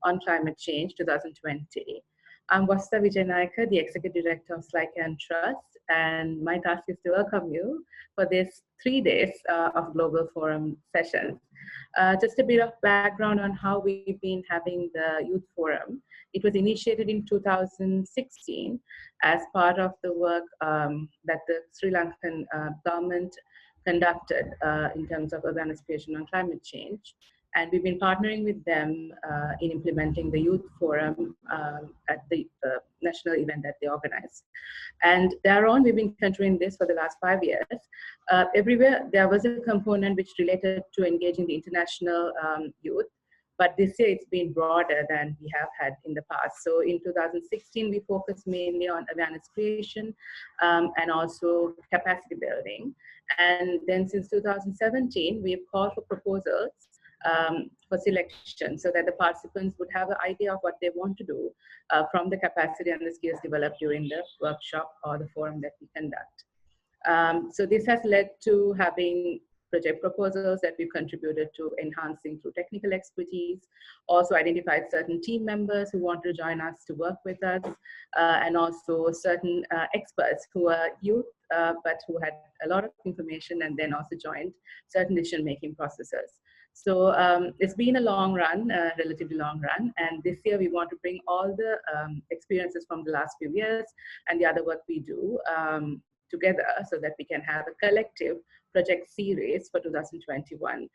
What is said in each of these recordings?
on Climate Change 2020. I'm Vasta Vijayanayaka, the Executive Director of SLYCAN Trust, and my task is to welcome you for this 3 days of Global Forum sessions. Just a bit of background on how we've been having the Youth Forum. It was initiated in 2016 as part of the work that the Sri Lankan government conducted in terms of awareness creation on climate change. And we've been partnering with them in implementing the Youth Forum at the national event that they organized. And thereon, we've been continuing this for the last 5 years. Everywhere, there was a component which related to engaging the international youth. But this year, it's been broader than we have had in the past. So in 2016, we focused mainly on awareness creation and also capacity building. And then since 2017, we've called for proposals for selection so that the participants would have an idea of what they want to do from the capacity and the skills developed during the workshop or the forum that we conduct. So this has led to having project proposals that we've contributed to enhancing through technical expertise, also identified certain team members who want to join us to work with us, and also certain experts who are youth, but who had a lot of information and then also joined certain decision-making processes. So it's been a long run, relatively long run, and this year we want to bring all the experiences from the last few years and the other work we do together so that we can have a collective project series for 2021.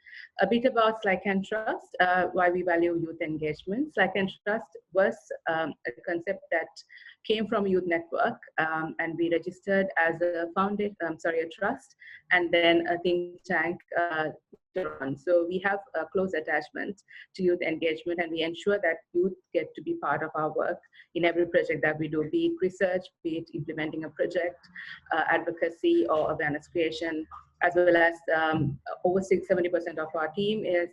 A bit about SLYCAN Trust, why we value youth engagement. SLYCAN Trust was a concept that came from Youth Network, and we registered as a a trust, and then a think tank. So we have a close attachment to youth engagement, and we ensure that youth get to be part of our work in every project that we do, be it research, be it implementing a project, advocacy, or awareness creation, as well as over 70% of our team is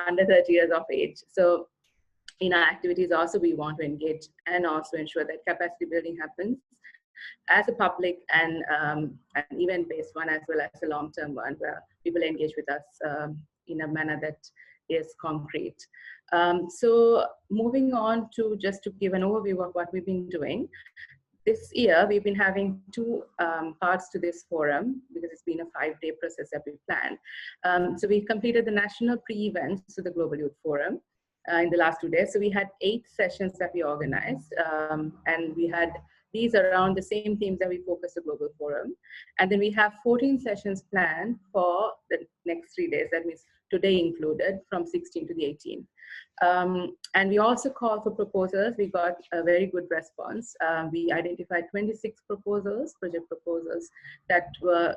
under 30 years of age. So in our activities also, we want to engage and also ensure that capacity building happens as a public and an event-based one, as well as a long-term one, where people engage with us in a manner that is concrete. So moving on to just to give an overview of what we've been doing. This year, we've been having two parts to this forum because it's been a 5-day process that we planned. So we completed the national pre-events to the Global Youth Forum in the last 2 days. So we had 8 sessions that we organized, and we had these around the same themes that we focus the Global Forum. And then we have 14 sessions planned for the next 3 days. That means today included, from 16 to the 18th. And we also called for proposals. We got a very good response. We identified 26 proposals, project proposals, that were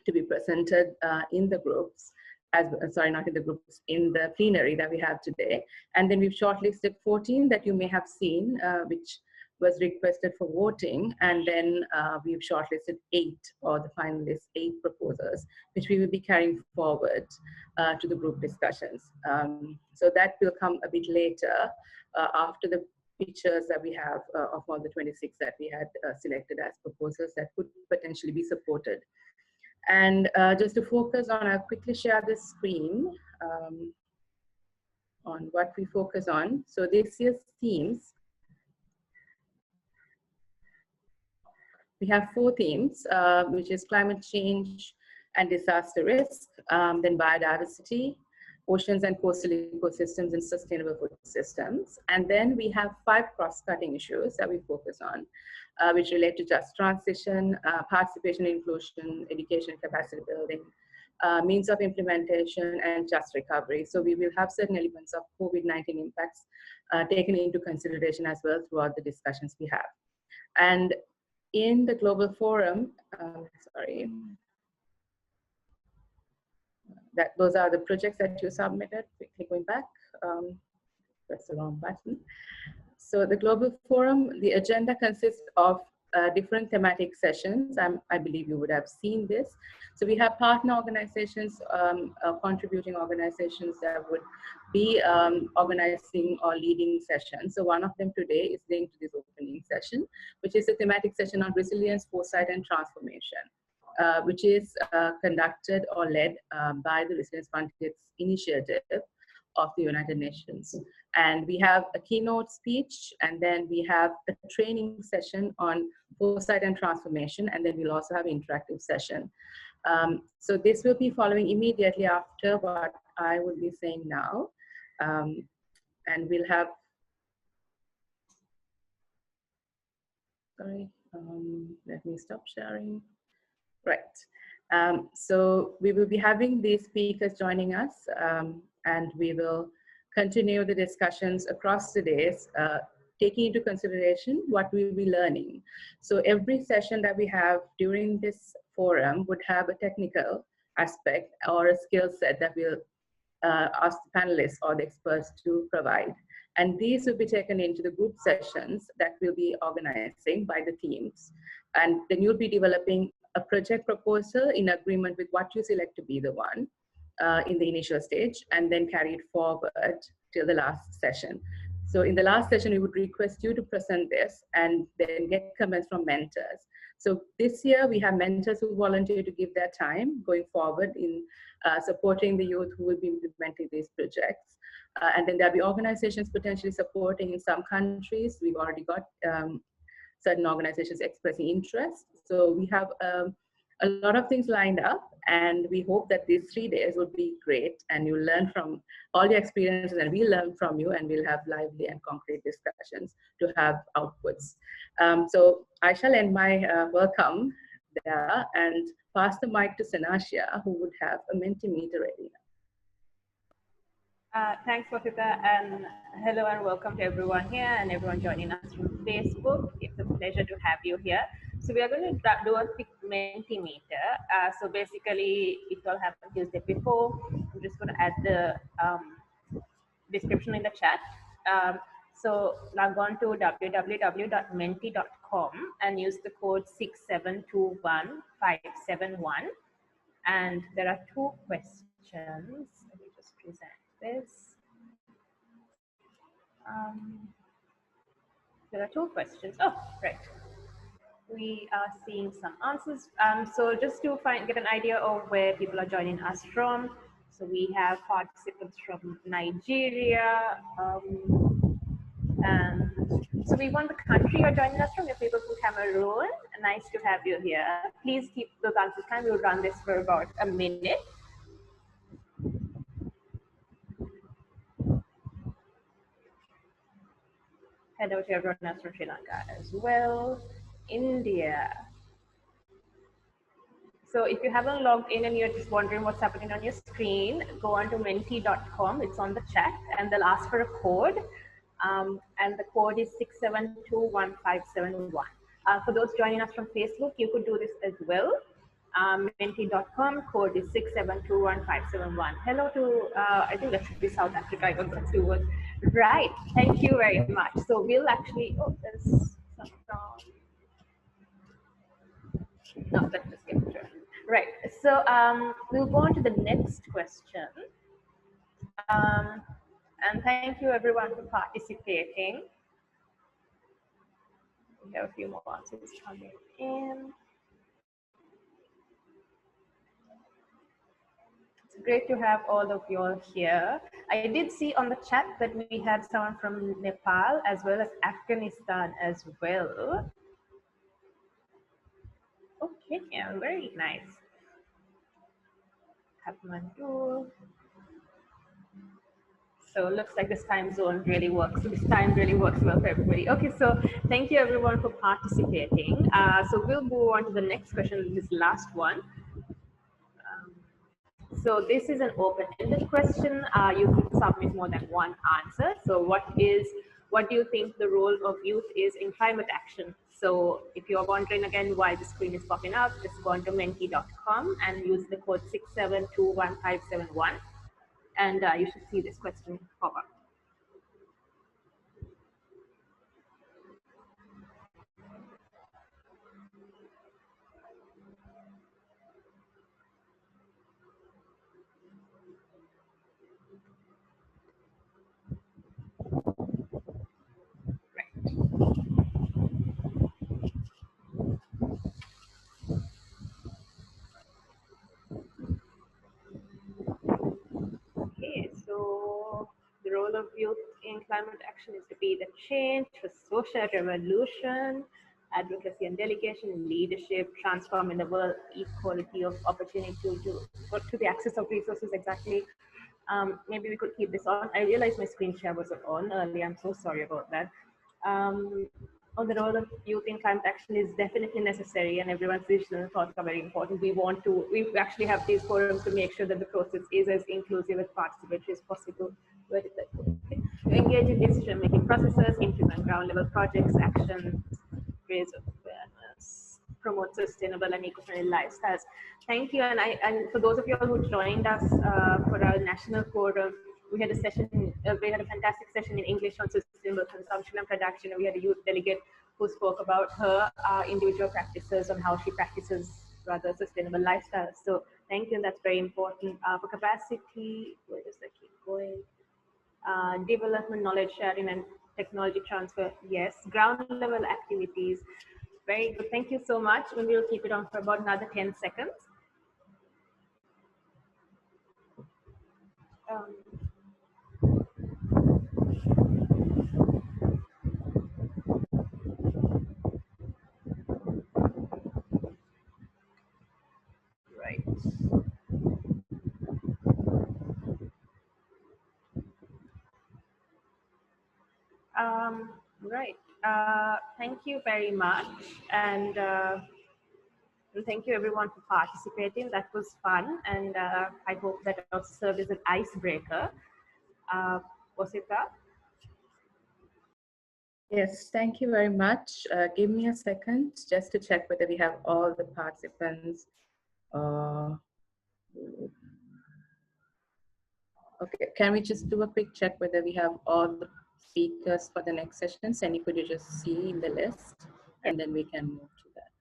to be presented in the groups. Not in the groups, in the plenary that we have today. And then we've shortlisted 14 that you may have seen, which was requested for voting, and then we've shortlisted 8, or the finalists 8 proposals, which we will be carrying forward to the group discussions. So that will come a bit later after the pictures that we have of all the 26 that we had selected as proposals that could potentially be supported. And just to focus on, I'll quickly share the screen on what we focus on. So this year's themes, we have 4 themes, which is climate change and disaster risk, then biodiversity, oceans and coastal ecosystems, and sustainable food systems. And then we have 5 cross-cutting issues that we focus on, which relate to just transition, participation, inclusion, education, capacity building, means of implementation, and just recovery. So we will have certain elements of COVID-19 impacts taken into consideration as well throughout the discussions we have. And in the Global Forum, those are the projects that you submitted. Quickly going back, press the wrong button. So the Global Forum, the agenda consists of different thematic sessions. I believe you would have seen this. So we have partner organizations, contributing organizations that would be organizing or leading sessions. So one of them today is linked to this opening session, which is a thematic session on resilience, foresight, and transformation, which is conducted or led by the Resilience Frontiers Initiative of the United Nations. And we have a keynote speech, and then we have a training session on foresight and transformation, and then we'll also have an interactive session. So this will be following immediately after what I will be saying now. And we'll have, sorry, let me stop sharing. Right. So we will be having these speakers joining us, and we will continue the discussions across the days, taking into consideration what we will be learning. So every session that we have during this forum would have a technical aspect or a skill set that we'll ask the panelists or the experts to provide. And these will be taken into the group sessions that we'll be organizing by the teams. And then you'll be developing a project proposal in agreement with what you select to be the one in the initial stage, and then carry it forward till the last session. So in the last session, we would request you to present this and then get comments from mentors. So this year we have mentors who volunteer to give their time going forward in supporting the youth who will be implementing these projects. And then there'll be organizations potentially supporting in some countries. We've already got certain organizations expressing interest. So we have a lot of things lined up, and we hope that these 3 days will be great, and you'll learn from all your experiences, and we'll learn from you, and we'll have lively and concrete discussions to have outputs. So I shall end my welcome there and pass the mic to Sanashia, who would have a Mentimeter ready now. Thanks, Vasita, and hello and welcome to everyone here and everyone joining us from Facebook. It's a pleasure to have you here. So we are going to do a quick Mentimeter. So basically, if you all haven't used it before, I'm just going to add the description in the chat. So log on to www.menti.com and use the code 6721571. And there are 2 questions. Let me just present this. There are 2 questions. Oh, right. We are seeing some answers. So just to get an idea of where people are joining us from. So we have participants from Nigeria. And so we want the country you're joining us from. We have people from Cameroon. Nice to have you here. Please keep those answers time. We'll run this for about a minute. Hello to everyone else from Sri Lanka as well. India. So if you haven't logged in and you're just wondering what's happening on your screen, go on to menti.com. It's on the chat, and they'll ask for a code. And the code is 6721571. For those joining us from Facebook, you could do this as well. Menti.com, code is 6721571. Hello to, I think that should be South Africa. I got the 2 words. Right, thank you very much. So we'll actually, oh, there's some from, no, let's just get to it. Right, so we'll go on to the next question. And thank you everyone for participating. We have a few more answers coming in. It's great to have all of you all here. I did see on the chat that we had someone from Nepal as well as Afghanistan as well. Okay, yeah, very nice. Kathmandu. So it looks like this time zone really works. This time really works well for everybody. Okay, so thank you everyone for participating. So we'll move on to the next question, this last one. So this is an open-ended question. You can submit more than 1 answer. So what do you think the role of youth is in climate action? So if you're wondering again why the screen is popping up, just go on to menti.com and use the code 6721571. And you should see this question pop up. Okay, so of youth in climate action is to be the change for social revolution, advocacy and delegation, leadership, transforming the world, equality of opportunity to the access of resources exactly. Maybe we could keep this on. I realized my screen share wasn't on earlier. I'm so sorry about that. The role of youth in climate action is definitely necessary, and everyone's vision and thoughts are very important. We actually have these forums to make sure that the process is as inclusive and participatory as possible. To engage in decision-making processes, implement ground-level projects, actions, raise awareness, promote sustainable and eco-friendly lifestyles. Thank you, and for those of you who joined us for our national forum, we had a session. We had a fantastic session in English on sustainable consumption and production. We had a youth delegate who spoke about her individual practices on how she practices rather sustainable lifestyles. So thank you, and that's very important. For capacity, where does that keep going? Development, knowledge sharing, and technology transfer. Yes, ground level activities. Very good. Thank you so much. And we'll keep it on for about another 10 seconds. Right. Right. Thank you very much. And thank you everyone for participating. That was fun. And I hope that also served as an icebreaker. Was it that? Yes, thank you very much. Give me a second just to check whether we have all the participants. Okay, can we just do a quick check whether we have all the speakers for the next session? Sandy, could you just see in the list, and then we can move to that.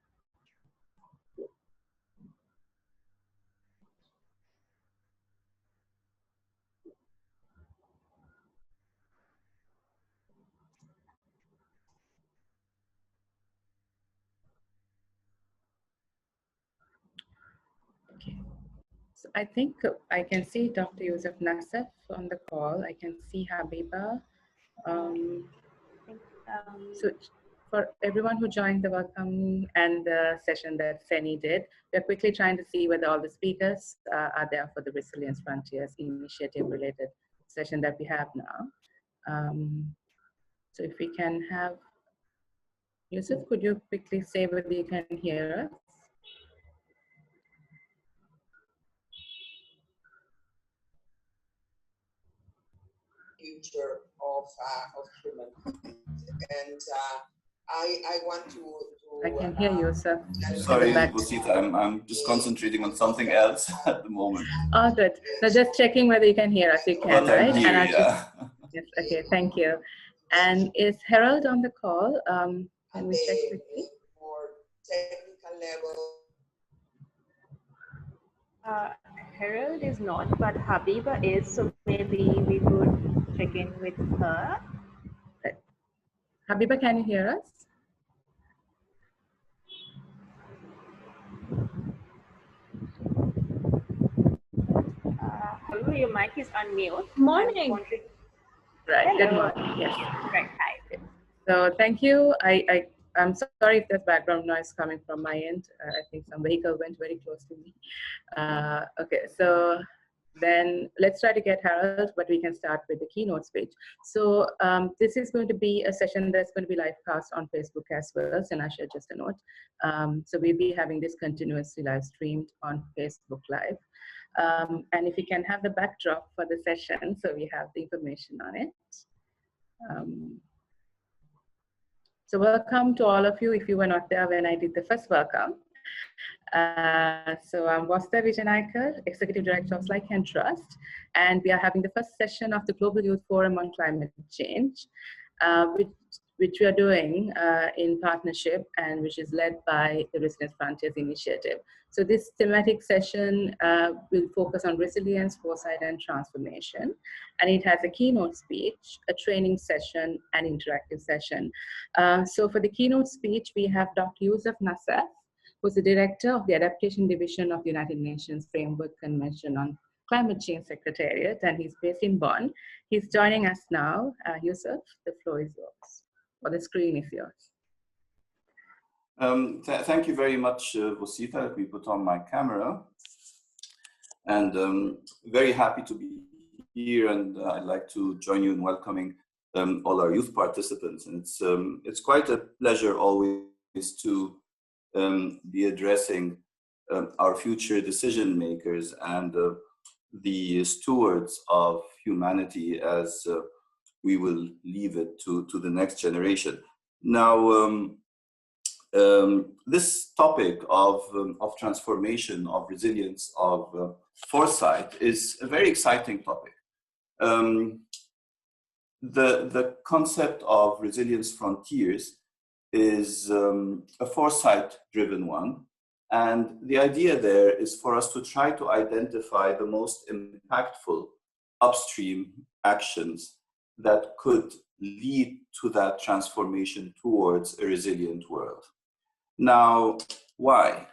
Okay, so I think I can see Dr. Yusuf Nassef on the call. I can see Habiba. So for everyone who joined the welcome and the session that Seni did, we're quickly trying to see whether all the speakers are there for the Resilience Frontiers initiative related session that we have now. So if we can have, Yusuf, could you quickly say whether you can hear us? Future of human, and I want to I can hear you, sir. Sorry, Rosita, I'm just concentrating on something else at the moment. Oh, good. So just checking whether you can hear us. You can, right? Here, and yeah. Yes, okay, thank you. And is Harold on the call? Can we check quickly? For technical level. Harold is not, but Habiba is, so maybe we could check in with her. Right. Habiba, can you hear us? Hello, your mic is unmute. Morning. Right, Hello. good morning, yes. Right, hi. So thank you. I'm sorry if there's background noise coming from my end. I think some vehicle went very close to me. Okay, so then let's try to get Harold, but we can start with the keynote speech. So this is going to be a session that's going to be live cast on Facebook as well. Sanasha, just a note. So we'll be having this continuously live streamed on Facebook Live. And if you can have the backdrop for the session, so we have the information on it. So welcome to all of you if you were not there when I did the first welcome. So I'm Vasta Vijanaykar, Executive Director of SLYCAN Trust, and we are having the first session of the Global Youth Forum on Climate Change, which we are doing in partnership and which is led by the Resilience Frontiers Initiative. So this thematic session will focus on resilience, foresight, and transformation. And it has a keynote speech, a training session, and interactive session. So for the keynote speech, we have Dr. Yusuf Nassef, who's the Director of the Adaptation Division of the United Nations Framework Convention on Climate Change Secretariat, and he's based in Bonn. He's joining us now. Yusuf, the floor is yours, or the screen is yours. Thank you very much, Rosita. Let me put on my camera. And very happy to be here, and I'd like to join you in welcoming all our youth participants. And it's quite a pleasure always to be addressing our future decision makers and the stewards of humanity as we will leave it to the next generation. Now, this topic of transformation, of resilience, of foresight is a very exciting topic. The concept of resilience frontiers is a foresight-driven one. And the idea there is for us to try to identify the most impactful upstream actions that could lead to that transformation towards a resilient world. Now, why?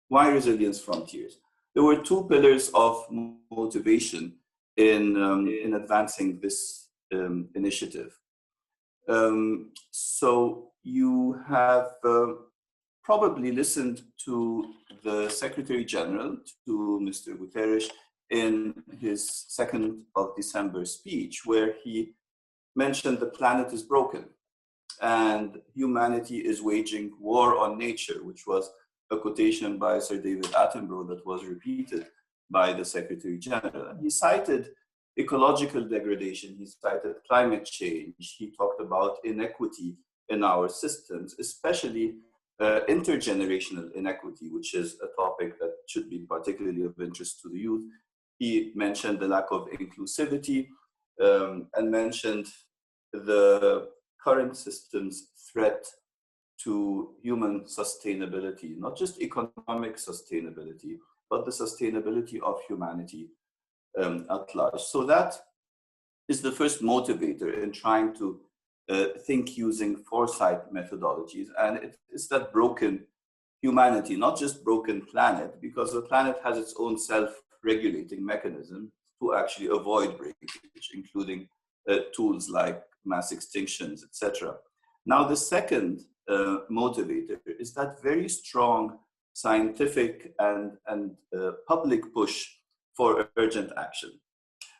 Why resilience frontiers? There were two pillars of motivation in advancing this initiative. So you have probably listened to the Secretary General, to Mr. Guterres, in his 2nd of December speech, where he mentioned the planet is broken and humanity is waging war on nature, which was a quotation by Sir David Attenborough that was repeated by the Secretary General. And he cited ecological degradation, he cited climate change, he talked about inequity in our systems, especially intergenerational inequity, which is a topic that should be particularly of interest to the youth. He mentioned the lack of inclusivity and mentioned the current system's threat to human sustainability, not just economic sustainability, but the sustainability of humanity at large. So that is the first motivator in trying to think using foresight methodologies. And it's that broken humanity, not just broken planet, because the planet has its own self-regulating mechanism to actually avoid breakage, including tools like mass extinctions, etc. Now, the second motivator is that very strong scientific and public push for urgent action.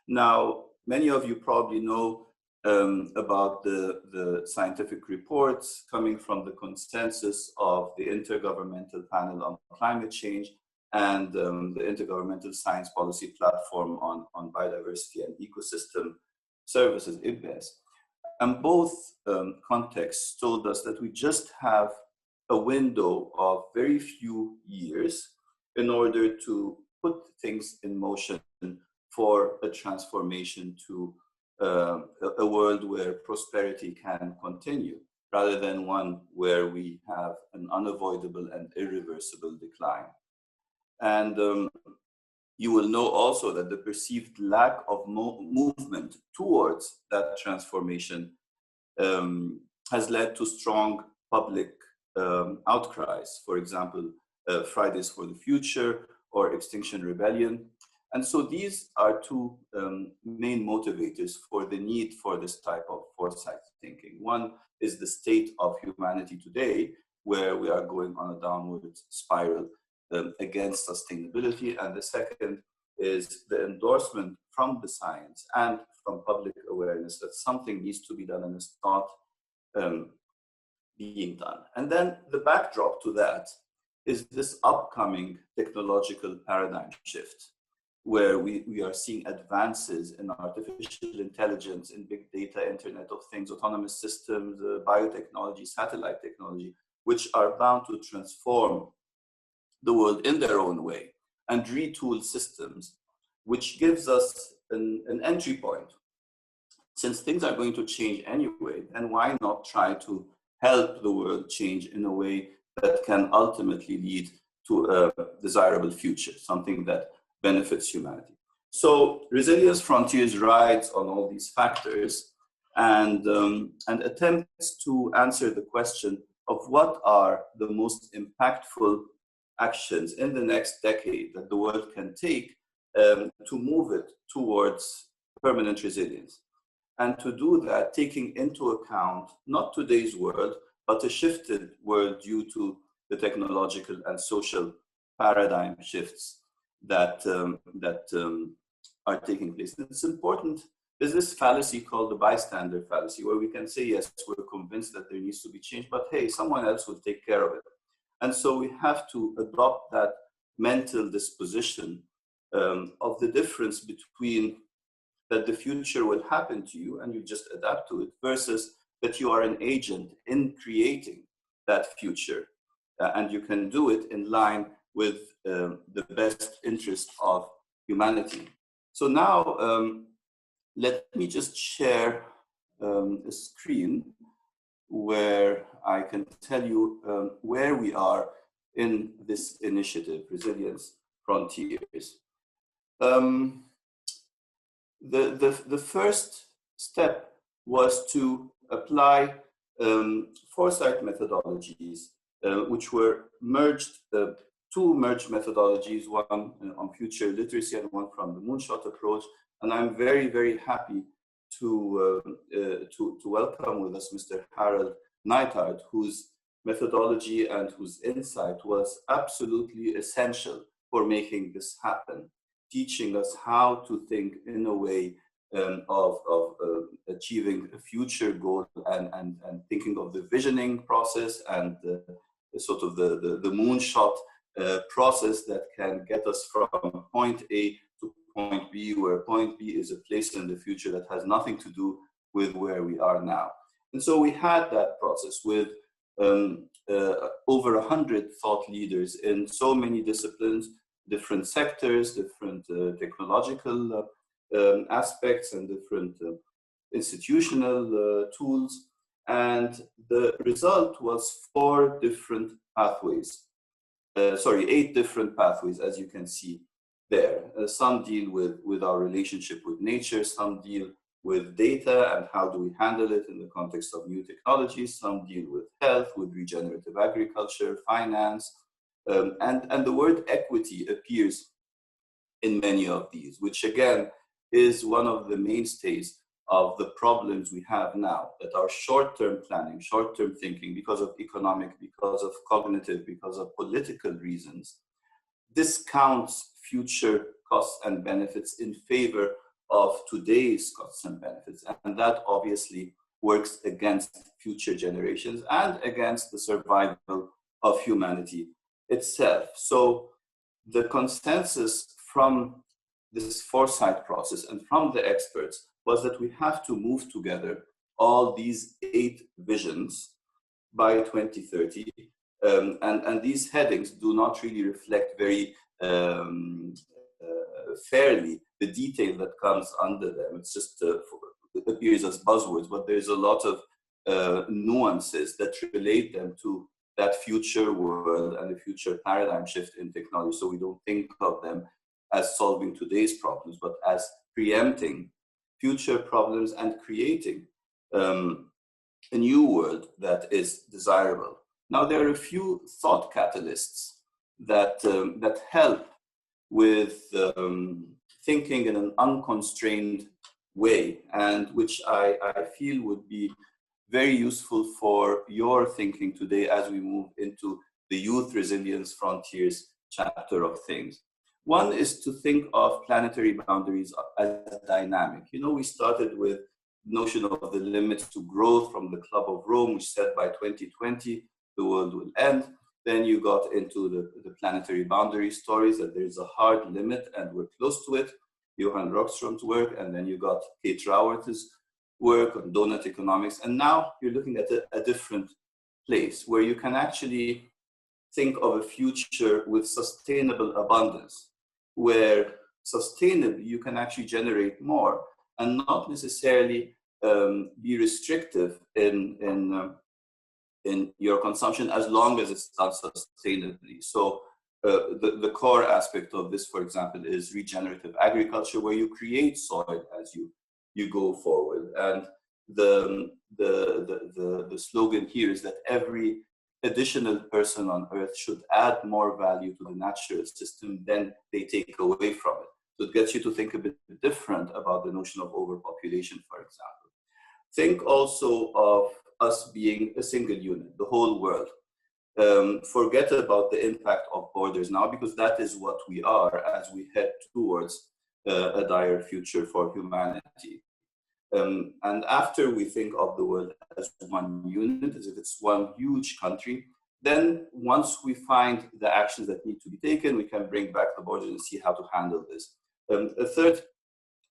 Now, many of you probably know about the scientific reports coming from the consensus of the Intergovernmental Panel on Climate Change and the Intergovernmental Science Policy Platform on Biodiversity and Ecosystem Services, IBES. And both contexts told us that we just have a window of very few years in order to put things in motion for a transformation to a world where prosperity can continue, rather than one where we have an unavoidable and irreversible decline. And you will know also that the perceived lack of movement towards that transformation has led to strong public outcries. For example, Fridays for the Future or Extinction Rebellion. And so these are two main motivators for the need for this type of foresight thinking. One is the state of humanity today, where we are going on a downward spiral against sustainability. And the second is the endorsement from the science and from public awareness that something needs to be done and is not being done. And then the backdrop to that is this upcoming technological paradigm shift, where we are seeing advances in artificial intelligence, in big data, Internet of Things, autonomous systems, biotechnology, satellite technology, which are bound to transform the world in their own way and retool systems, which gives us an entry point. Since things are going to change anyway, then why not try to help the world change in a way that can ultimately lead to a desirable future, something that benefits humanity. So Resilience Frontiers rides on all these factors and attempts to answer the question of what are the most impactful actions in the next decade that the world can take to move it towards permanent resilience. And to do that, taking into account not today's world, but a shifted world due to the technological and social paradigm shifts that are taking place. And it's important. There's this fallacy called the bystander fallacy, where we can say, yes, we're convinced that there needs to be change, but hey, someone else will take care of it. And so we have to adopt that mental disposition of the difference between that the future will happen to you and you just adapt to it, versus that you are an agent in creating that future. And you can do it in line with the best interest of humanity. So now, let me just share a screen where I can tell you where we are in this initiative, Resilience Frontiers. The first step was to apply Foresight methodologies, which were merged, two merged methodologies, one on future literacy and one from the moonshot approach. And I'm very, very happy to welcome with us Mr. Harold Neithardt, whose methodology and whose insight was absolutely essential for making this happen, teaching us how to think in a way of achieving a future goal and thinking of the visioning process and sort of the moonshot process that can get us from point A to point B, where point B is a place in the future that has nothing to do with where we are now. And so we had that process with over 100 thought leaders in so many disciplines, different sectors, different technological aspects, and different institutional tools. And the result was 4 different pathways. 8 different pathways, as you can see there. Some deal with our relationship with nature, some deal with data and how do we handle it in the context of new technologies, some deal with health, with regenerative agriculture, finance, and the word equity appears in many of these, which again is one of the mainstays of the problems we have now, that our short-term planning, short-term thinking, because of economic, because of cognitive, because of political reasons, discounts future costs and benefits in favor of today's costs and benefits. And that obviously works against future generations and against the survival of humanity itself. So the consensus from this Foresight process and from the experts was that we have to move together all these 8 visions by 2030. And these headings do not really reflect very fairly the detail that comes under them. It's just, it appears as buzzwords, but there's a lot of nuances that relate them to that future world and the future paradigm shift in technology. So we don't think of them as solving today's problems, but as preempting future problems and creating a new world that is desirable. Now, there are a few thought catalysts that, that help with thinking in an unconstrained way, and which I feel would be very useful for your thinking today as we move into the Youth Resilience Frontiers chapter of things. One is to think of planetary boundaries as dynamic. You know, we started with the notion of the limits to growth from the Club of Rome, which said by 2020, the world will end. Then you got into the planetary boundary stories, that there's a hard limit and we're close to it. Johan Rockström's work, and then you got Kate Raworth's work on donut economics. And now you're looking at a different place where you can actually think of a future with sustainable abundance, where sustainably you can actually generate more and not necessarily be restrictive in your consumption as long as it's done sustainably. So the core aspect of this, for example, is regenerative agriculture, where you create soil as you go forward. And the slogan here is that every additional person on Earth should add more value to the natural system than they take away from it. So it gets you to think a bit different about the notion of overpopulation, for example. Think also of us being a single unit, the whole world. Forget about the impact of borders now, because that is what we are as we head towards a dire future for humanity. And after we think of the world as one unit, as if it's one huge country, then once we find the actions that need to be taken, we can bring back the borders and see how to handle this. A third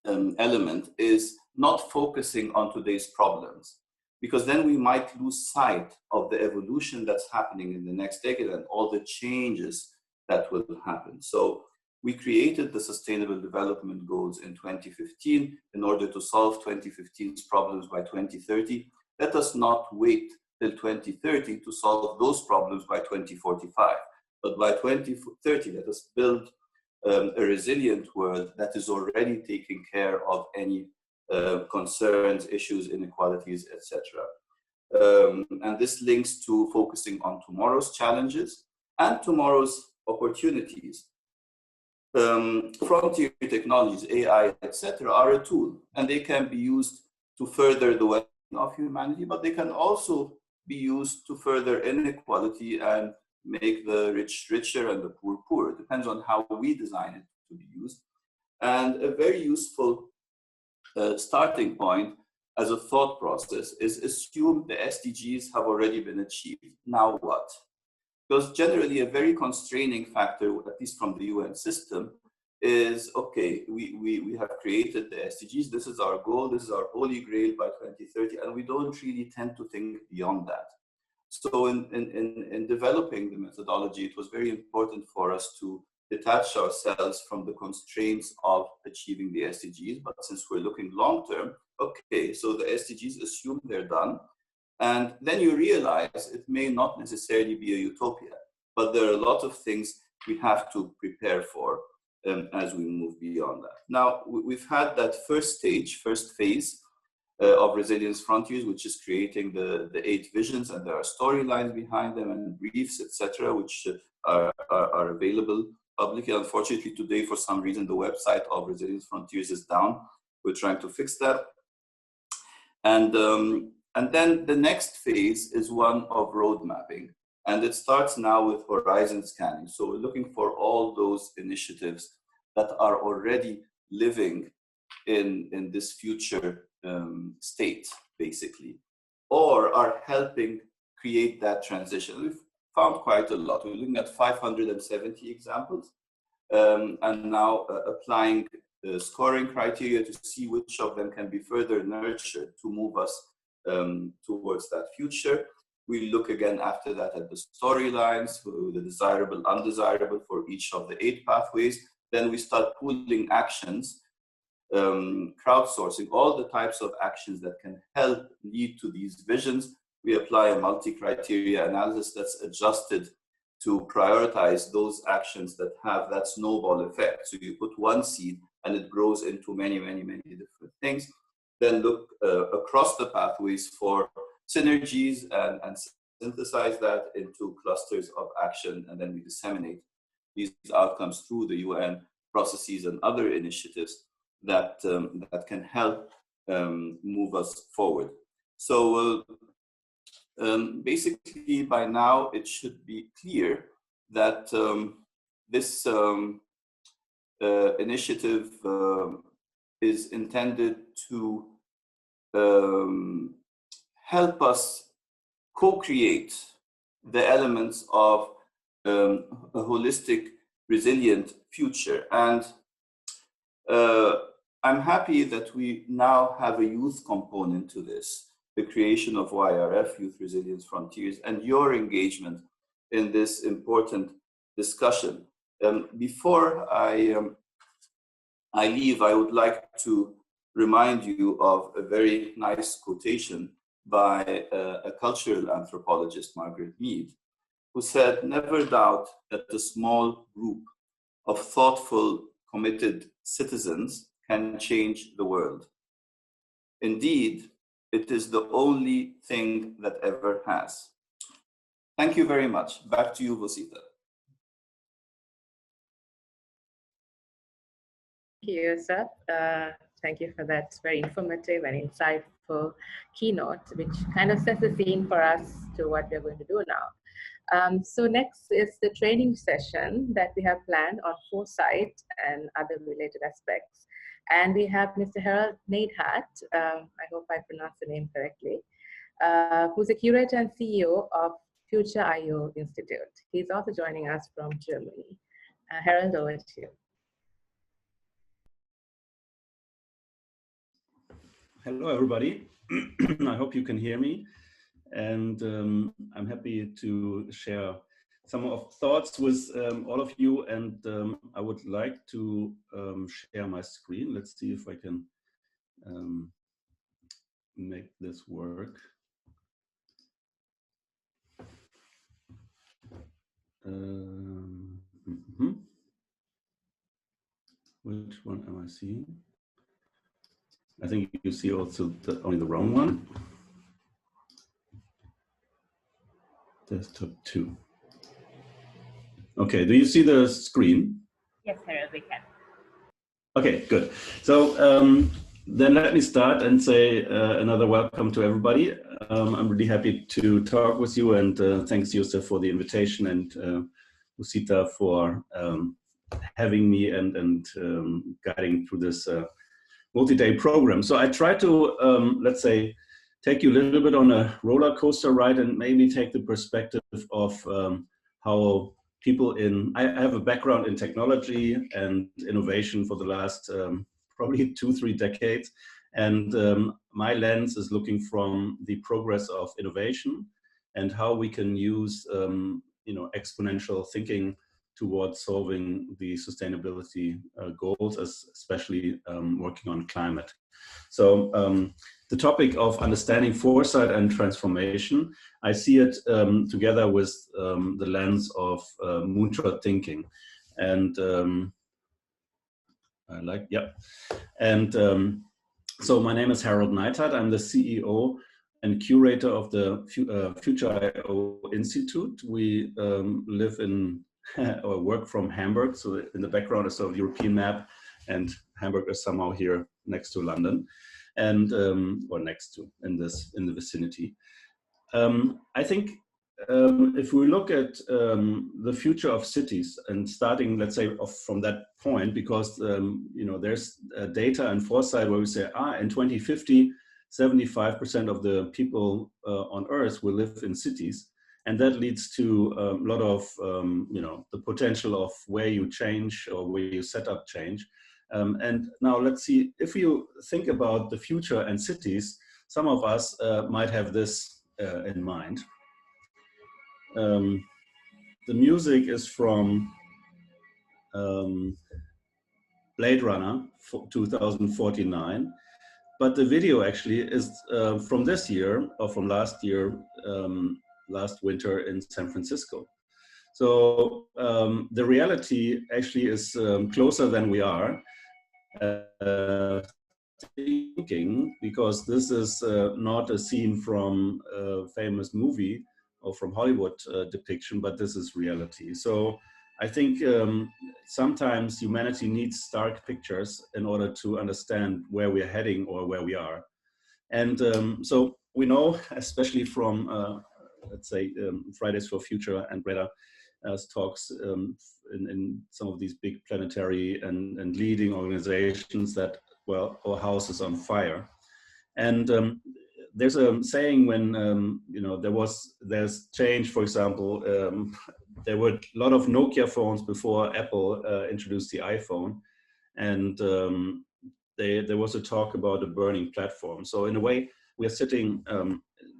element is not focusing on today's problems, because then we might lose sight of the evolution that's happening in the next decade and all the changes that will happen. So we created the Sustainable Development Goals in 2015 in order to solve 2015's problems by 2030. Let us not wait till 2030 to solve those problems by 2045. But by 2030, let us build a resilient world that is already taking care of any concerns, issues, inequalities, etc. And this links to focusing on tomorrow's challenges and tomorrow's opportunities. Frontier technologies, AI, etc., are a tool, and they can be used to further the well-being of humanity, but they can also be used to further inequality and make the rich richer and the poor poorer. It depends on how we design it to be used. And a very useful starting point as a thought process is assume the SDGs have already been achieved. Now what? Because generally a very constraining factor, at least from the UN system, is, okay, we have created the SDGs, this is our goal, this is our holy grail by 2030, and we don't really tend to think beyond that. So in developing the methodology, it was very important for us to detach ourselves from the constraints of achieving the SDGs. But since we're looking long term, okay, so the SDGs assume they're done. And then you realize it may not necessarily be a utopia, but there are a lot of things we have to prepare for as we move beyond that. Now, we've had that first phase of Resilience Frontiers, which is creating the 8 visions, and there are storylines behind them and briefs, etc., which are available publicly. Unfortunately, today, for some reason, the website of Resilience Frontiers is down. We're trying to fix that. And then the next phase is one of road mapping. And it starts now with horizon scanning. So we're looking for all those initiatives that are already living in this future state, basically, or are helping create that transition. We've found quite a lot. We're looking at 570 examples and now applying the scoring criteria to see which of them can be further nurtured to move us towards that future. We look again after that at the storylines, the desirable, undesirable for each of the 8 pathways. Then we start pooling actions, crowdsourcing all the types of actions that can help lead to these visions. We apply a multi-criteria analysis that's adjusted to prioritize those actions that have that snowball effect. So you put one seed and it grows into many, many, many different things. Then look across the pathways for synergies and synthesize that into clusters of action. And then we disseminate these outcomes through the UN processes and other initiatives that, that can help move us forward. So basically by now it should be clear that this initiative is intended to help us co-create the elements of a holistic, resilient future. And I'm happy that we now have a youth component to this, the creation of YRF, Youth Resilience Frontiers, and your engagement in this important discussion. Before I leave, I would like to remind you of a very nice quotation by a cultural anthropologist, Margaret Mead, who said, "Never doubt that a small group of thoughtful, committed citizens can change the world. Indeed, it is the only thing that ever has." Thank you very much. Back to you, Vosita. Thank you, Yusuf. Thank you for that very informative and insightful keynote, which kind of sets the scene for us to what we're going to do now. So next is the training session that we have planned on foresight and other related aspects. And we have Mr. Harold Neidhardt, I hope I pronounced the name correctly, who's a curator and CEO of Future IO Institute. He's also joining us from Germany. Harold, over to you. Hello, everybody. I hope you can hear me. And I'm happy to share some of thoughts with all of you. And I would like to share my screen. Let's see if I can make this work. Which one am I seeing? I think you see also only the wrong one. Desktop 2. Okay, do you see the screen? Yes, Harold, we can. Okay, good. So then let me start and say another welcome to everybody. I'm really happy to talk with you, and thanks, Yusuf, for the invitation, and Usita for having me and guiding through this multi-day program. So I try to, let's say, take you a little bit on a roller coaster ride and maybe take the perspective of how people I have a background in technology and innovation for the last probably 2-3 decades. And my lens is looking from the progress of innovation and how we can use exponential thinking towards solving the sustainability goals, especially working on climate. So the topic of understanding foresight and transformation, I see it together with the lens of moonshot thinking. And so my name is Harold Neidhardt. I'm the CEO and curator of the Future IO Institute. We live in or work from Hamburg. So in the background is sort of European map, and Hamburg is somehow here next to London, and or next to in the vicinity. I think if we look at the future of cities and starting, let's say, from that point, because there's data and foresight where we say, in 2050, 75% of the people on Earth will live in cities. And that leads to a lot of, the potential of where you change or where you set up change. And now let's see, if you think about the future and cities, some of us might have this in mind. The music is from Blade Runner 2049. But the video actually is from this year or from last year, last winter in San Francisco. So the reality actually is closer than we are thinking, because this is not a scene from a famous movie or from Hollywood depiction, but this is reality. So I think sometimes humanity needs stark pictures in order to understand where we're heading or where we are. And so we know, especially from, let's say, Fridays for Future and Greta talks in some of these big planetary and leading organizations that, well, our house is on fire. And there's a saying when, there's change, for example, there were a lot of Nokia phones before Apple introduced the iPhone, and there was a talk about a burning platform. So in a way, we are sitting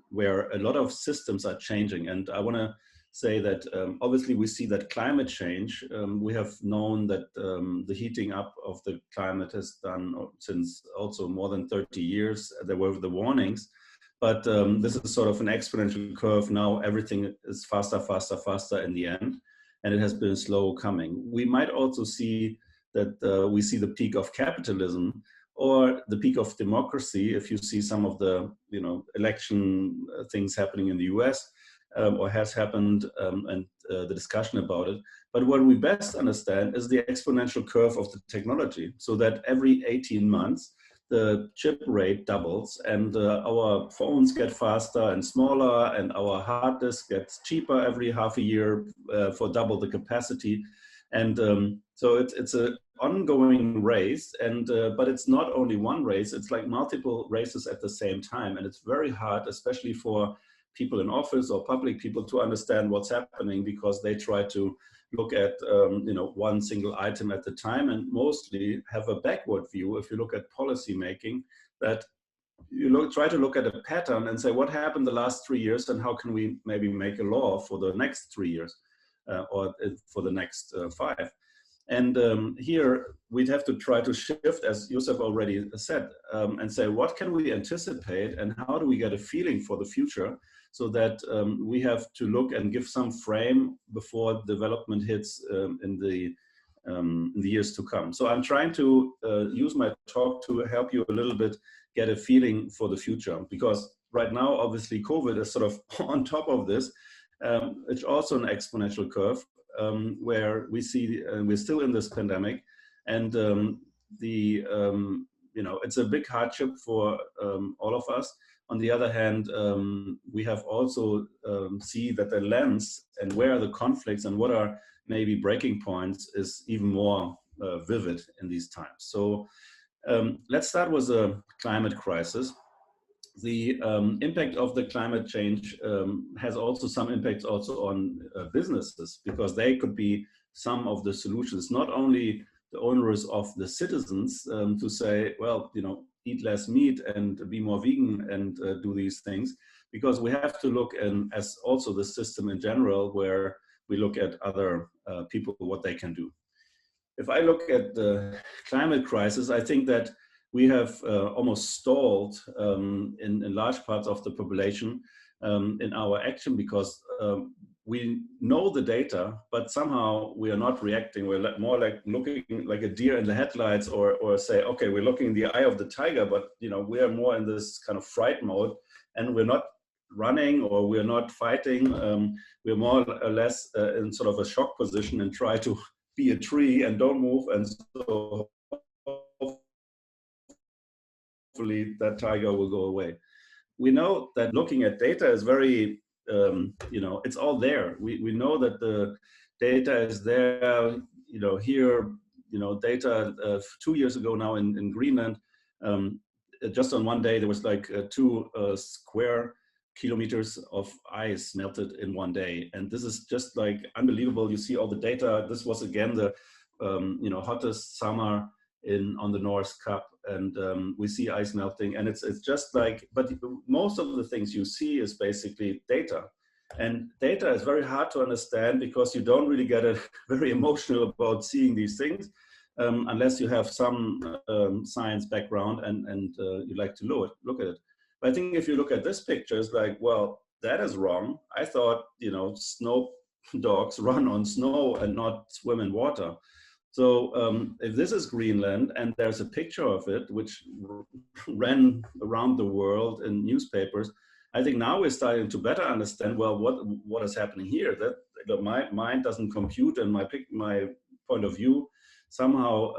where a lot of systems are changing. And I want to say that obviously we see that climate change, we have known that the heating up of the climate has done since also more than 30 years. There were the warnings. But this is sort of an exponential curve. Now everything is faster, faster, faster in the end, and it has been slow coming. We might also see that we see the peak of capitalism or the peak of democracy. If you see some of the election things happening in the US or has happened, and the discussion about it. But what we best understand is the exponential curve of the technology, so that every 18 months, the chip rate doubles and our phones get faster and smaller and our hard disk gets cheaper every half a year for double the capacity. And so it's an ongoing race, and but it's not only one race, it's like multiple races at the same time. And it's very hard, especially for people in office or public people, to understand what's happening, because they try to look at one single item at the time, and mostly have a backward view. If you look at policy making, that you try to look at a pattern and say, what happened the last 3 years, and how can we maybe make a law for the next 3 years or for the next 5. And here we'd have to try to shift, as Josef already said, and say, what can we anticipate and how do we get a feeling for the future, so that we have to look and give some frame before development hits in the years to come. So I'm trying to use my talk to help you a little bit get a feeling for the future, because right now, obviously, COVID is sort of on top of this. It's also an exponential curve where we see we're still in this pandemic, and it's a big hardship for all of us. On the other hand, we have also see that the lens and where are the conflicts and what are maybe breaking points is even more vivid in these times. So let's start with the climate crisis. The impact of the climate change has also some impacts also on businesses, because they could be some of the solutions, not only the owners of the citizens to say, well, eat less meat and be more vegan and do these things, because we have to look as also the system in general, where we look at other people, what they can do. If I look at the climate crisis, I think that we have almost stalled in large parts of the population in our action, because we know the data, but somehow we are not reacting. We're more like looking like a deer in the headlights, or say, okay, we're looking in the eye of the tiger, but we are more in this kind of fright mode, and we're not running or we're not fighting. We're more or less in sort of a shock position and try to be a tree and don't move, and so hopefully that tiger will go away. We know that looking at data is very, it's all there. We know that the data is there, here, data 2 years ago now in Greenland, just on one day, there was like 2 square kilometers of ice melted in one day. And this is just like unbelievable. You see all the data. This was again the, hottest summer on the North Cap, and we see ice melting, and it's just like, but most of the things you see is basically data, and data is very hard to understand because you don't really get very emotional about seeing these things unless you have some science background and you like to look at it. But I think if you look at this picture, it's like, well, that is wrong. I thought, snow dogs run on snow and not swim in water. So if this is Greenland and there's a picture of it, which ran around the world in newspapers, I think now we're starting to better understand, well, what is happening here. That my mind doesn't compute, and my point of view somehow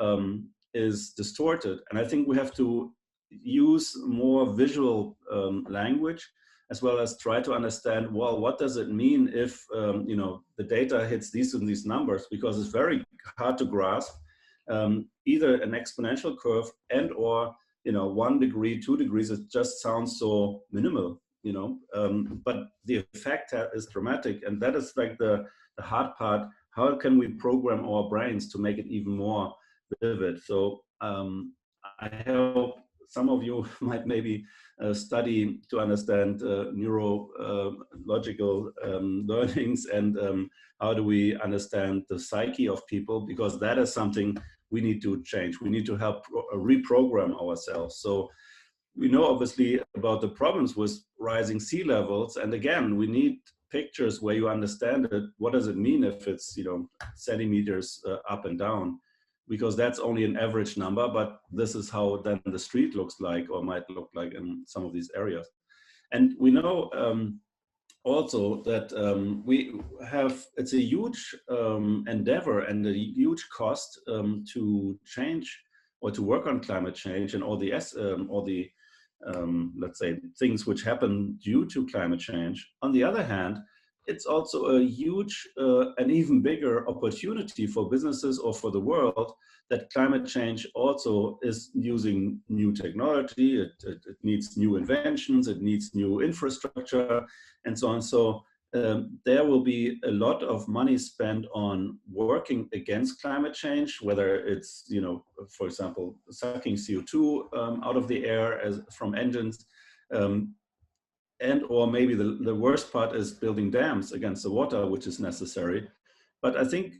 is distorted. And I think we have to use more visual language, as well as try to understand, well, what does it mean if the data hits these and these numbers, because it's very hard to grasp either an exponential curve and or 1 degree, 2 degrees. It just sounds so minimal, but the effect is dramatic, and that is like the hard part. How can we program our brains to make it even more vivid? So I hope some of you might maybe study to understand neurological learnings and how do we understand the psyche of people, because that is something we need to change. We need to help reprogram ourselves. So we know obviously about the problems with rising sea levels, and again, we need pictures where you understand it. What does it mean if it's centimeters up and down? Because that's only an average number, but this is how then the street looks like or might look like in some of these areas. And we know also that we have, it's a huge endeavor and a huge cost to change or to work on climate change and all the let's say things which happen due to climate change. On the other hand, it's also a huge and even bigger opportunity for businesses or for the world, that climate change also is using new technology, it needs new inventions, it needs new infrastructure, and so on. So there will be a lot of money spent on working against climate change, whether it's, you know, for example, sucking CO2 out of the air from engines, and or maybe the worst part is building dams against the water, which is necessary. But I think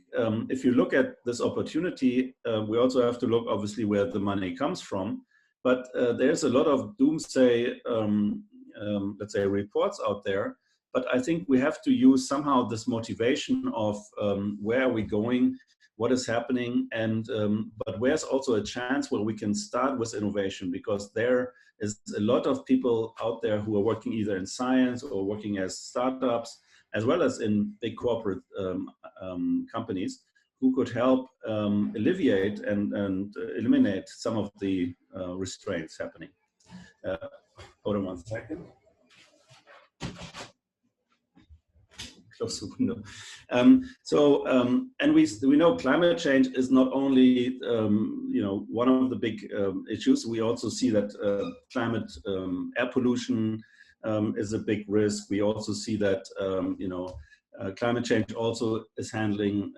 if you look at this opportunity, we also have to look obviously where the money comes from. But there's a lot of doomsday, let's say, reports out there. But I think we have to use somehow this motivation of where are we going, what is happening, and but where's also a chance where we can start with innovation, because there is a lot of people out there who are working either in science or working as startups, as well as in big corporate companies, who could help alleviate and eliminate some of the restraints happening. Hold on 1 second. Close the window. And we know climate change is not only you know, one of the big issues. We also see that climate air pollution is a big risk. We also see that you know, climate change also is handling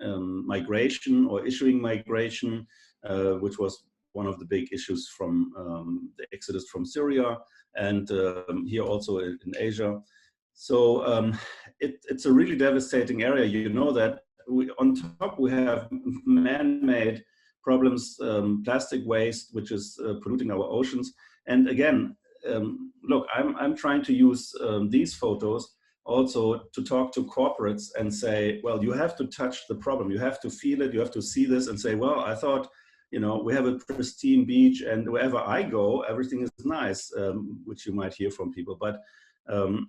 migration or issuing migration, which was one of the big issues from the exodus from Syria, and here also in Asia. So it's a really devastating area. You know that on top we have man-made problems, plastic waste, which is polluting our oceans. And again, look, I'm trying to use these photos also to talk to corporates and say, well, you have to touch the problem. You have to feel it. You have to see this and say, well, I thought, you know, we have a pristine beach and wherever I go, everything is nice, which you might hear from people. But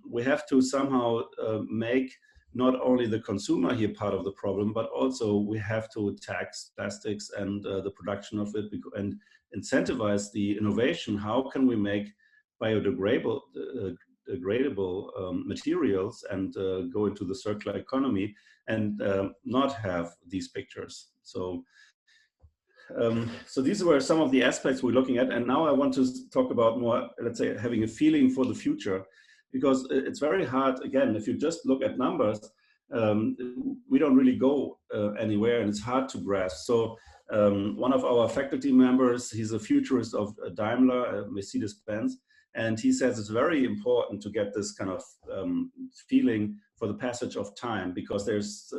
we have to somehow make not only the consumer here part of the problem, but also we have to tax plastics and the production of it and incentivize the innovation. How can we make biodegradable materials and go into the circular economy and not have these pictures? So these were some of the aspects we're looking at. And now I want to talk about more, let's say, having a feeling for the future, because it's very hard, again, if you just look at numbers, we don't really go anywhere, and it's hard to grasp. So one of our faculty members, he's a futurist of Daimler, Mercedes-Benz, and he says it's very important to get this kind of feeling for the passage of time, because there's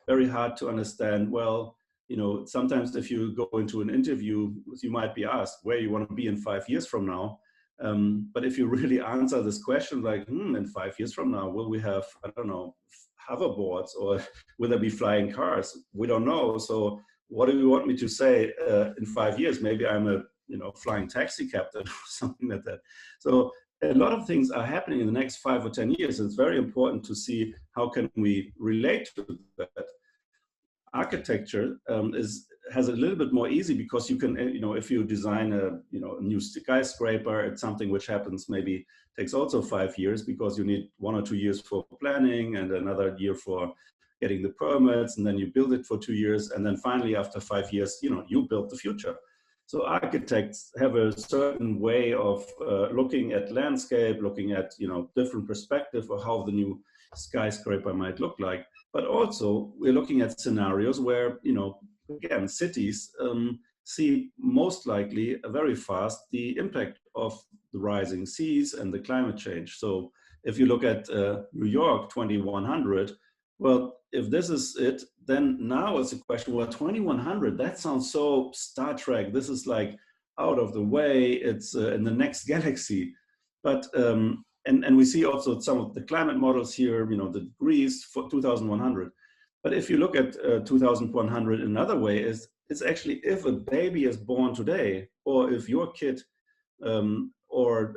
very hard to understand, well, you know, sometimes if you go into an interview, you might be asked where you want to be in 5 years from now. But if you really answer this question, like, in 5 years from now, will we have, I don't know, hoverboards, or will there be flying cars? We don't know. So what do you want me to say in 5 years? Maybe I'm a, you know, flying taxi captain or something like that. So a lot of things are happening in the next 5 or 10 years. It's very important to see how can we relate to that. Architecture has a little bit more easy, because you can, you know, if you design a, you know, a new skyscraper, it's something which happens, maybe takes also 5 years, because you need 1 or 2 years for planning and another year for getting the permits, and then you build it for 2 years, and then finally after 5 years, you know, you build the future. So architects have a certain way of looking at landscape, looking at, you know, different perspective of how the new skyscraper might look like. But also we're looking at scenarios where, you know, again, cities see most likely very fast the impact of the rising seas and the climate change. So if you look at New York 2100, well, if this is it, then now it's a question, well, 2100, that sounds so Star Trek. This is like out of the way, it's in the next galaxy. But and we see also some of the climate models here, you know, the degrees for 2100. But if you look at 2100 another way, it's actually if a baby is born today, or if your kid or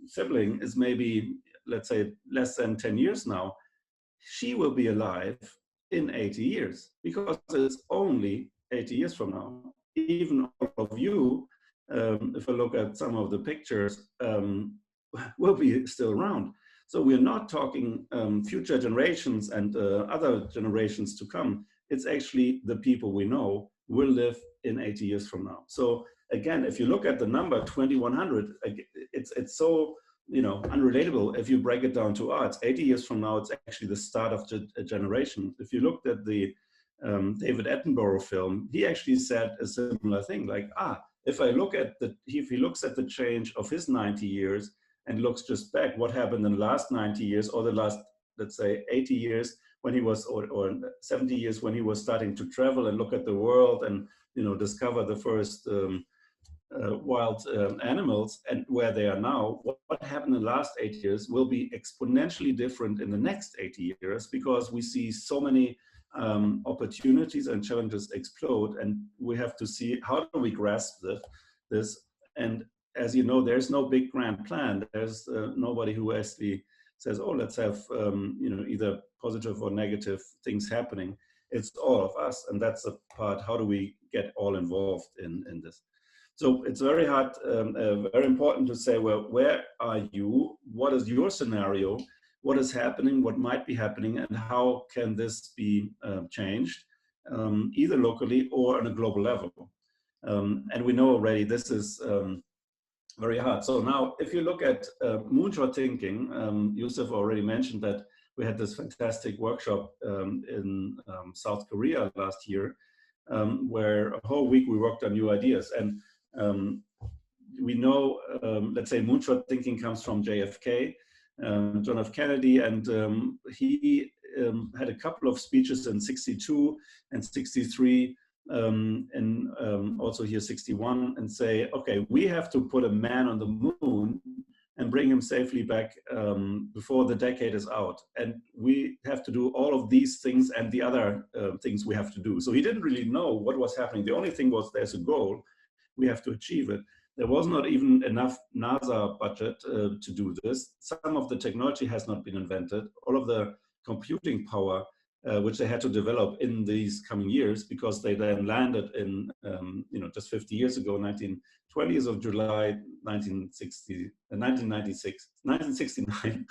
sibling is maybe let's say, less than 10 years now, she will be alive in 80 years, because it's only 80 years from now. Even all of you, if I look at some of the pictures, will be still around. So we're not talking future generations and other generations to come. It's actually the people we know will live in 80 years from now. So again, if you look at the number 2100, it's so, you know, unrelatable. If you break it down to it's 80 years from now, it's actually the start of a generation. If you looked at the David Attenborough film, he actually said a similar thing, like, if I look at if he looks at the change of his 90 years and looks just back, what happened in the last 90 years or the last, let's say, 80 years when he was, or 70 years when he was starting to travel and look at the world and, you know, discover the first wild animals and where they are now, what happened in the last 8 years will be exponentially different in the next 80 years, because we see so many opportunities and challenges explode, and we have to see how do we grasp this. And as you know, there's no big grand plan. There's nobody who actually says, oh, let's have you know, either positive or negative things happening. It's all of us, and that's the part. How do we get all involved in this? So it's very hard, very important to say, well, where are you? What is your scenario? What is happening? What might be happening? And how can this be changed, either locally or on a global level? And we know already this is very hard. So now, if you look at moonshot thinking, Yusuf already mentioned that we had this fantastic workshop in South Korea last year, where a whole week we worked on new ideas. And we know, let's say, moonshot thinking comes from JFK, John F. Kennedy, and he had a couple of speeches in 62 and 63, and also here 61, and say, okay, we have to put a man on the moon and bring him safely back before the decade is out. And we have to do all of these things and the other things we have to do. So he didn't really know what was happening. The only thing was, there's a goal, we have to achieve it. There was not even enough NASA budget to do this. Some of the technology has not been invented. All of the computing power, which they had to develop in these coming years, because they then landed in, you know, just 50 years ago, 20th of July, 1969.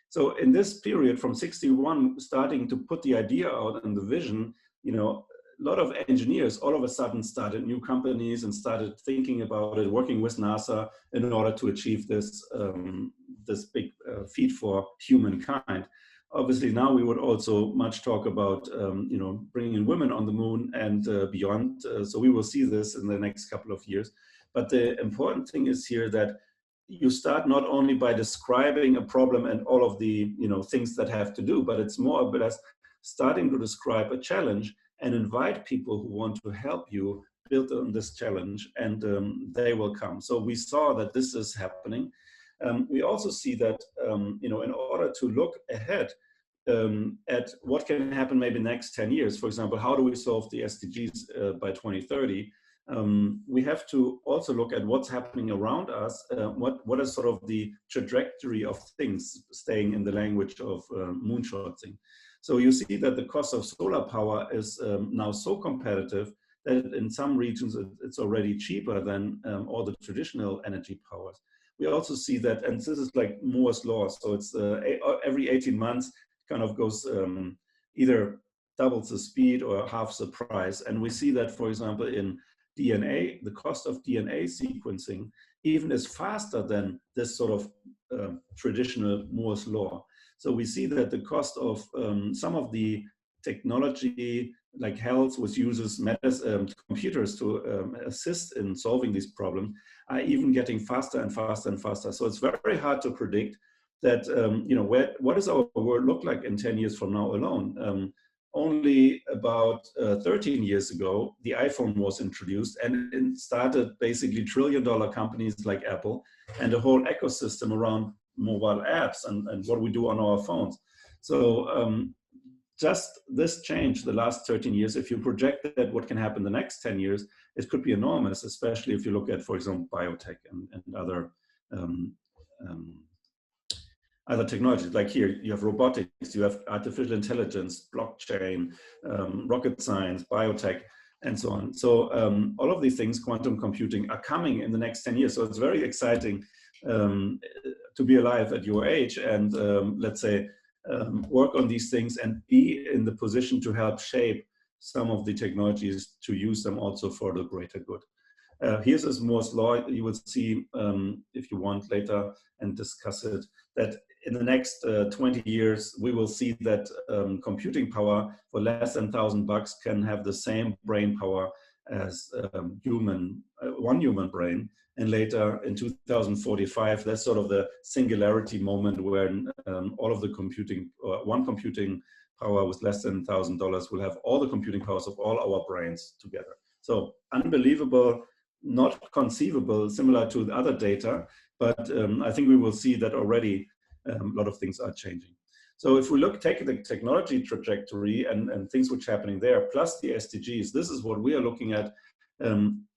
So in this period from 61, starting to put the idea out and the vision, you know, a lot of engineers all of a sudden started new companies and started thinking about it, working with NASA in order to achieve this, this big feat for humankind. Obviously, now we would also much talk about, you know, bringing women on the moon and beyond. So we will see this in the next couple of years. But the important thing is here that you start not only by describing a problem and all of the, you know, things that have to do, but it's more or less starting to describe a challenge and invite people who want to help you build on this challenge, and they will come. So we saw that this is happening. We also see that, you know, in order to look ahead at what can happen maybe next 10 years, for example, how do we solve the SDGs by 2030? We have to also look at what's happening around us. What is sort of the trajectory of things, staying in the language of moonshoting. So you see that the cost of solar power is now so competitive that in some regions it's already cheaper than all the traditional energy powers. We also see that, and this is like Moore's law, so it's every 18 months kind of goes either doubles the speed or half the price. And we see that, for example, in DNA, the cost of DNA sequencing even is faster than this sort of traditional Moore's law. So we see that the cost of some of the technology, like health, which uses computers to assist in solving these problems, are even getting faster and faster and faster. So it's very hard to predict that, you know, what does our world look like in 10 years from now alone? Only about 13 years ago, the iPhone was introduced, and it started basically trillion-dollar companies like Apple and a whole ecosystem around mobile apps and what we do on our phones. So just this change the last 13 years, if you project that what can happen the next 10 years, it could be enormous, especially if you look at, for example, biotech and other other technologies. Like here, you have robotics, you have artificial intelligence, blockchain, rocket science, biotech, and so on. So all of these things, quantum computing, are coming in the next 10 years. So it's very exciting to be alive at your age and let's say work on these things and be in the position to help shape some of the technologies to use them also for the greater good. Here's a Moore's law. You will see, if you want later and discuss it, that in the next 20 years, we will see that computing power for less than $1,000 can have the same brain power as one human brain. And later in 2045, that's sort of the singularity moment where all of the computing, one computing power with less than $1,000 will have all the computing powers of all our brains together. So unbelievable, not conceivable, similar to the other data, but I think we will see that already a lot of things are changing. So if we take the technology trajectory and things which are happening there, plus the SDGs, this is what we are looking at.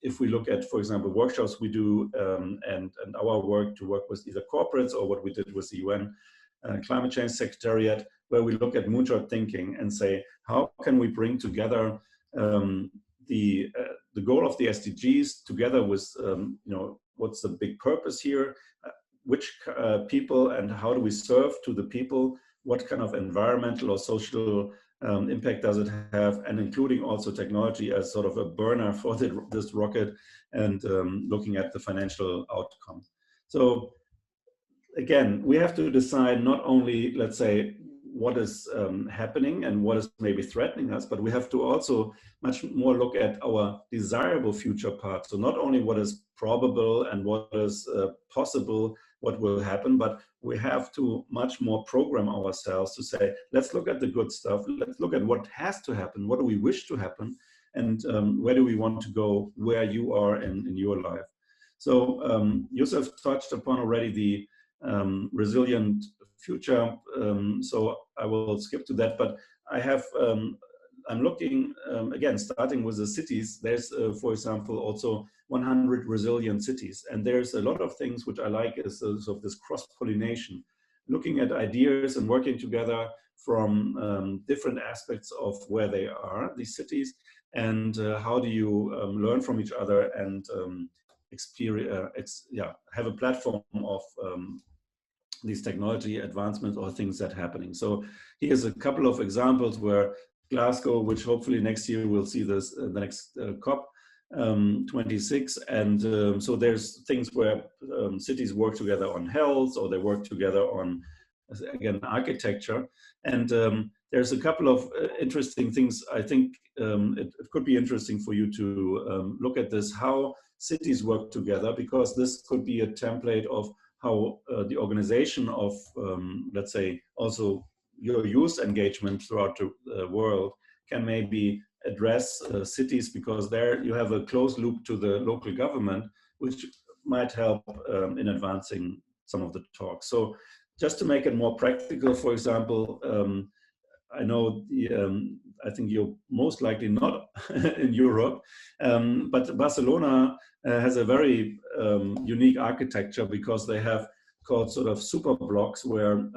If we look at, for example, workshops we do and our work to work with either corporates or what we did with the UN Climate Change Secretariat, where we look at moonshot thinking and say, how can we bring together the goal of the SDGs together with, what's the big purpose here, which people and how do we serve to the people, what kind of environmental or social impact does it have, and including also technology as sort of a burner for this rocket, and looking at the financial outcome. So again, we have to decide not only, let's say, what is happening and what is maybe threatening us, but we have to also much more look at our desirable future path. So not only what is probable and what is possible, what will happen, but we have to much more program ourselves to say, let's look at the good stuff, let's look at what has to happen, what do we wish to happen, and where do we want to go, where you are in your life. So Yusuf touched upon already the resilient future, so I will skip to that, but I have, I'm looking, again, starting with the cities, there's, for example, also 100 resilient cities, and there's a lot of things which I like is sort of this cross-pollination, looking at ideas and working together from different aspects of where they are, these cities, and how do you learn from each other and have a platform of these technology advancements or things that are happening. So here's a couple of examples where Glasgow, which hopefully next year we'll see this the next COP 26, and so there's things where cities work together on health, or they work together on, again, architecture, and there's a couple of interesting things. I think it could be interesting for you to look at this, how cities work together, because this could be a template of how the organization of, let's say, also your youth engagement throughout the world can maybe address cities, because there you have a closed loop to the local government, which might help in advancing some of the talks. So just to make it more practical, for example, I know I think you're most likely not in Europe, but Barcelona has a very unique architecture, because they have called sort of super blocks, where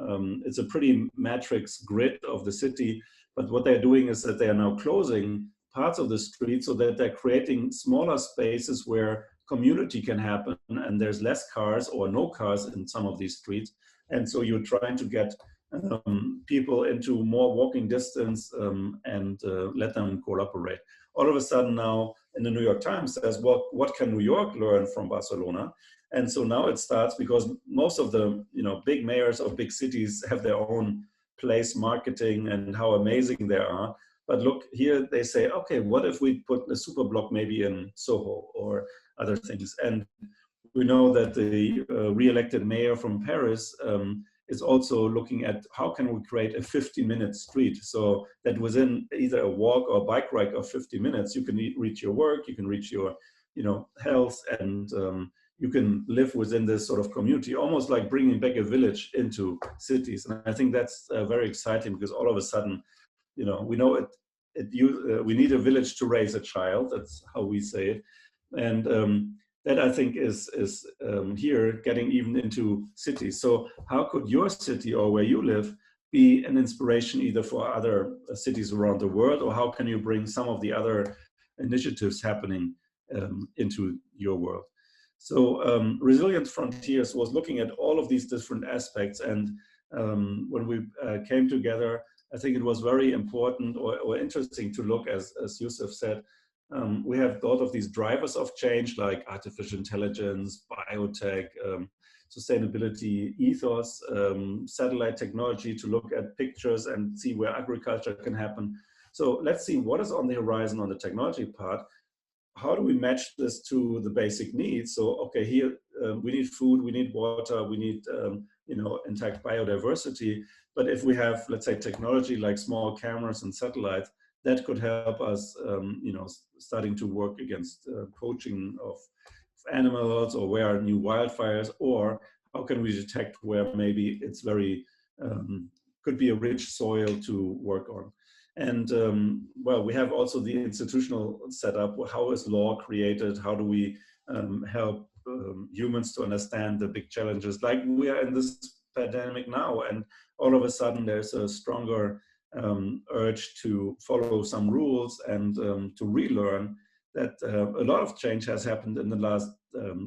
it's a pretty matrix grid of the city. But what they're doing is that they are now closing parts of the street so that they're creating smaller spaces where community can happen, and there's less cars or no cars in some of these streets. And so you're trying to get people into more walking distance and let them cooperate. All of a sudden now in the New York Times says, well, what can New York learn from Barcelona? And so now it starts, because most of the big mayors of big cities have their own place marketing and how amazing they are. But look, here they say, okay, what if we put a super block maybe in Soho or other things? And we know that the re-elected mayor from Paris is also looking at how can we create a 50-minute street, so that within either a walk or bike ride of 50 minutes, you can reach your work, you can reach your health, and you can live within this sort of community, almost like bringing back a village into cities. And I think that's very exciting, because all of a sudden, we know we need a village to raise a child. That's how we say it. And that I think is here getting even into cities. So how could your city or where you live be an inspiration either for other cities around the world, or how can you bring some of the other initiatives happening into your world? So Resilient Frontiers was looking at all of these different aspects, and when we came together, I think it was very important or interesting to look, as Yusuf said, we have thought of these drivers of change like artificial intelligence, biotech, sustainability, ethos, satellite technology to look at pictures and see where agriculture can happen. So let's see what is on the horizon on the technology part. How do we match this to the basic needs? So, okay, here we need food, we need water, we need intact biodiversity. But if we have, let's say, technology like small cameras and satellites, that could help us, starting to work against poaching of animals, or where are new wildfires, or how can we detect where maybe it's very, could be a rich soil to work on. And well, we have also the institutional setup. How is law created? How do we help humans to understand the big challenges? Like we are in this pandemic now, and all of a sudden there's a stronger urge to follow some rules and to relearn that a lot of change has happened in the last,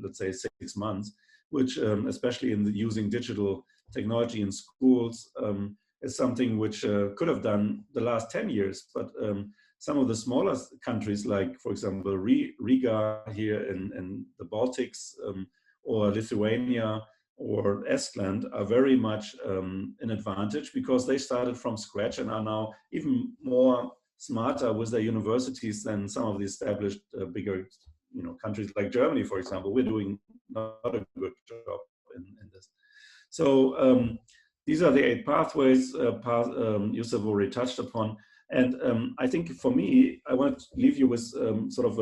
let's say, 6 months, which especially in using digital technology in schools, is something which could have done the last 10 years. But some of the smaller countries, like, for example, Riga here in the Baltics, or Lithuania, or Estland, are very much an advantage because they started from scratch and are now even more smarter with their universities than some of the established bigger countries like Germany, for example. We're doing not a good job in this. So these are the 8 pathways Yusuf already touched upon. And I think for me, I want to leave you with sort of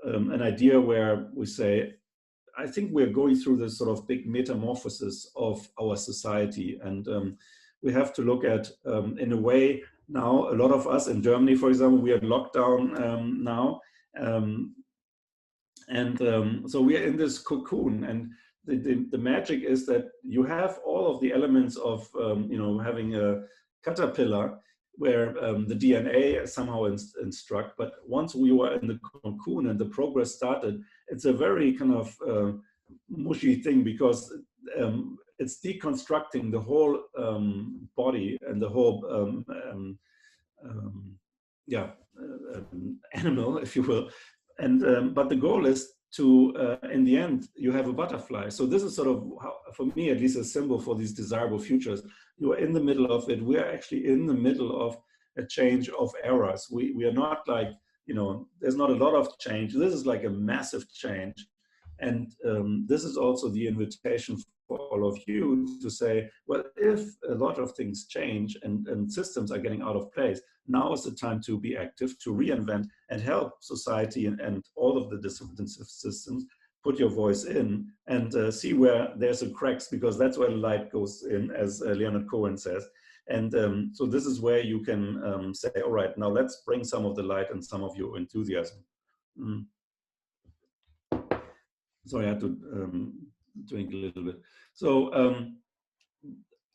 an idea where we say, I think we're going through this sort of big metamorphosis of our society. And we have to look at, in a way, now, a lot of us in Germany, for example, we are locked down now. So we are in this cocoon. And the magic is that you have all of the elements of, having a caterpillar where the DNA is somehow instruct. But once we were in the cocoon and the progress started, it's a very kind of mushy thing because it's deconstructing the whole body and the whole animal, if you will. And but the goal is to, in the end, you have a butterfly. So this is sort of, how, for me at least, a symbol for these desirable futures. You are in the middle of it. We are actually in the middle of a change of eras. We are not like, there's not a lot of change. This is like a massive change. And this is also the invitation for all of you to say, well, if a lot of things change and systems are getting out of place, now is the time to be active, to reinvent and help society and all of the different systems put your voice in and see where there's a cracks, because that's where the light goes in, as Leonard Cohen says. And so this is where you can say, all right, now let's bring some of the light and some of your enthusiasm. Sorry, I had to drink a little bit. So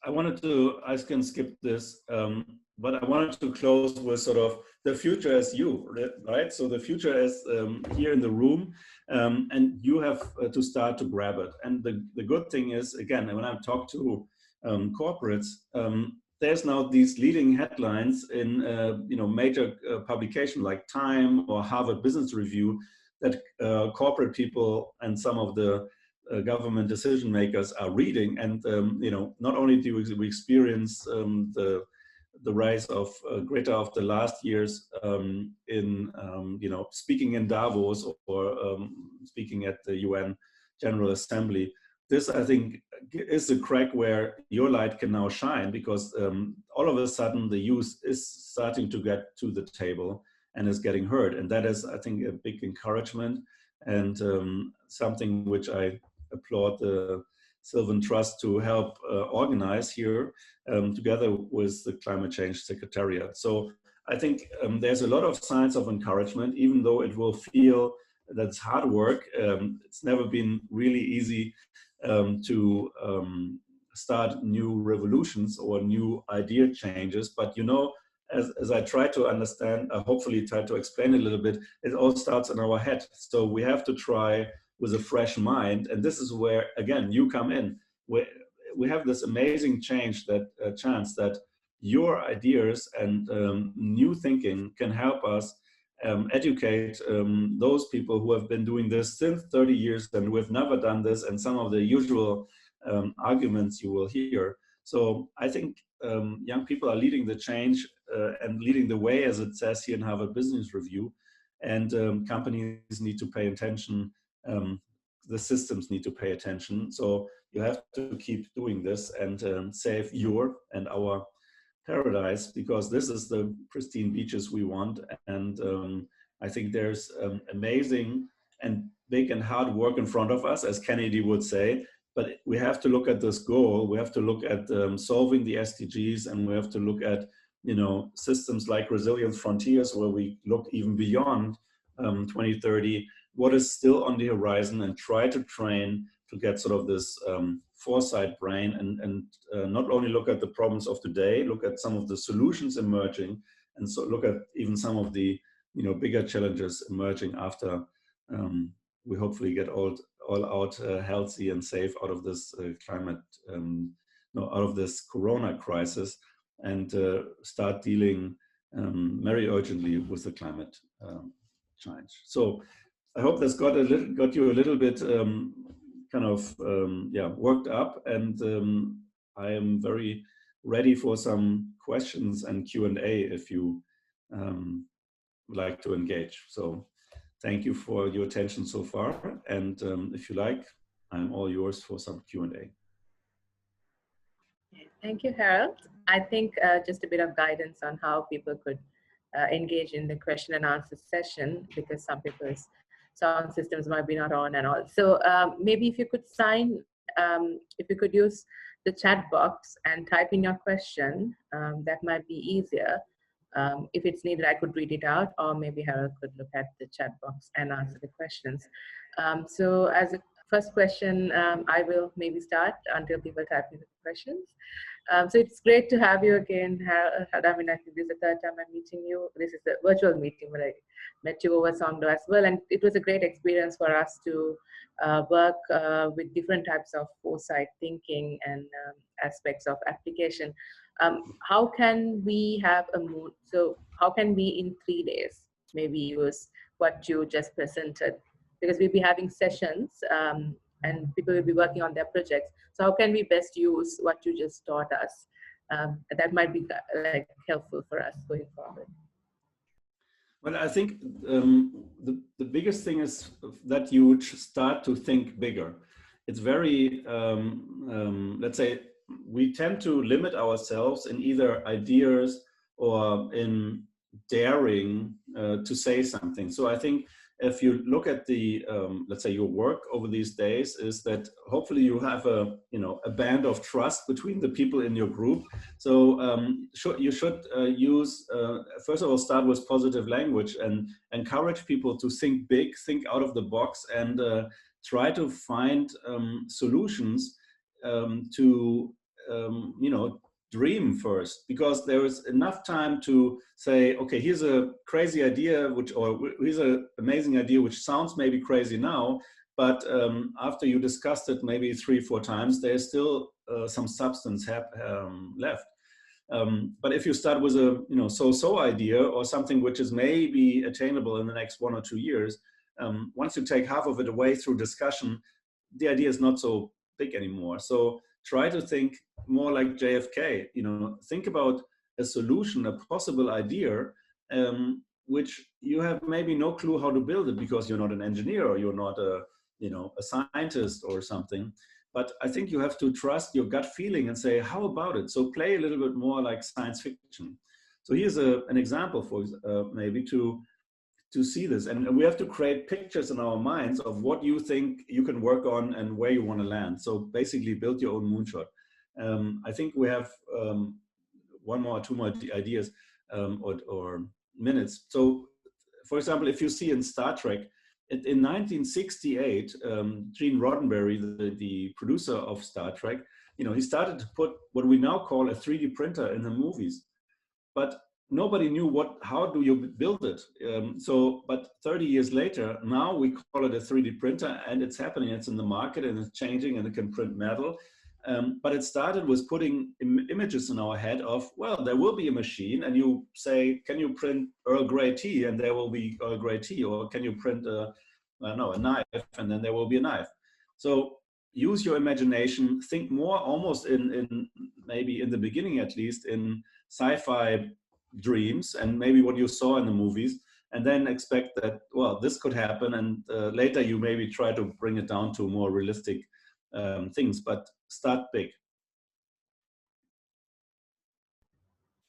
I wanted to, I can skip this, but I wanted to close with sort of the future as you, right? So the future is here in the room, and you have to start to grab it. And the good thing is, again, when I talk to corporates, there's now these leading headlines in major publication like Time or Harvard Business Review that corporate people and some of the government decision makers are reading. And not only do we experience the rise of Greta of the last years in speaking in Davos or speaking at the UN General Assembly. This, I think, is a crack where your light can now shine, because all of a sudden the youth is starting to get to the table and is getting heard. And that is, I think, a big encouragement and something which I applaud the SLYCAN Trust to help organize here together with the Climate Change Secretariat. So I think there's a lot of signs of encouragement, even though it will feel that's hard work. It's never been really easy to start new revolutions or new idea changes. But as I try to understand, hopefully try to explain a little bit, it all starts in our head. So we have to try with a fresh mind. And this is where, again, you come in. We have this amazing chance that your ideas and new thinking can help us educate those people who have been doing this since 30 years and who have never done this, and some of the usual arguments you will hear. So I think young people are leading the change and leading the way, as it says here in Harvard Business Review, and companies need to pay attention. The systems need to pay attention. So you have to keep doing this and save your and our paradise, because this is the pristine beaches we want. And I think there's amazing and big and hard work in front of us, as Kennedy would say. But we have to look at this goal. We have to look at solving the SDGs, and we have to look at systems like Resilience Frontiers, where we look even beyond 2030. What is still on the horizon, and try to train to get sort of this foresight brain, and not only look at the problems of today, look at some of the solutions emerging, and so look at even some of the bigger challenges emerging after we hopefully get all out healthy and safe out of this climate, out of this corona crisis, and start dealing very urgently with the climate change. So I hope this got you a little bit worked up, and I am very ready for some questions and Q&A if you would like to engage. So thank you for your attention so far, and if you like, I'm all yours for some Q&A. Thank you, Harold. I think just a bit of guidance on how people could engage in the question and answer session, because some people's sound systems might be not on and all. So maybe if you could if you could use the chat box and type in your question, that might be easier. If it's needed, I could read it out, or maybe Harold could look at the chat box and answer the questions. So as a first question, I will maybe start until people type in the questions. So it's great to have you again, Harold. I mean, I think this is the third time I'm meeting you. This is a virtual meeting, but I met you over Songdo as well. And it was a great experience for us to work with different types of foresight thinking and aspects of application. How can we have a mood? So how can we in 3 days maybe use what you just presented? Because we'll be having sessions and people will be working on their projects. So how can we best use what you just taught us? That might be helpful for us going forward. Well, I think the biggest thing is that you start to think bigger. It's very, let's say, we tend to limit ourselves in either ideas or in daring to say something. So I think if you look at the, let's say, your work over these days, is that hopefully you have a band of trust between the people in your group. So you should use, first of all, start with positive language and encourage people to think big, think out of the box, and try to find solutions to dream first, because there is enough time to say, okay, here's a crazy idea, or here's an amazing idea which sounds maybe crazy now, but after you discussed it maybe 3-4 times, there's still some substance left. But if you start with a so-so idea, or something which is maybe attainable in the next 1 or 2 years, once you take half of it away through discussion, the idea is not so big anymore. So try to think more like JFK. Think about a solution, a possible idea, which you have maybe no clue how to build it, because you're not an engineer, or you're not a scientist or something. But I think you have to trust your gut feeling and say, how about it? So play a little bit more like science fiction. So here's an example for maybe to see this. And we have to create pictures in our minds of what you think you can work on and where you want to land. So basically build your own moonshot. I think we have 1 more or 2 more ideas or minutes. So for example, if you see in Star Trek, in 1968, Gene Roddenberry, the producer of Star Trek, he started to put what we now call a 3D printer in the movies, but nobody knew how do you build it. But 30 years later, now we call it a 3D printer, and it's happening. It's in the market, and it's changing, and it can print metal. But it started with putting images in our head of, well, there will be a machine, and you say, can you print Earl Grey tea, and there will be Earl Grey tea, or can you print a knife, and then there will be a knife. So use your imagination, think more almost in maybe in the beginning at least in sci-fi dreams and maybe what you saw in the movies, and then expect that, well, this could happen, and later you maybe try to bring it down to more realistic things, but start big.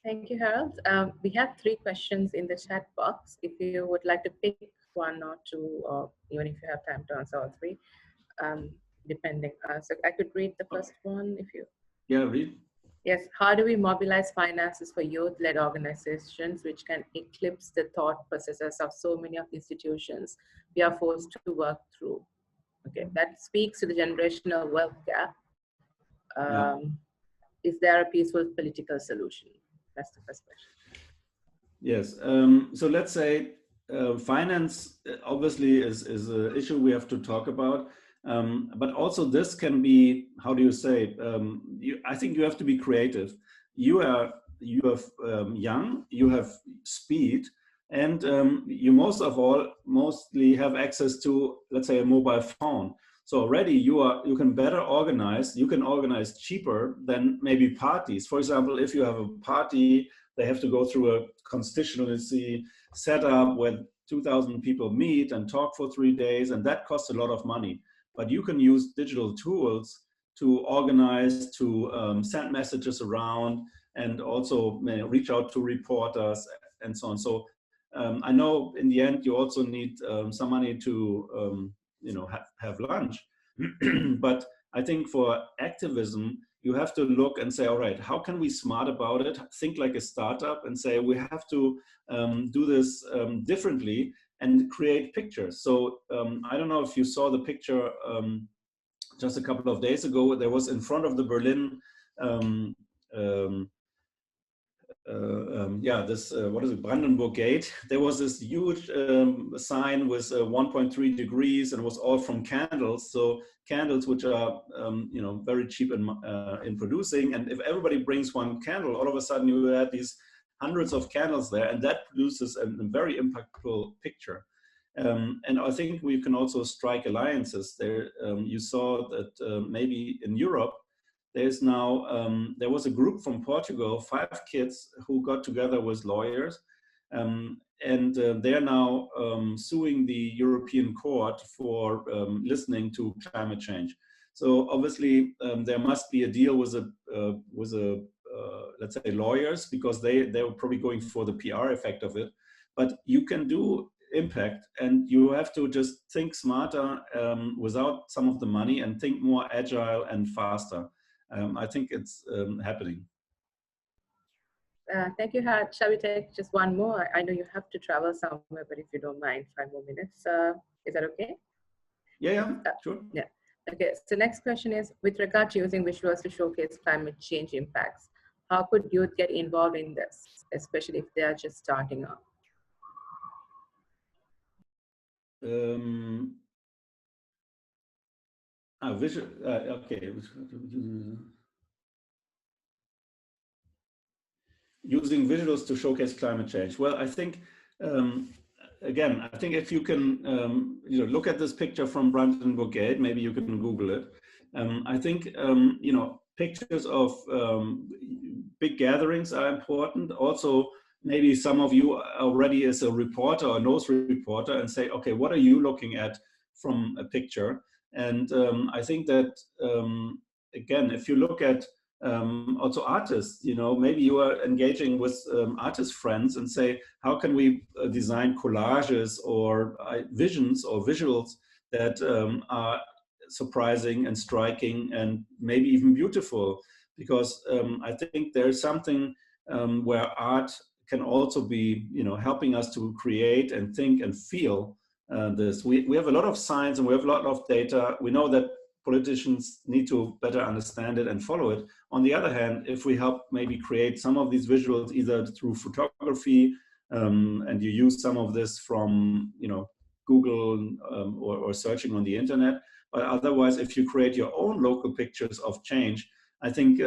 Thank you, Harold. We have 3 questions in the chat box. If you would like to pick 1 or 2, or even if you have time to answer all 3, depending. So I could read the first one if you. Yeah, read. Yes. How do we mobilize finances for youth-led organizations which can eclipse the thought processes of so many of the institutions we are forced to work through? Okay, that speaks to the generational wealth gap. Is there a peaceful political solution? That's the first question. Yes. So let's say finance obviously is an issue we have to talk about. But also this can be, how do you say, I think you have to be creative. You are young, you have speed, and you mostly have access to, let's say, a mobile phone. So already you can better organize, you can organize cheaper than maybe parties. For example, if you have a party, they have to go through a constituency setup where 2,000 people meet and talk for 3 days, and that costs a lot of money. But you can use digital tools to organize, to send messages around, and also reach out to reporters and so on. So I know in the end you also need some money to have lunch. But I think for activism, you have to look and say, all right, how can we smart about it? Think like a startup and say, we have to do this differently and create pictures. So I don't know if you saw the picture just a couple of days ago. There was in front of the Berlin, what is it, Brandenburg Gate. There was this huge sign with 1.3 degrees, and it was all from candles. So candles, which are very cheap in producing, and if everybody brings 1 candle, all of a sudden you had these hundreds of candles there, and that produces a very impactful picture. And I think we can also strike alliances there. You saw that maybe in Europe, there's now, there was a group from Portugal, 5 kids who got together with lawyers, and they're now suing the European court for listening to climate change. So obviously there must be a deal with let's say lawyers, because they were probably going for the PR effect of it. But you can do impact, and you have to just think smarter without some of the money, and think more agile and faster. I think it's happening. Thank you, Hart. Shall we take just 1 more? I know you have to travel somewhere, but if you don't mind, 5 more minutes. Is that okay? Yeah, sure. Yeah. Okay, so next question is, with regard to using visuals to showcase climate change impacts, how could youth get involved in this, especially if they are just starting up? Okay. Using visuals to showcase climate change. Well, I think, again, I think if you can look at this picture from Brandenburg Gate, maybe you can Google it. I think, pictures of big gatherings are important. Also, maybe some of you already as a reporter or nose reporter and say, okay, what are you looking at from a picture? And I think that, again, if you look at also artists, maybe you are engaging with artist friends and say, how can we design collages or visions or visuals that are surprising and striking and maybe even beautiful? Because I think there's something where art can also be, helping us to create and think and feel this. We have a lot of science and we have a lot of data. We know that politicians need to better understand it and follow it. On the other hand, if we help maybe create some of these visuals either through photography, and you use some of this from Google or searching on the internet, but otherwise, if you create your own local pictures of change, I think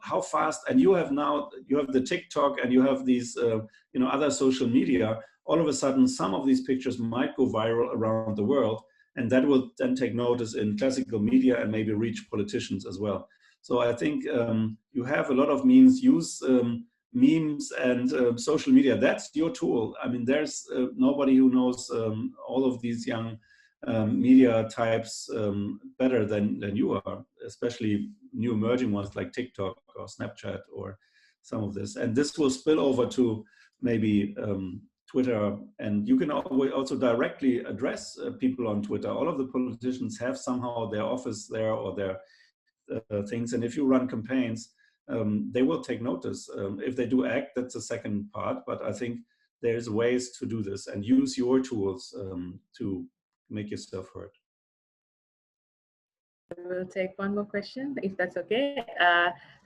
how fast. And you have the TikTok and you have these other social media. All of a sudden, some of these pictures might go viral around the world, and that will then take notice in classical media and maybe reach politicians as well. So I think you have a lot of means. Use memes and social media. That's your tool. I mean, there's nobody who knows all of these young media types better than you are, especially new emerging ones like TikTok or Snapchat or some of this. And this will spill over to maybe Twitter, and you can also directly address people on Twitter. All of the politicians have somehow their office there or their things, and if you run campaigns, they will take notice. If they do act, that's the second part, but I think there's ways to do this and use your tools to make yourself heard. We'll take one more question, if that's okay.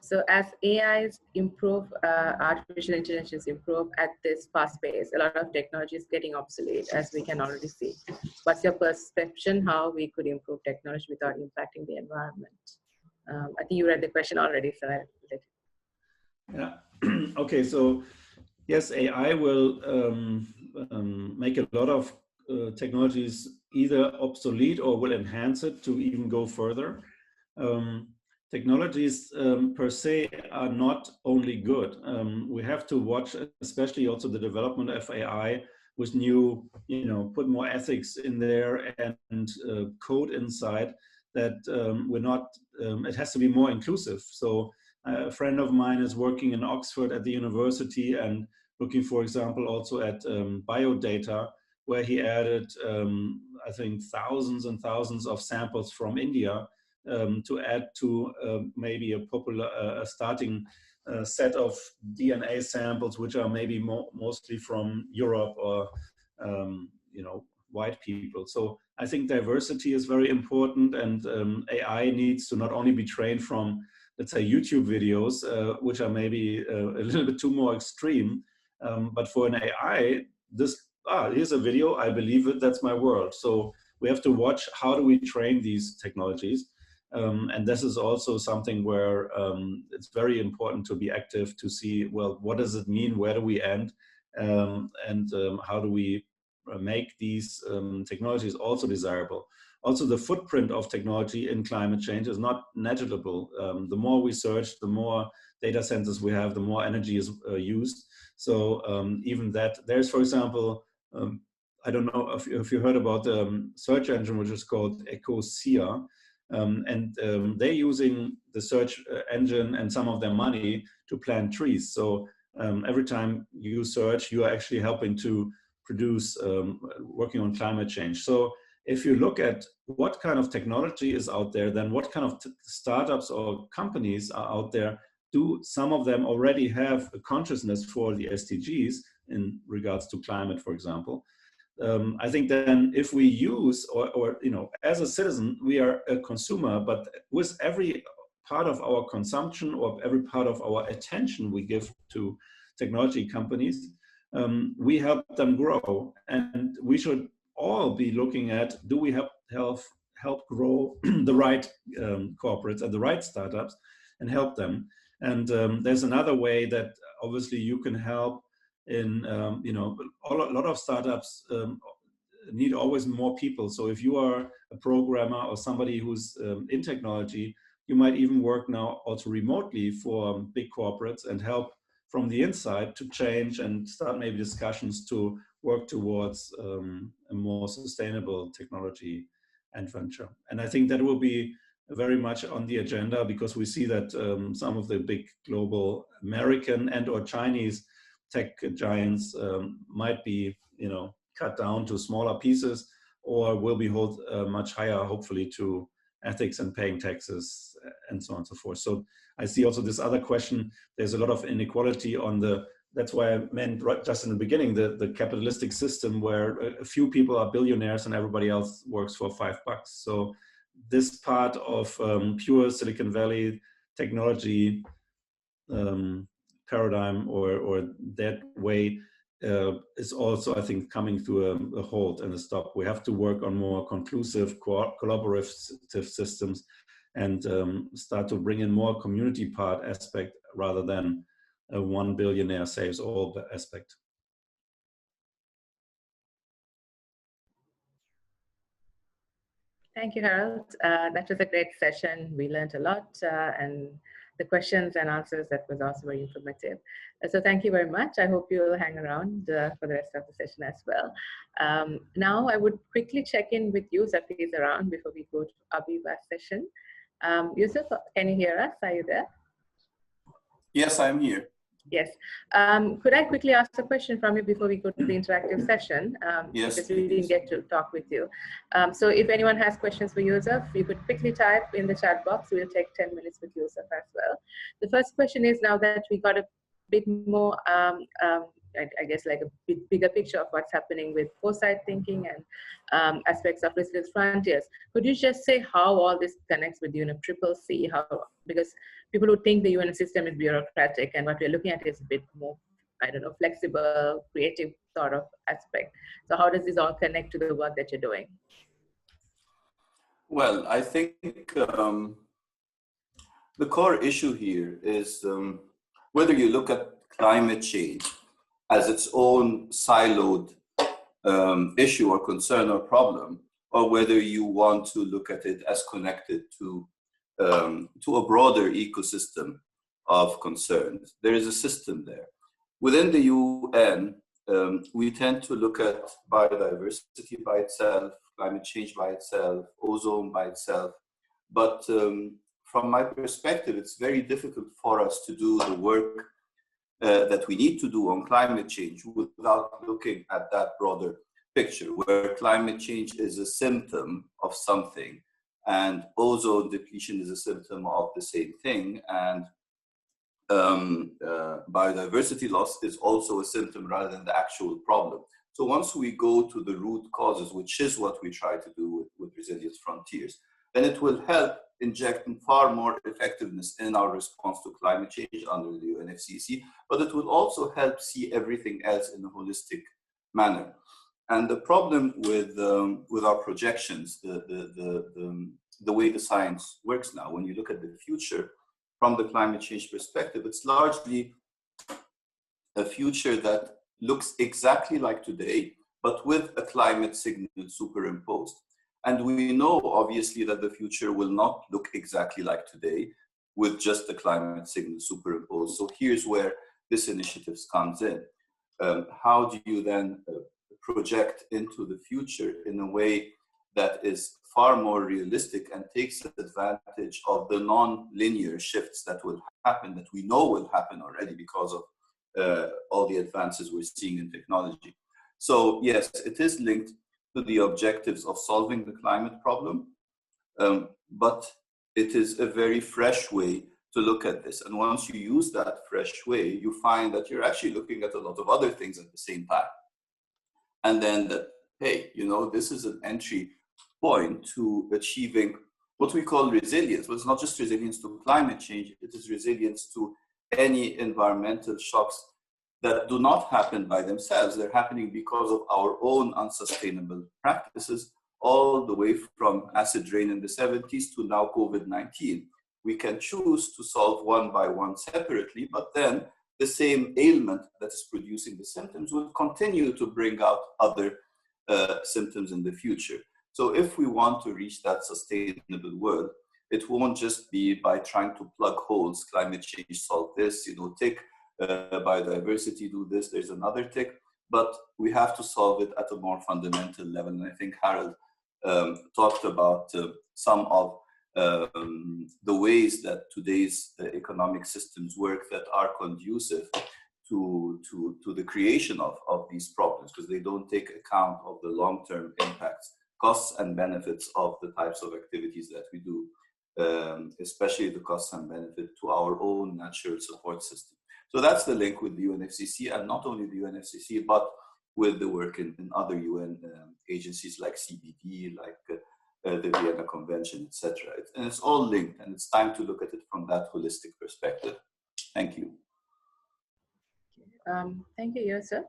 So as AIs improve, artificial intelligence improve at this fast pace, a lot of technology is getting obsolete, as we can already see. What's your perception how we could improve technology without impacting the environment? I think you read the question already, so I'll let you. Yeah. Okay, so yes, AI will make a lot of technologies either obsolete or will enhance it to even go further. Technologies per se are not only good. We have to watch, especially also the development of AI with new, put more ethics in there and code inside that we're not, it has to be more inclusive. So a friend of mine is working in Oxford at the university and looking, for example, also at biodata, where he added, I think, thousands and thousands of samples from India to add to maybe a starting set of DNA samples, which are maybe mostly from Europe or, white people. So I think diversity is very important, and AI needs to not only be trained from, let's say, YouTube videos, which are maybe a little bit too more extreme, but for an AI, here's a video, I believe it, that's my world. So we have to watch how do we train these technologies. And this is also something where it's very important to be active to see, well, what does it mean? Where do we end? And how do we make these technologies also desirable? Also, the footprint of technology in climate change is not negligible. The more we search, the more data centers we have, the more energy is used. So even that, there's, for example, I don't know if you heard about the search engine, which is called Ecosia, and they're using the search engine and some of their money to plant trees. So every time you search, you are actually helping to produce, working on climate change. So if you look at what kind of technology is out there, then what kind of startups or companies are out there, do some of them already have a consciousness for the SDGs in regards to climate, for example? I think then if we use, or as a citizen, we are a consumer, but with every part of our consumption or every part of our attention we give to technology companies, we help them grow. And we should all be looking at, do we help grow the right corporates and the right startups and help them? And there's another way that obviously you can help in, a lot of startups need always more people. So if you are a programmer or somebody who's in technology, you might even work now also remotely for big corporates and help from the inside to change and start maybe discussions to work towards a more sustainable technology and venture. And I think that will be very much on the agenda, because we see that some of the big global American and or Chinese tech giants might be, cut down to smaller pieces, or will be held much higher, hopefully, to ethics and paying taxes and so on and so forth. So I see also this other question. There's a lot of inequality on the that's why I meant right just in the beginning, the capitalistic system where a few people are billionaires and everybody else works for $5. So this part of pure Silicon Valley technology paradigm or that way is also, I think, coming to a halt and a stop. We have to work on more conclusive, collaborative systems and start to bring in more community part aspect rather than a one billionaire saves all aspect. Thank you, Harold. That was a great session. We learned a lot, and the questions and answers, that was also very informative. So thank you very much. I hope you'll hang around for the rest of the session as well. Now I would quickly check in with Yusuf if he's around before we go to Abiba's session. Yusuf, can you hear us? Are you there? Yes, I'm here. Yes. Could I quickly ask a question from you before we go to the interactive session? Yes, because we didn't get to talk with you. So if anyone has questions for Yusuf, you could quickly type in the chat box. We'll take 10 minutes with Yusuf as well. The first question is, now that we got a bit more, I guess, like a bigger picture of what's happening with foresight thinking and aspects of resilience frontiers, could you just say how all this connects with UNFCCC? How, because people who think the UN system is bureaucratic, and what we're looking at is a bit more, I don't know, flexible, creative sort of aspect. So how does this all connect to the work that you're doing? Well, I think the core issue here is whether you look at climate change as its own siloed issue or concern or problem, or whether you want to look at it as connected to a broader ecosystem of concerns. There is a system there. Within the UN, we tend to look at biodiversity by itself, climate change by itself, ozone by itself. But from my perspective, it's very difficult for us to do the work that we need to do on climate change without looking at that broader picture, where climate change is a symptom of something and ozone depletion is a symptom of the same thing, and biodiversity loss is also a symptom rather than the actual problem. So once we go to the root causes, which is what we try to do with Resilience Frontiers, then it will help inject far more effectiveness in our response to climate change under the UNFCCC, but it will also help see everything else in a holistic manner. And the problem with our projections, the way the science works now, when you look at the future from the climate change perspective, it's largely a future that looks exactly like today, but with a climate signal superimposed. And we know, obviously, that the future will not look exactly like today with just the climate signal superimposed. So here's where this initiative comes in. How do you then project into the future in a way that is far more realistic and takes advantage of the non-linear shifts that will happen, that we know will happen already because of all the advances we're seeing in technology. So yes, it is linked to the objectives of solving the climate problem, but it is a very fresh way to look at this. And once you use that fresh way, you find that you're actually looking at a lot of other things at the same time. And then that, hey, you know, this is an entry point to achieving what we call resilience. But it's not just resilience to climate change, it is resilience to any environmental shocks that do not happen by themselves. They're happening because of our own unsustainable practices, all the way from acid rain in the 70s to now COVID-19. We can choose to solve one by one separately, but then the same ailment that is producing the symptoms will continue to bring out other symptoms in the future. So if we want to reach that sustainable world, it won't just be by trying to plug holes, climate change solve this, you know, tick, biodiversity do this, there's another tick, but we have to solve it at a more fundamental level. And I think Harold talked about some of the ways that today's economic systems work that are conducive to the creation of these problems, because they don't take account of the long-term impacts, costs and benefits of the types of activities that we do, especially the costs and benefit to our own natural support system. So that's the link with the UNFCCC, and not only the UNFCCC, but with the work in other UN agencies like CBD, like the Vienna Convention, etc. And it's all linked, and it's time to look at it from that holistic perspective. Thank you. Thank you, Yusuf.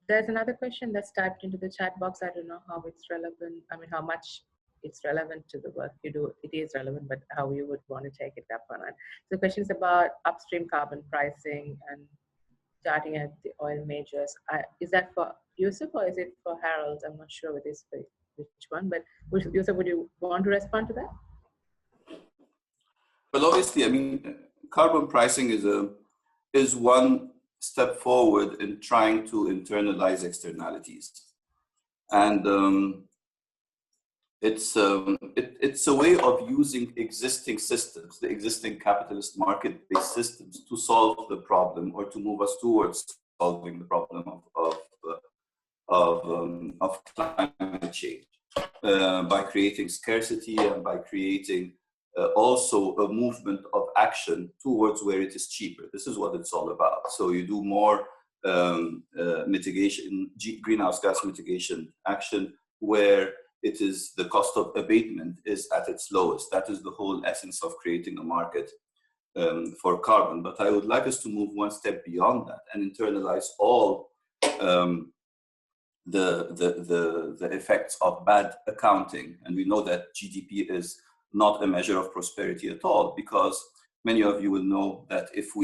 There's another question that's typed into the chat box. I don't know how it's relevant. I mean, how much it's relevant to the work you do. It is relevant, but how you would want to take it up or not. So the question is about upstream carbon pricing and starting at the oil majors. Is that for Yusuf or is it for Harold? I'm not sure which one, but Yusuf, would you want to respond to that? Well, obviously, I mean, carbon pricing is one step forward in trying to internalize externalities, and it's a way of using existing systems, the existing capitalist market-based systems, to solve the problem or to move us towards solving the problem of climate change by creating scarcity and by creating also a movement of action towards where it is cheaper. This is what it's all about. So you do more mitigation, greenhouse gas mitigation action where it is the cost of abatement is at its lowest. That is the whole essence of creating a market for carbon. But I would like us to move one step beyond that and internalize all the effects of bad accounting. And we know that GDP is not a measure of prosperity at all, because many of you will know that if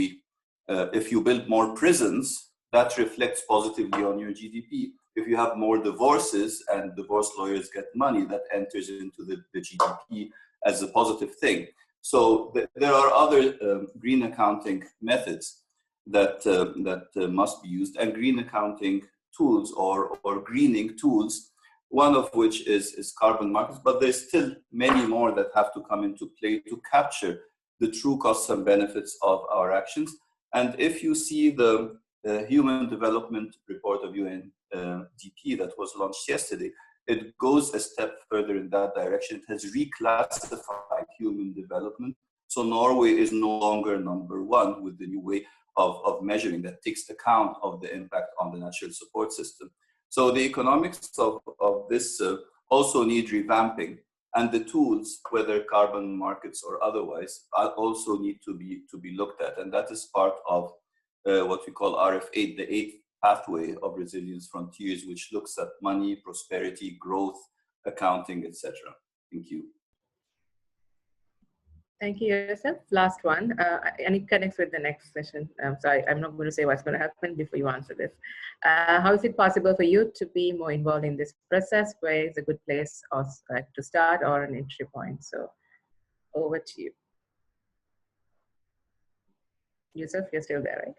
you build more prisons, that reflects positively on your GDP. If you have more divorces and divorce lawyers get money, that enters into the GDP as a positive thing. So there are other green accounting methods that must be used, and green accounting tools or greening tools, one of which is carbon markets, but there's still many more that have to come into play to capture the true costs and benefits of our actions. And if you see the Human Development Report of UNDP that was launched yesterday, it goes a step further in that direction. It has reclassified human development. So Norway is no longer number one with the new way of measuring that takes account of the impact on the natural support system. So the economics of this also need revamping, and the tools, whether carbon markets or otherwise, also need to be looked at. And that is part of what we call RF8, the 8th pathway of resilience frontiers, which looks at money, prosperity, growth, accounting, etc. Thank you. Thank you, Yusuf. Last one, and it connects with the next session. So I'm not going to say what's going to happen before you answer this. How is it possible for you to be more involved in this process? Where is a good place to start or an entry point? So over to you. Yusuf, you're still there, right?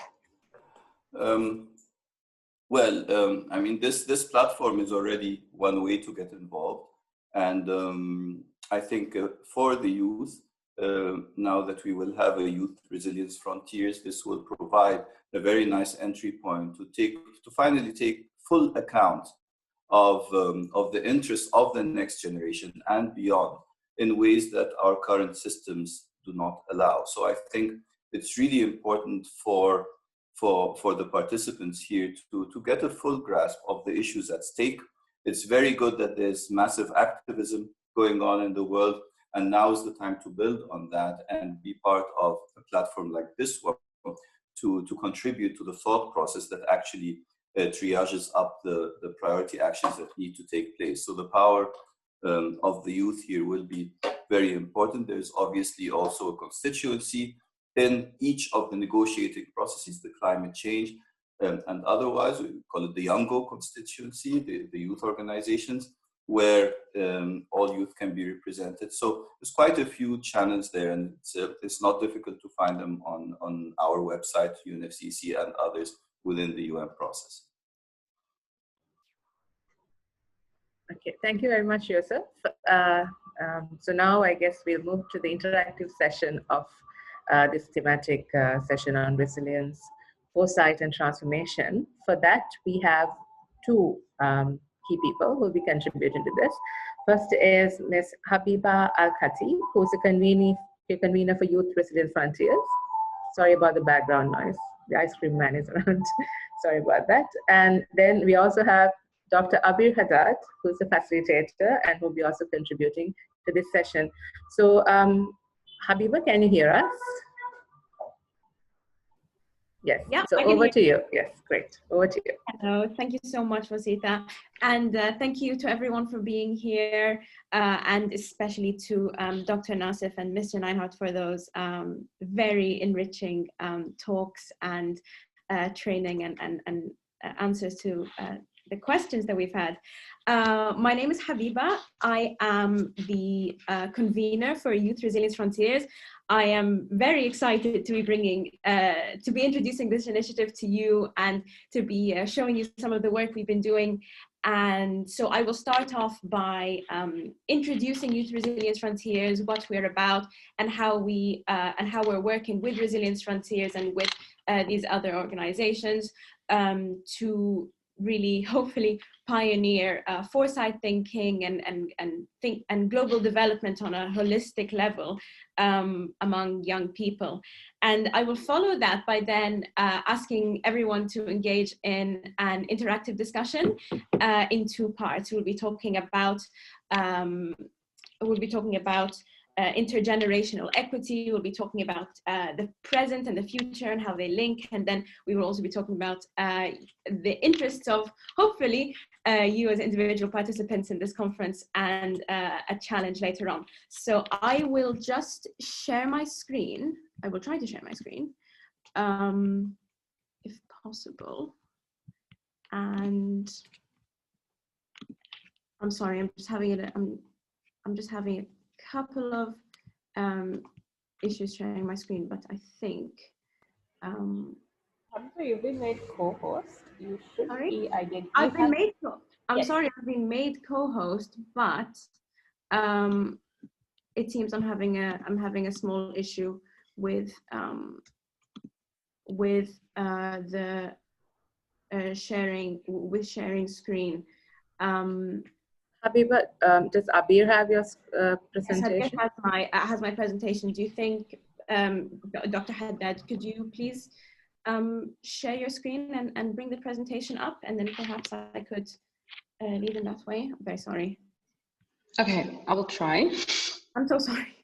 I mean, this platform is already one way to get involved. And I think for the youth, now that we will have a Youth Resilience Frontiers, this will provide a very nice entry point to finally take full account of the interests of the next generation and beyond in ways that our current systems do not allow. So I think it's really important for the participants here to get a full grasp of the issues at stake. It's very good that there's massive activism going on in the world, and now is the time to build on that and be part of a platform like this one to contribute to the thought process that actually triages up the priority actions that need to take place. So the power of the youth here will be very important. There's obviously also a constituency in each of the negotiating processes, the climate change and otherwise, we call it the Youngo constituency, the youth organizations, where all youth can be represented. So there's quite a few channels there, and it's not difficult to find them on our website, UNFCCC, and others within the UN process. Okay, thank you very much, Yusuf. So now I guess we'll move to the interactive session of this thematic session on resilience, foresight, and transformation. For that, we have two key people who will be contributing to this. First is Ms. Habiba Al-Khati, who's a convener for Youth Resilience Frontiers. Sorry about the background noise. The ice cream man is around. Sorry about that. And then we also have Dr. Abir Haddad, who's a facilitator and who will be also contributing to this session. So Habiba, can you hear us? Yes, yeah, so over to you. Yes, great, over to you. Hello, thank you so much, Rosita. And thank you to everyone for being here, and especially to Dr. Nassif and Mr. Neinhardt for those very enriching talks and training and answers to the questions that we've had. My name is Habiba. I am the convener for Youth Resilience Frontiers. I am very excited to be to be introducing this initiative to you and to be showing you some of the work we've been doing. And so I will start off by introducing Youth Resilience Frontiers, what we're about, and how we're working with Resilience Frontiers and with these other organizations to really hopefully pioneer foresight thinking and global development on a holistic level among young people. And I will follow that by then asking everyone to engage in an interactive discussion in two parts. We'll be talking about intergenerational equity. We'll be talking about the present and the future and how they link. And then we will also be talking about the interests of, hopefully, you as individual participants in this conference and a challenge later on. So I will just share my screen. I will try to share my screen, if possible. And I'm sorry, I'm just having a couple of issues sharing my screen, but I think After you've been made co-host, you should be identified. I've been made I've been made co-host, but it seems I'm having a small issue with the sharing screen. Habiba, does Abir have your presentation? Yes, has my presentation. Do you think, Dr. Haddad, could you please share your screen and bring the presentation up, and then perhaps I could lead in that way? I'm very sorry. Okay, I will try. I'm so sorry.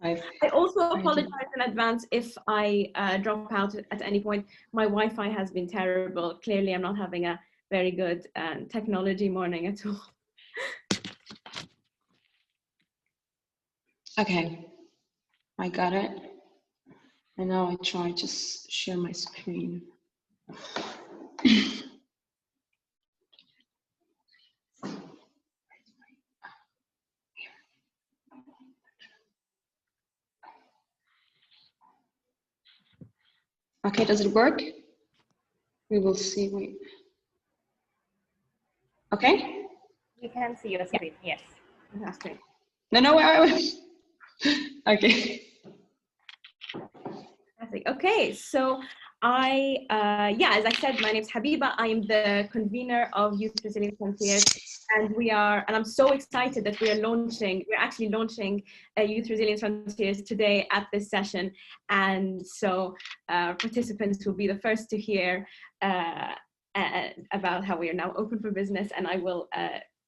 I also apologize in advance if I drop out at any point. My Wi-Fi has been terrible. Clearly, I'm not having a very good technology morning at all. Okay, I got it. And now I try to share my screen. Okay, does it work? We will see. Wait. Okay? We can see your screen, yes. Fantastic. No, wait. Okay. Fantastic. Okay, so as I said, my name is Habiba. I am the convener of Youth Resilience Frontiers, and I'm so excited that we're actually launching Youth Resilience Frontiers today at this session. And so participants will be the first to hear about how we are now open for business, and I will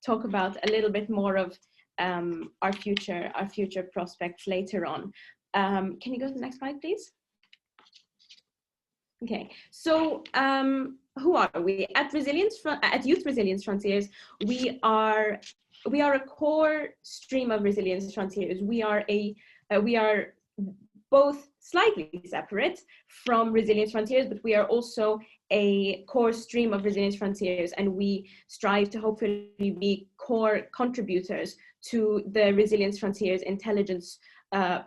talk about a little bit more of our future prospects later on. Can you go to the next slide, please? Okay, so who are we? At Youth Resilience Frontiers, we are a core stream of Resilience Frontiers. We are both slightly separate from Resilience Frontiers, but we are also a core stream of Resilience Frontiers, and we strive to hopefully be core contributors to the Resilience Frontiers intelligence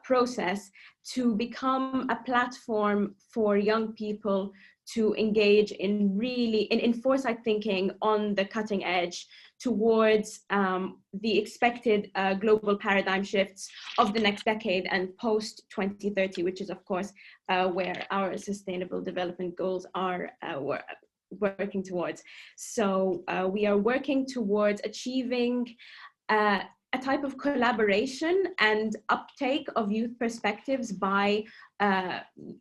process, to become a platform for young people to engage in foresight thinking on the cutting edge towards the expected global paradigm shifts of the next decade and post 2030, which is of course where our sustainable development goals are working towards. So we are working towards achieving a type of collaboration and uptake of youth perspectives by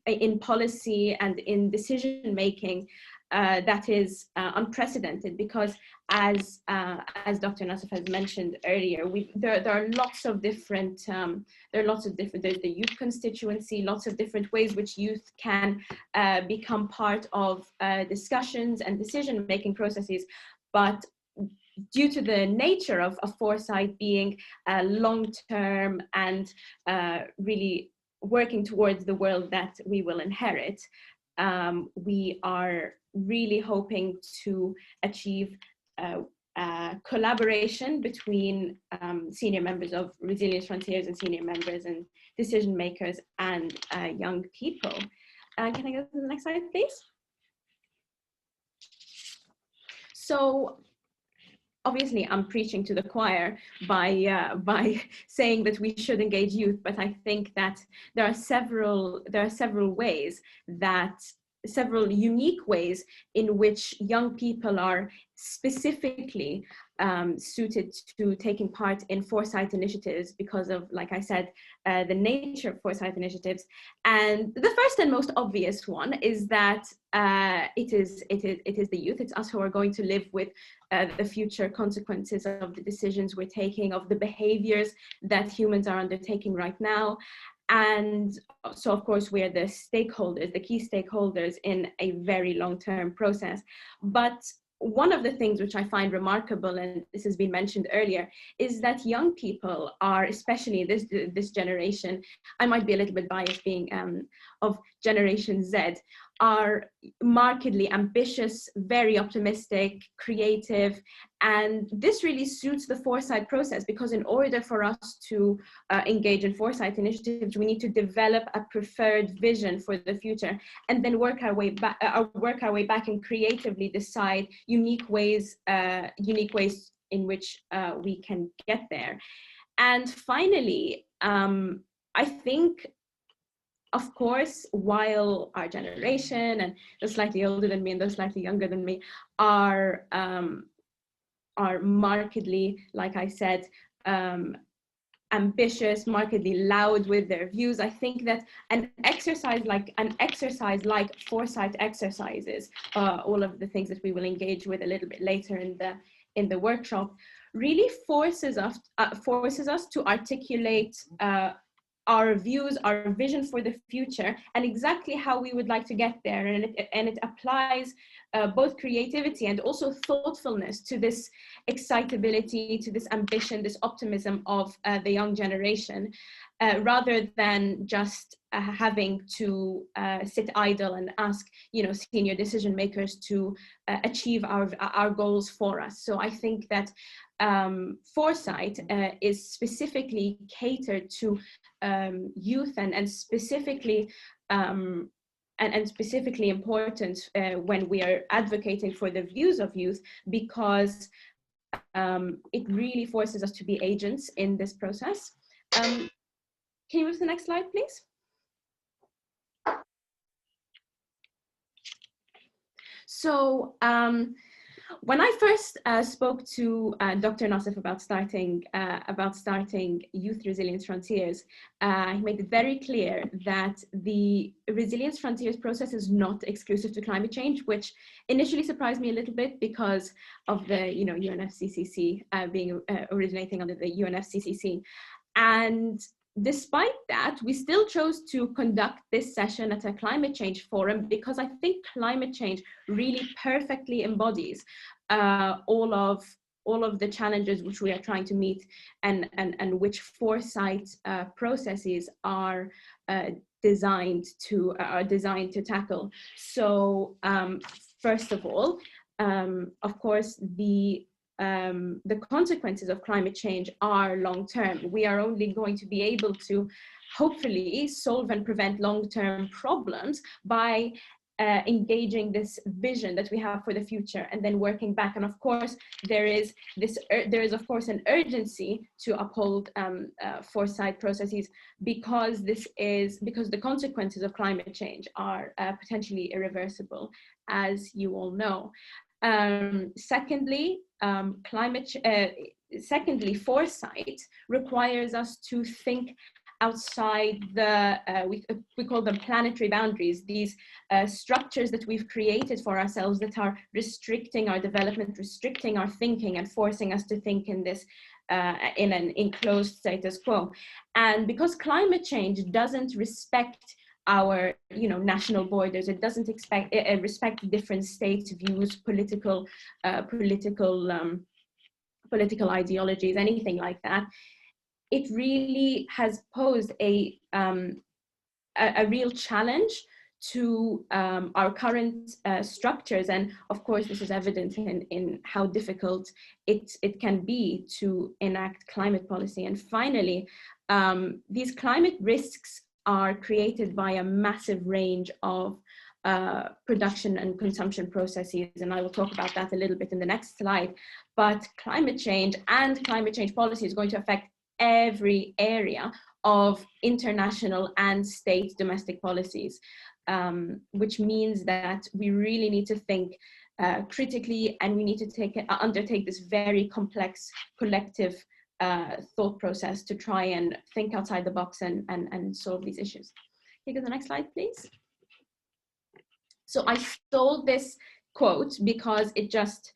in policy and in decision making that is unprecedented, because as Dr. Nassif has mentioned earlier, there are lots of different there's the youth constituency, lots of different ways which youth can become part of discussions and decision making processes, but due to the nature of Foresight being long-term and really working towards the world that we will inherit, we are really hoping to achieve collaboration between senior members of Resilience Frontiers and senior members and decision makers and young people. Can I go to the next slide, please? So, obviously, I'm preaching to the choir by saying that we should engage youth, but I think that there are several ways that several unique ways in which young people are specifically suited to taking part in Foresight initiatives because of, like I said, the nature of Foresight initiatives. And the first and most obvious one is that it is the youth. It's us who are going to live with the future consequences of the decisions we're taking, of the behaviors that humans are undertaking right now. And so, of course, we are the stakeholders, the key stakeholders in a very long-term process. But one of the things which I find remarkable, and this has been mentioned earlier, is that young people are, especially this generation, I might be a little bit biased being of Generation Z, are markedly ambitious, very optimistic, creative, and this really suits the Foresight process, because in order for us to engage in Foresight initiatives, we need to develop a preferred vision for the future, and then work our way back and creatively decide unique ways in which we can get there. And finally, I think, of course, while our generation and those slightly older than me and those slightly younger than me are markedly, like I said, ambitious, markedly loud with their views, I think that an exercise like Foresight exercises, all of the things that we will engage with a little bit later in the workshop, really forces us to articulate our views, our vision for the future, and exactly how we would like to get there. And it applies both creativity and also thoughtfulness to this excitability, to this ambition, this optimism of the young generation, rather than just having to sit idle and ask, senior decision makers to achieve our goals for us. So I think that Foresight is specifically catered to youth and specifically and specifically important when we are advocating for the views of youth, because it really forces us to be agents in this process. Can you move to the next slide, please? So when I first spoke to Dr. Nassif about starting Youth Resilience Frontiers, he made it very clear that the Resilience Frontiers process is not exclusive to climate change, which initially surprised me a little bit because of the UNFCCC being originating under the UNFCCC. And despite that, we still chose to conduct this session at a climate change forum because I think climate change really perfectly embodies all of the challenges which we are trying to meet and which Foresight processes are designed to tackle. So first of all, of course, the consequences of climate change are long-term. We are only going to be able to hopefully solve and prevent long-term problems by engaging this vision that we have for the future and then working back. And of course, there is of course an urgency to uphold Foresight processes because the consequences of climate change are potentially irreversible, as you all know. Secondly, secondly, foresight requires us to think outside the, we call them planetary boundaries, these structures that we've created for ourselves that are restricting our development, restricting our thinking, and forcing us to think in this, in an enclosed status quo. And because climate change doesn't respect our, national borders, it doesn't respect different states' views, political ideologies, anything like that, it really has posed a real challenge to our current structures. And of course, this is evident in how difficult it can be to enact climate policy. And finally, these climate risks are created by a massive range of production and consumption processes, and I will talk about that a little bit in the next slide. But climate change and climate change policy is going to affect every area of international and state domestic policies, which means that we really need to think critically, and we need to undertake this very complex collective thought process to try and think outside the box and solve these issues. Can you go to the next slide, please? So I stole this quote because it just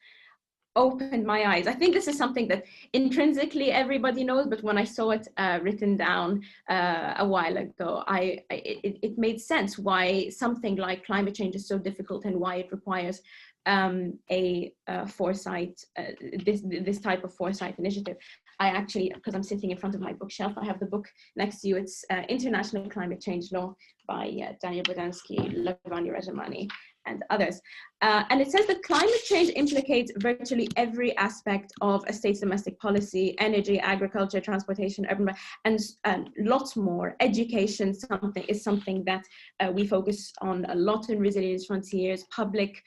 opened my eyes. I think this is something that intrinsically everybody knows, but when I saw it written down a while ago, it made sense why something like climate change is so difficult and why it requires a foresight, this type of foresight initiative. I actually, because I'm sitting in front of my bookshelf, I have the book next to you. It's International Climate Change Law by Daniel Bodansky, Lavanya Rajamani, and others. And it says that climate change implicates virtually every aspect of a state's domestic policy: energy, agriculture, transportation, urban, and lots more. Education is something that we focus on a lot in Resilience Frontiers, public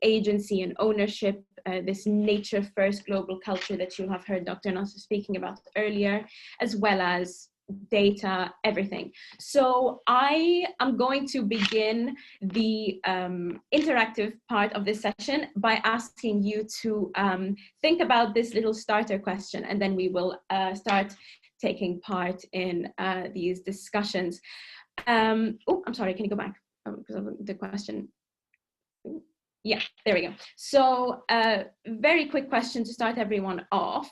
agency and ownership, this nature first global culture that you have heard Dr. Nasser speaking about earlier, as well as data, everything. So I am going to begin the interactive part of this session by asking you to think about this little starter question, and then we will start taking part in these discussions. Oh, I'm sorry, can you go back? Because of the question. Yeah, there we go. So very quick question to start everyone off.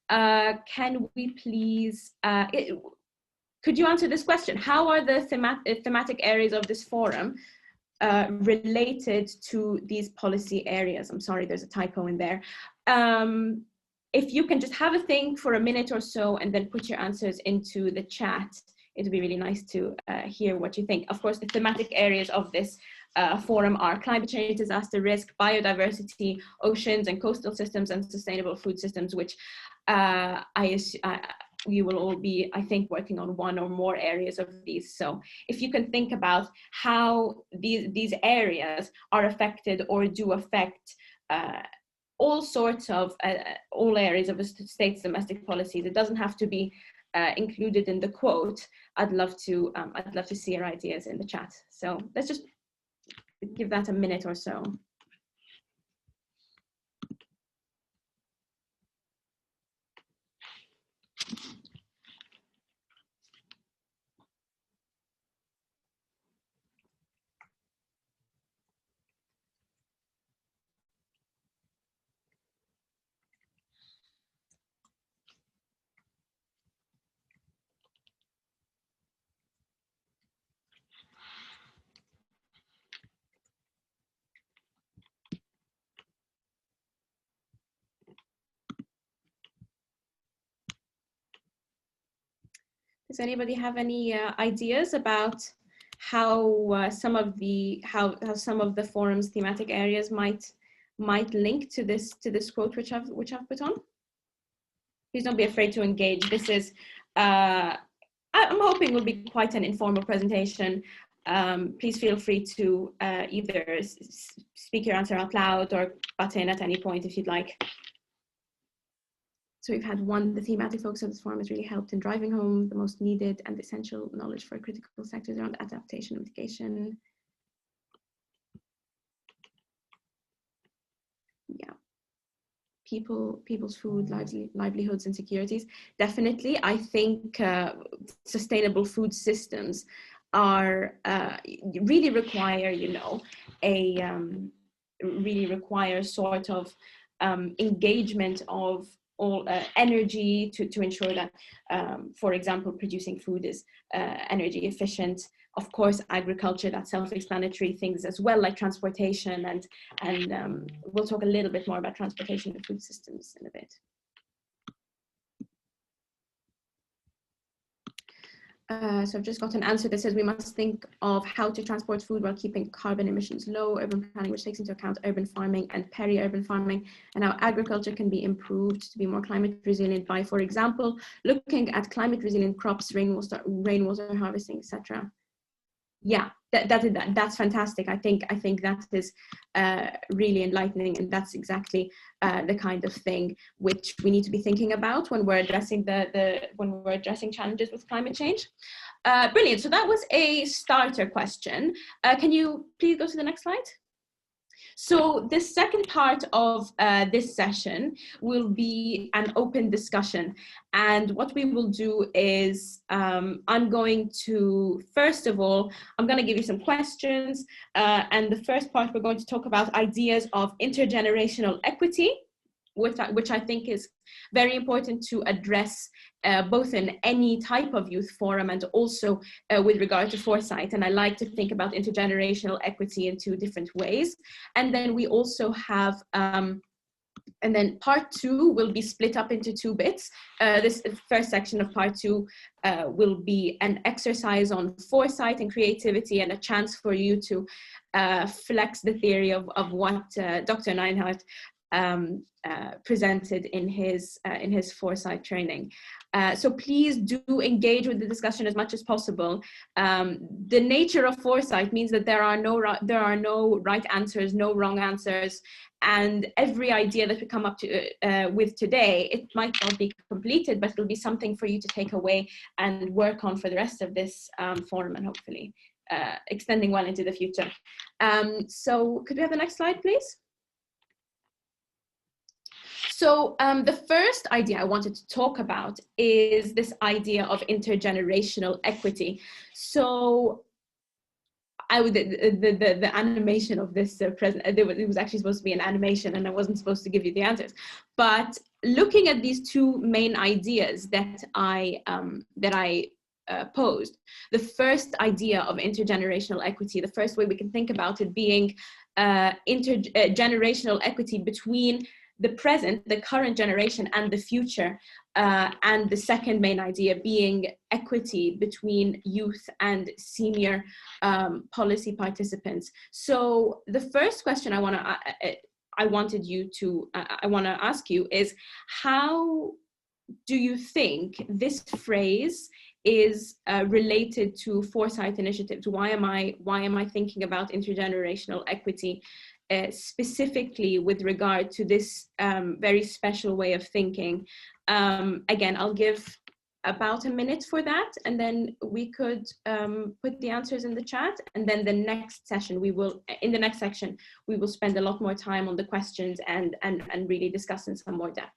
Can we please, could you answer this question? How are the thematic areas of this forum related to these policy areas? I'm sorry, there's a typo in there. If you can just have a think for a minute or so and then put your answers into the chat, it would be really nice to hear what you think. Of course, the thematic areas of this forum are climate change, disaster risk, biodiversity, oceans and coastal systems, and sustainable food systems, which you will all be, I think, working on one or more areas of these. So if you can think about how these areas are affected or do affect all sorts of, all areas of a state's domestic policies. It doesn't have to be included in the quote. I'd love to see your ideas in the chat. So let's just give that a minute or so. Does anybody have any ideas about how some of the forum's thematic areas might link to this quote which I've put on? Please don't be afraid to engage. This is I'm hoping will be quite an informal presentation. Please feel free to either speak your answer out loud or butt in at any point if you'd like. So we've had the thematic focus of this forum has really helped in driving home the most needed and essential knowledge for critical sectors around adaptation and mitigation. Yeah. people's food, livelihoods, and securities. Definitely, I think sustainable food systems are really require, really require sort of engagement of all energy to ensure that, for example, producing food is energy efficient. Of course, agriculture, that's self-explanatory, things as well, like transportation, and we'll talk a little bit more about transportation and food systems in a bit. So I've just got an answer that says we must think of how to transport food while keeping carbon emissions low, urban planning which takes into account urban farming and peri-urban farming, and how agriculture can be improved to be more climate resilient by, for example, looking at climate resilient crops, rainwater harvesting, etc. Yeah, that's fantastic. I think that is really enlightening, and that's exactly the kind of thing which we need to be thinking about when we're addressing addressing challenges with climate change. Brilliant. So that was a starter question. Can you please go to the next slide? So the second part of this session will be an open discussion. And what we will do is I'm going to, first of all, I'm going to give you some questions. And the first part, we're going to talk about ideas of intergenerational equity, which I think is very important to address both in any type of youth forum and also with regard to Foresight. And I like to think about intergenerational equity in two different ways. And then we also have, and then part two will be split up into two bits. This first section of part two will be an exercise on foresight and creativity and a chance for you to flex the theory of what Dr. Neinhardt presented in his Foresight training. So please do engage with the discussion as much as possible. The nature of Foresight means that there are no right answers, no wrong answers, and every idea that we come up to with today, it might not be completed, but it'll be something for you to take away and work on for the rest of this forum, and hopefully extending well into the future. So could we have the next slide, please? So the first idea I wanted to talk about is this idea of intergenerational equity. So the animation of this present, it was actually supposed to be an animation and I wasn't supposed to give you the answers. But looking at these two main ideas that I posed, the first idea of intergenerational equity, the first way we can think about it being intergenerational equity between the present, the current generation, and the future, and the second main idea being equity between youth and senior policy participants. So the first question I want to ask you is, how do you think this phrase is related to Foresight initiatives? Why am I thinking about intergenerational equity specifically with regard to this very special way of thinking? Again, I'll give about a minute for that, and then we could put the answers in the chat, and then the next session in the next section we will spend a lot more time on the questions and really discuss in some more depth.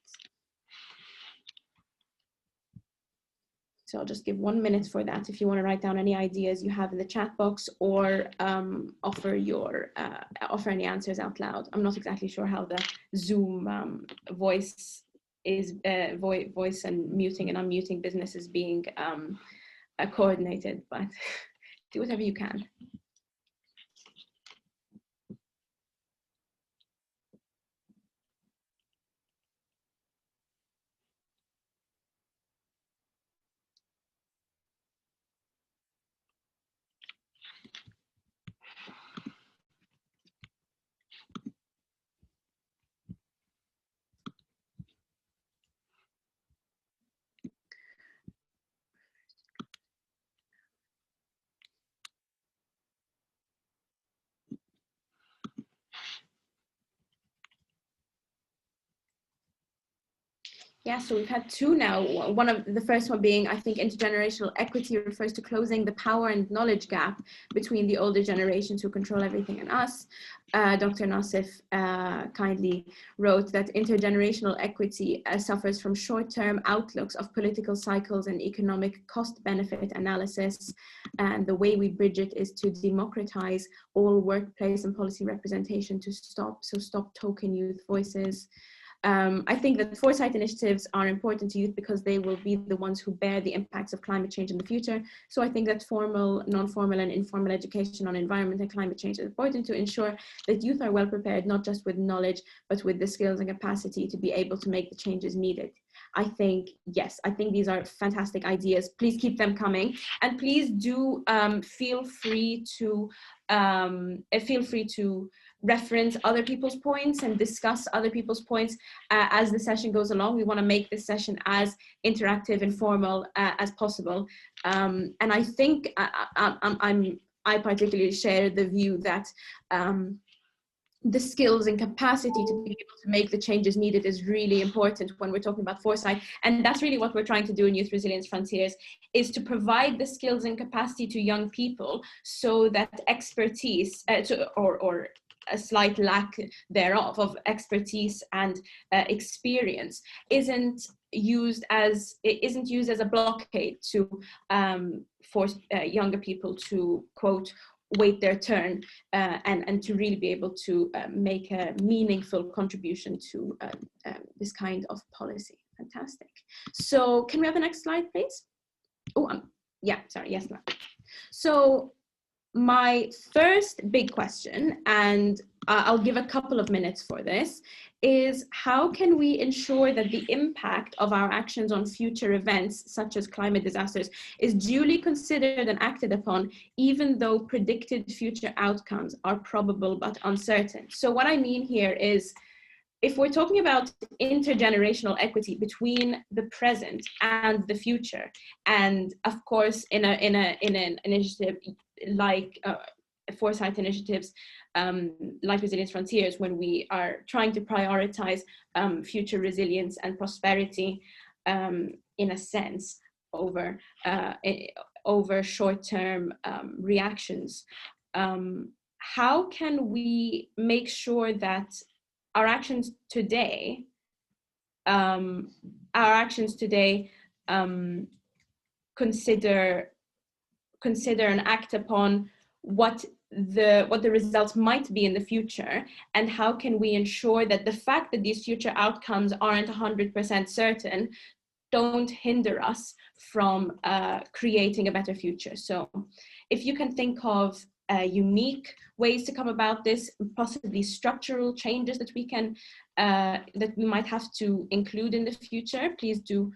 So I'll just give 1 minute for that if you want to write down any ideas you have in the chat box, or offer any answers out loud. I'm not exactly sure how the Zoom voice and muting and unmuting business is being coordinated, but do whatever you can. Yeah, so we've had two now. One of the first one being, I think, intergenerational equity refers to closing the power and knowledge gap between the older generations who control everything and us. Dr. Nassif kindly wrote that intergenerational equity suffers from short-term outlooks of political cycles and economic cost-benefit analysis. And the way we bridge it is to democratize all workplace and policy representation to stop token youth voices. I think that foresight initiatives are important to youth because they will be the ones who bear the impacts of climate change in the future. So I think that formal, non-formal and informal education on environment and climate change is important to ensure that youth are well prepared, not just with knowledge, but with the skills and capacity to be able to make the changes needed. I think, yes, I think these are fantastic ideas. Please keep them coming. And please do feel free to reference other people's points and discuss other people's points as the session goes along. We want to make this session as interactive and formal as possible. And I think I particularly share the view that the skills and capacity to be able to make the changes needed is really important when we're talking about foresight. And that's really what we're trying to do in Youth Resilience Frontiers, is to provide the skills and capacity to young people so that expertise, or a slight lack thereof of expertise and experience isn't used as a blockade to force younger people to, quote, wait their turn and to really be able to make a meaningful contribution to this kind of policy. Fantastic. So can we have the next slide, please? Oh, yeah, sorry, yes, no. So my first big question, and I'll give a couple of minutes for this, is how can we ensure that the impact of our actions on future events, such as climate disasters, is duly considered and acted upon, even though predicted future outcomes are probable but uncertain? So what I mean here is, if we're talking about intergenerational equity between the present and the future, and of course in an initiative like foresight initiatives like Resilience Frontiers, when we are trying to prioritize future resilience and prosperity in a sense over short-term reactions, how can we make sure that our actions today consider and act upon what the results might be in the future, and how can we ensure that the fact that these future outcomes aren't 100% certain don't hinder us from creating a better future. So if you can think of unique ways to come about this, possibly structural changes that we can that we might have to include in the future, please do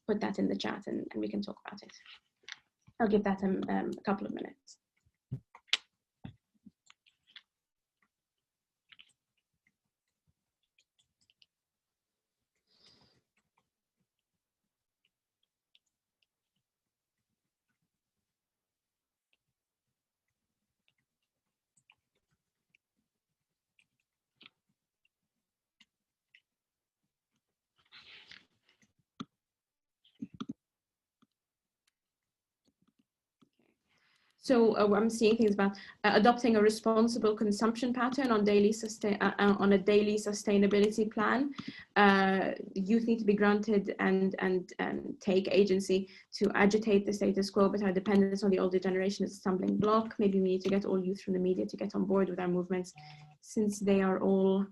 put that in the chat and we can talk about it. I'll give that a couple of minutes. So I'm seeing things about adopting a responsible consumption pattern on a daily sustainability plan. Youth need to be granted and take agency to agitate the status quo, but our dependence on the older generation is a stumbling block. Maybe we need to get all youth from the media to get on board with our movements, since they are all,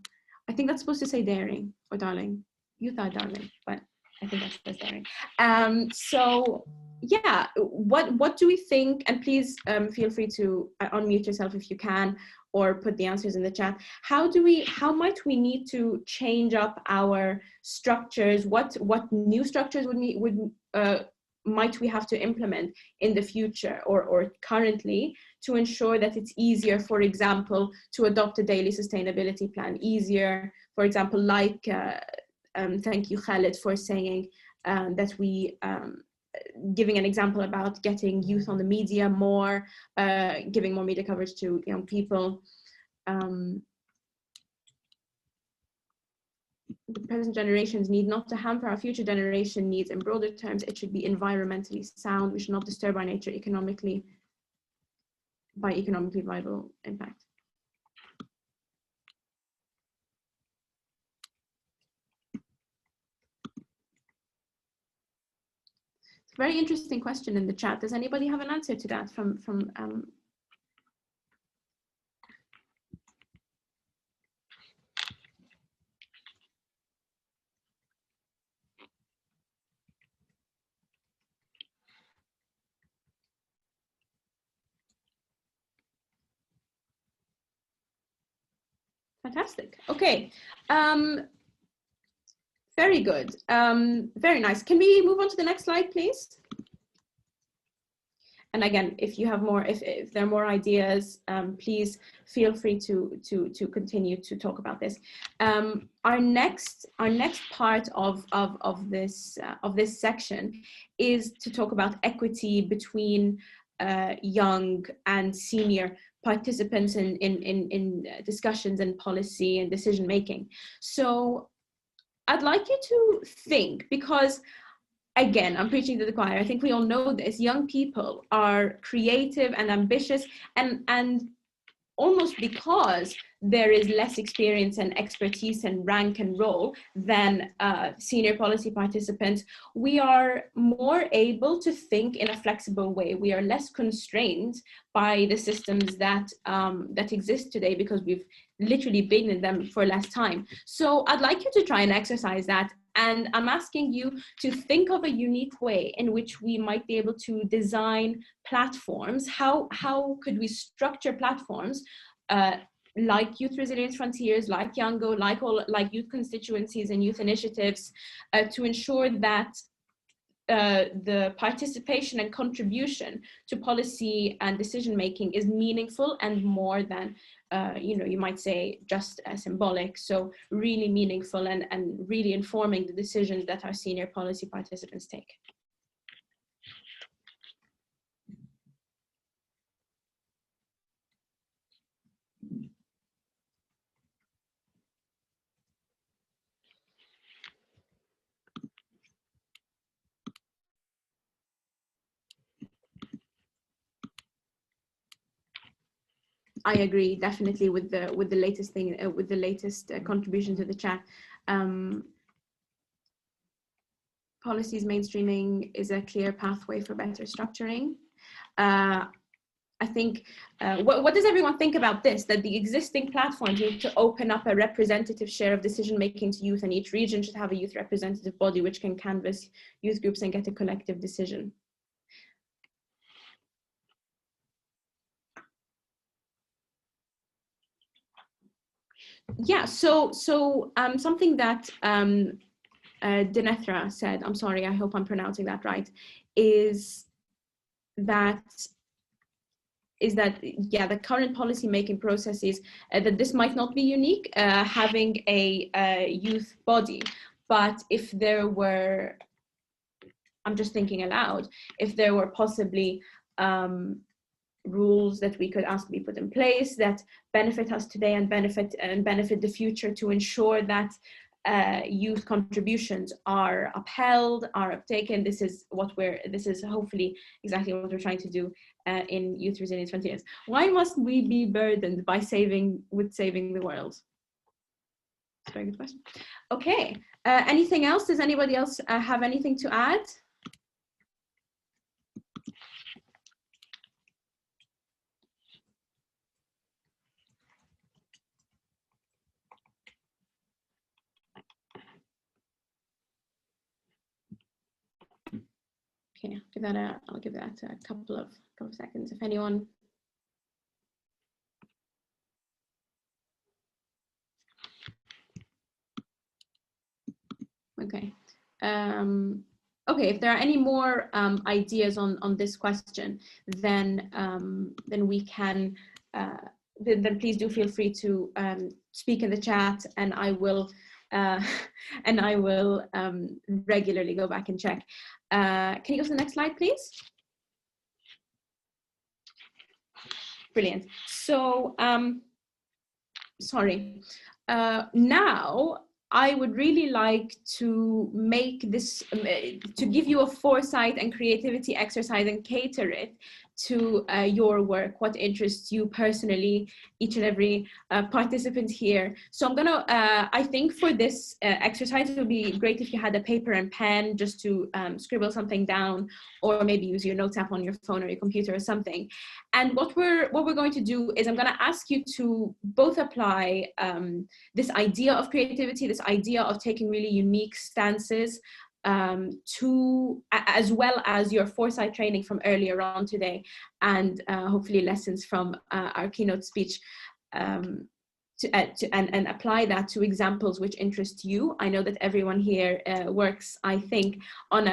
I think that's supposed to say daring or darling. Youth are darling, but I think that's daring. So yeah, what do we think? And please feel free to unmute yourself if you can, or put the answers in the chat. How might we need to change up our structures? What new structures might we have to implement in the future or currently to ensure that it's easier, for example, to adopt a daily sustainability plan? Easier, for example, like thank you, Khaled, for saying that we giving an example about getting youth on the media more, giving more media coverage to young people. the present generations need not to hamper our future generation needs. In broader terms, it should be environmentally sound. We should not disturb our nature by economically vital impact. It's a very interesting question in the chat. Does anybody have an answer to that from Fantastic. Okay. Very good. Very nice. Can we move on to the next slide, please? And again, if you have more, if there are more ideas, please feel free to continue to talk about this. Our next part of this section is to talk about equity between young and senior participants in discussions and policy and decision making. So I'd like you to think, because again, I'm preaching to the choir. I think we all know this. Young people are creative and ambitious, and almost because there is less experience and expertise and rank and role than senior policy participants, we are more able to think in a flexible way. We are less constrained by the systems that exist today, because we've literally been in them for less time. So I'd like you to try and exercise that. And I'm asking you to think of a unique way in which we might be able to design platforms. How could we structure platforms like Youth Resilience Frontiers, like Youngo, like youth constituencies and youth initiatives, to ensure that the participation and contribution to policy and decision making is meaningful and more than you might say just symbolic. So really meaningful and really informing the decisions that our senior policy participants take. I agree definitely with the latest thing, with the latest contribution to the chat. Policies mainstreaming is a clear pathway for better structuring. I think, what does everyone think about this? That the existing platforms need to open up a representative share of decision making to youth, and each region should have a youth representative body which can canvass youth groups and get a collective decision. Yeah, so something that Dinethra said, I'm sorry, I hope I'm pronouncing that right, is that yeah, the current policy making processes, that this might not be unique, having a youth body, but if there were, I'm just thinking aloud, if there were possibly rules that we could ask to be put in place that benefit us today and benefit the future, to ensure that youth contributions are upheld, are uptaken. This is hopefully exactly what we're trying to do in Youth Resilience Frontiers. Why must we be burdened by saving the world? That's a very good question. Okay, anything else? Does anybody else have anything to add? Okay, I'll give that a couple of seconds if anyone. Okay. Okay, if there are any more ideas on this question, then we can then please do feel free to speak in the chat, and I will regularly go back and check. Can you go to the next slide, please? Brilliant. So, sorry. Now I would really like to make this, to give you a foresight and creativity exercise and cater it to your work, what interests you personally, each and every participant here. So I'm gonna, I think for this exercise, it would be great if you had a paper and pen just to scribble something down, or maybe use your notes app on your phone or your computer or something. And what we're going to do is I'm gonna ask you to both apply this idea of creativity, this idea of taking really unique stances, to, as well as your foresight training from earlier on today, and hopefully lessons from our keynote speech, and apply that to examples which interest you. I know that everyone here works, I think, on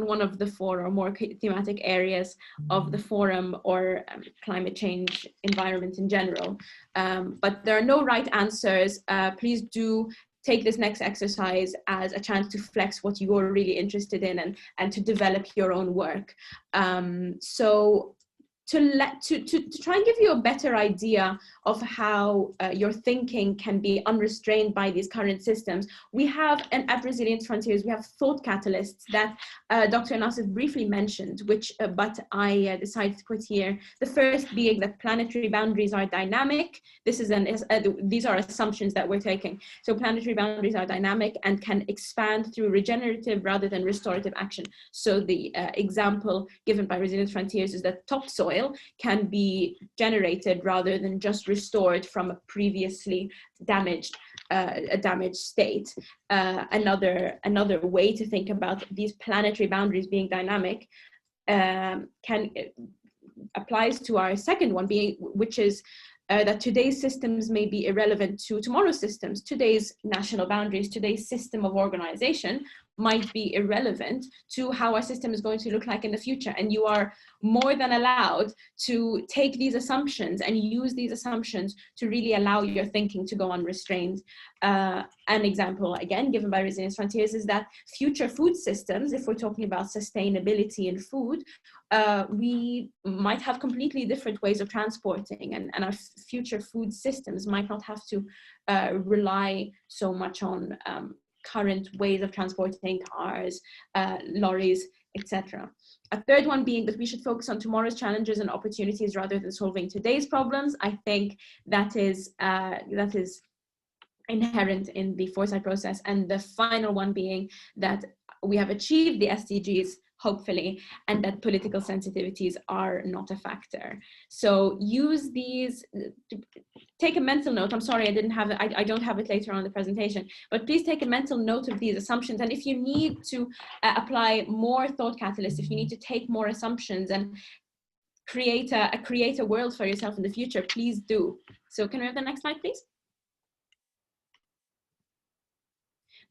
one of the 4 or more thematic areas of the forum, or climate change, environment in general. But there are no right answers. Please do take this next exercise as a chance to flex what you're really interested in, and to develop your own work. So to try and give you a better idea of how your thinking can be unrestrained by these current systems, we have, at Resilience Frontiers, we have thought catalysts that Dr. Nassif briefly mentioned, which, but I decided to put here. The first being that planetary boundaries are dynamic. This is these are assumptions that we're taking. So planetary boundaries are dynamic and can expand through regenerative rather than restorative action. So the example given by Resilience Frontiers is that topsoil can be generated rather than just restored from a previously damaged state. Another way to think about these planetary boundaries being dynamic applies to our second one, which is that today's systems may be irrelevant to tomorrow's systems. Today's national boundaries, today's system of organization might be irrelevant to how our system is going to look like in the future. And you are more than allowed to take these assumptions and use these assumptions to really allow your thinking to go unrestrained. An example, again, given by Resilience Frontiers, is that future food systems, if we're talking about sustainability in food, we might have completely different ways of transporting, and our future food systems might not have to rely so much on current ways of transporting, cars, lorries, etc. A third one being that we should focus on tomorrow's challenges and opportunities rather than solving today's problems. I think that is inherent in the foresight process. And the final one being that we have achieved the SDGs, hopefully, and that political sensitivities are not a factor. So use these, take a mental note. I'm sorry, I didn't have it, I don't have it later on in the presentation, but please take a mental note of these assumptions. And if you need to apply more thought catalysts, if you need to take more assumptions and create a world for yourself in the future, please do. So can we have the next slide, please?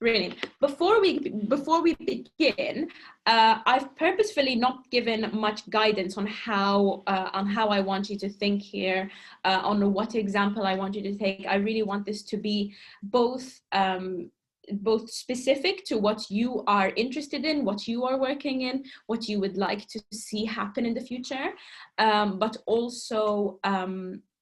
Brilliant. Before we begin, I've purposefully not given much guidance on how I want you to think here, on what example I want you to take. I really want this to be both specific to what you are interested in, what you are working in, what you would like to see happen in the future, but also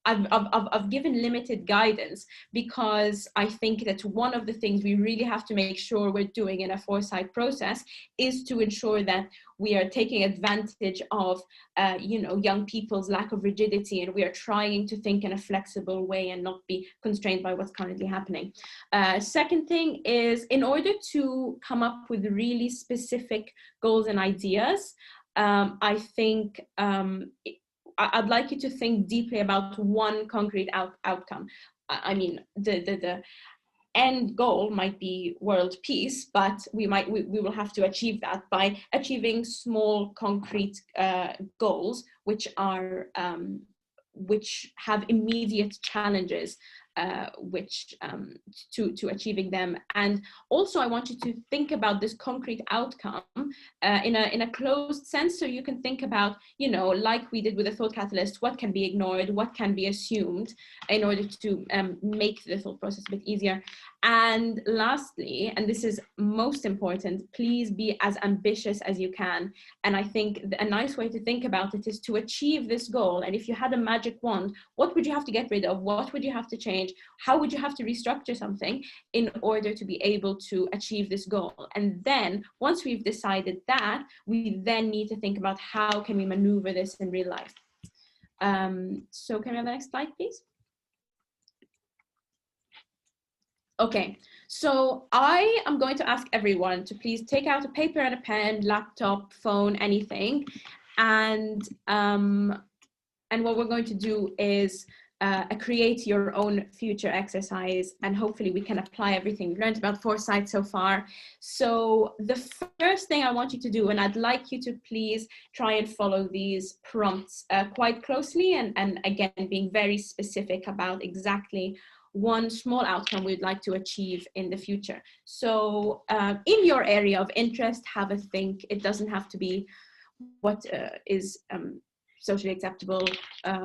I've given limited guidance because I think that one of the things we really have to make sure we're doing in a foresight process is to ensure that we are taking advantage of young people's lack of rigidity, and we are trying to think in a flexible way and not be constrained by what's currently happening. Second thing is, in order to come up with really specific goals and ideas, I think I'd like you to think deeply about one concrete outcome. I mean, the end goal might be world peace, but we will have to achieve that by achieving small concrete goals, which have immediate challenges to achieving them. And also I want you to think about this concrete outcome in a closed sense, so you can think about, like we did with the thought catalyst, what can be ignored, what can be assumed, in order to make the thought process a bit easier. And lastly, and this is most important, please be as ambitious as you can. And I think a nice way to think about it is to achieve this goal. And if you had a magic wand, what would you have to get rid of? What would you have to change? change? How would you have to restructure something in order to be able to achieve this goal? And then once we've decided that, we then need to think about how can we maneuver this in real life. So can we have the next slide, please? Okay, so I am going to ask everyone to please take out a paper and a pen, laptop, phone, anything. And what we're going to do is a create your own future exercise, and hopefully we can apply everything we learned about Foresight so far. So the first thing I want you to do, and I'd like you to please try and follow these prompts quite closely, and again, being very specific about exactly one small outcome we'd like to achieve in the future. So in your area of interest, have a think. It doesn't have to be what is socially acceptable,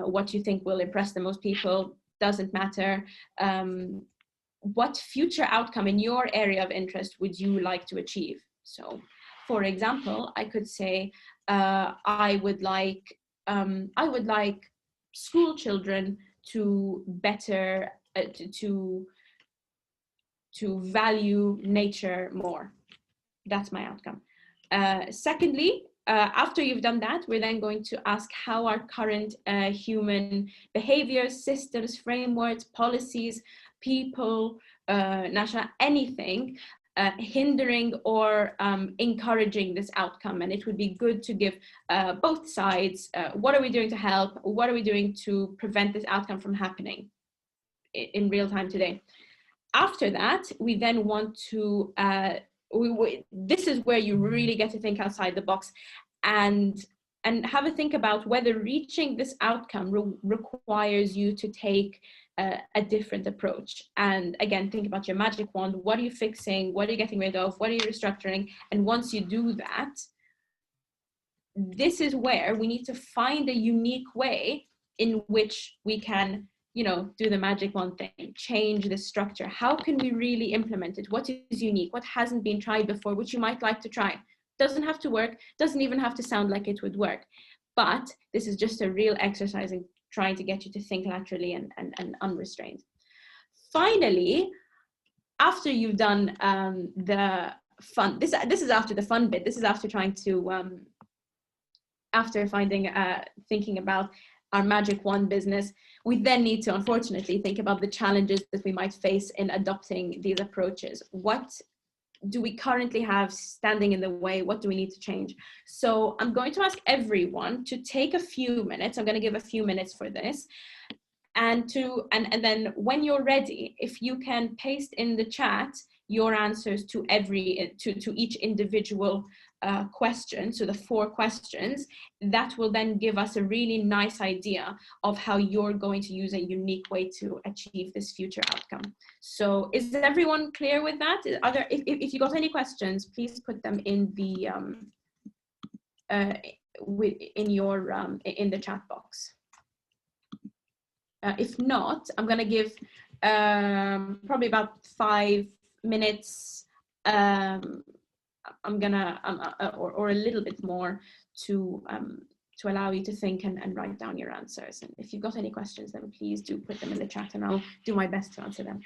what you think will impress the most people, doesn't matter. What future outcome in your area of interest would you like to achieve? So for example, I could say, I would like school children to better to value nature more. That's my outcome. Secondly, after you've done that, we're then going to ask how our current human behaviors, systems, frameworks, policies, people, national, anything, hindering or encouraging this outcome. And it would be good to give both sides, what are we doing to help? What are we doing to prevent this outcome from happening in real time today? After that, we then want to, this is where you really get to think outside the box and have a think about whether reaching this outcome requires you to take a different approach. And again, think about your magic wand. What are you fixing? What are you getting rid of? What are you restructuring? And once you do that, this is where we need to find a unique way in which we can, you know, do the magic wand thing, change the structure. How can we really implement it? What is unique? What hasn't been tried before, which you might like to try? Doesn't have to work, doesn't even have to sound like it would work. But this is just a real exercise in trying to get you to think laterally and unrestrained. Finally, after you've done the fun, this is after the fun bit, this is after trying to, after finding, thinking about our magic wand business, we then need to, unfortunately, think about the challenges that we might face in adopting these approaches. What do we currently have standing in the way? What do we need to change? So I'm going to ask everyone to take a few minutes. I'm going to give a few minutes for this. And then when you're ready, if you can paste in the chat your answers to each individual question, so the 4 questions, that will then give us a really nice idea of how you're going to use a unique way to achieve this future outcome. So is everyone clear with that? Are there, if you got any questions, please put them in the in the chat box. If not, I'm going to give probably about 5 minutes. I'm gonna or a little bit more to allow you to think and write down your answers. And if you've got any questions, then please do put them in the chat, and I'll do my best to answer them.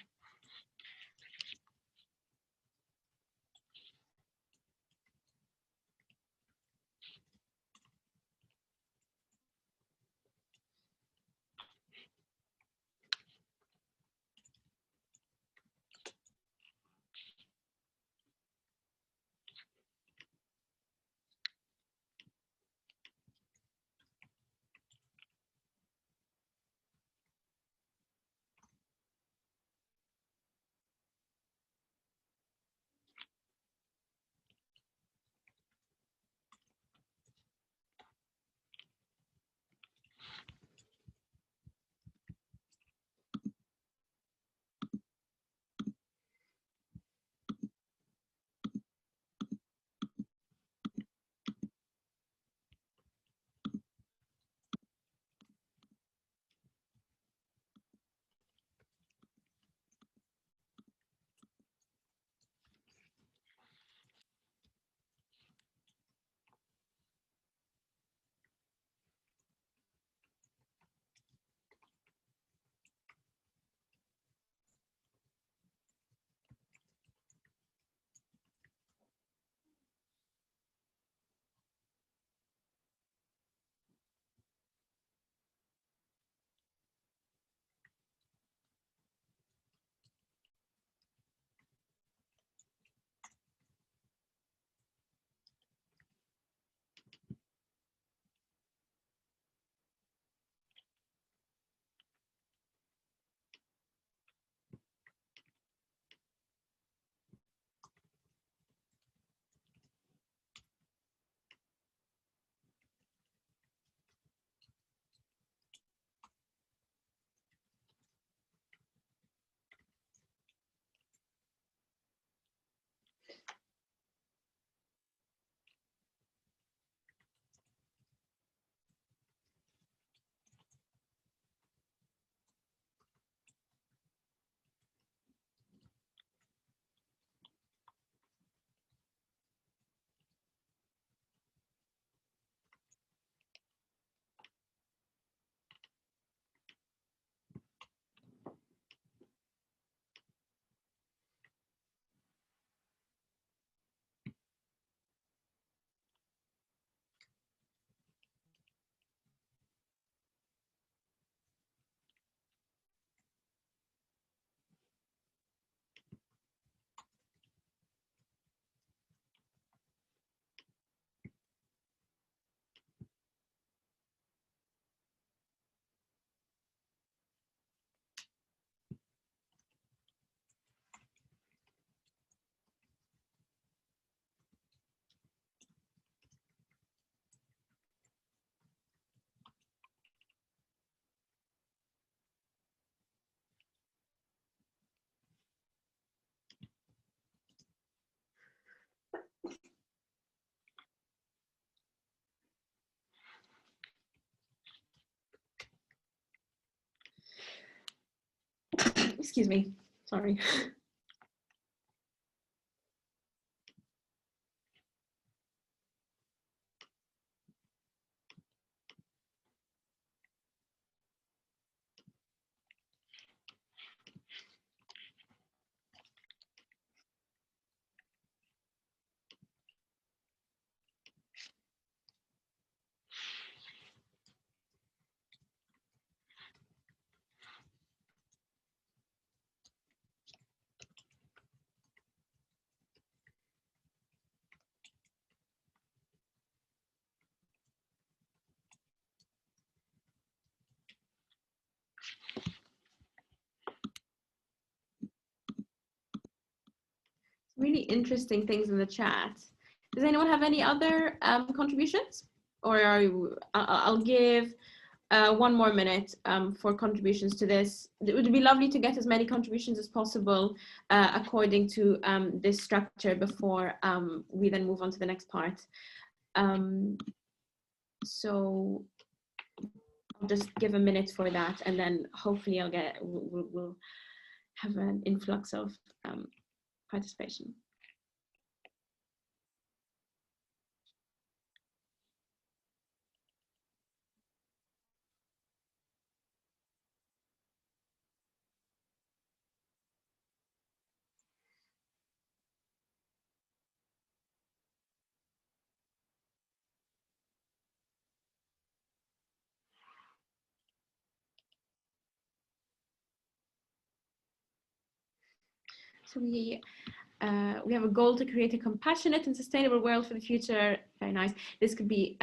excuse me, sorry. Really interesting things in the chat. Does anyone have any other contributions? Or are you, I'll give 1 more minute for contributions to this. It would be lovely to get as many contributions as possible according to this structure before we then move on to the next part. So I'll just give a minute for that, and then hopefully we'll have an influx of participation. So we have a goal to create a compassionate and sustainable world for the future. Very nice. This could be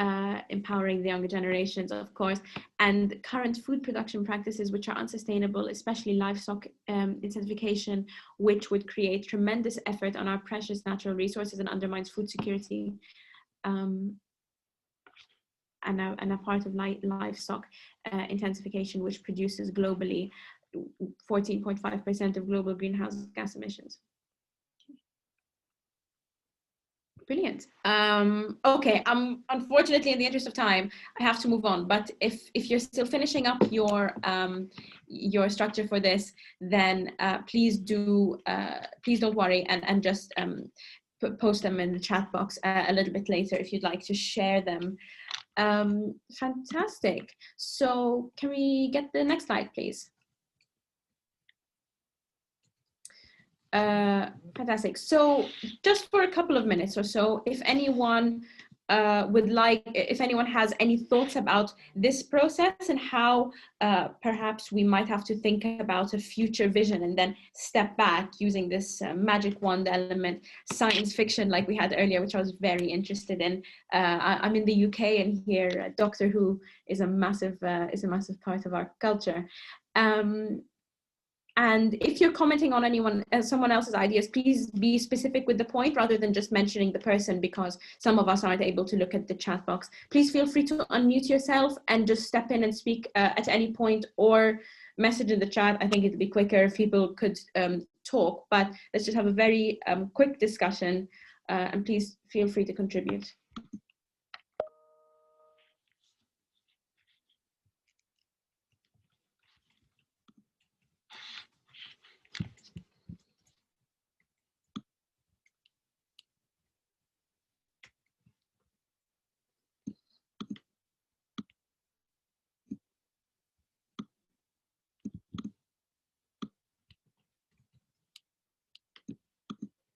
empowering the younger generations, of course, and current food production practices which are unsustainable, especially livestock intensification, which would create tremendous effort on our precious natural resources and undermines food security. And a part of livestock intensification, which produces globally 14.5% of global greenhouse gas emissions. Brilliant. Okay, unfortunately, in the interest of time, I have to move on. But if you're still finishing up your structure for this, then please don't worry and just post them in the chat box a little bit later if you'd like to share them. Fantastic. So can we get the next slide, please? Fantastic. So just for a couple of minutes or so, if anyone if anyone has any thoughts about this process and how perhaps we might have to think about a future vision and then step back using this magic wand element, science fiction like we had earlier, which I was very interested in. I'm in the UK, and here Doctor Who is a massive part of our culture. And if you're commenting on someone else's ideas, please be specific with the point rather than just mentioning the person, because some of us aren't able to look at the chat box. Please feel free to unmute yourself and just step in and speak at any point, or message in the chat. I think it'd be quicker if people could talk, but let's just have a very quick discussion, and please feel free to contribute.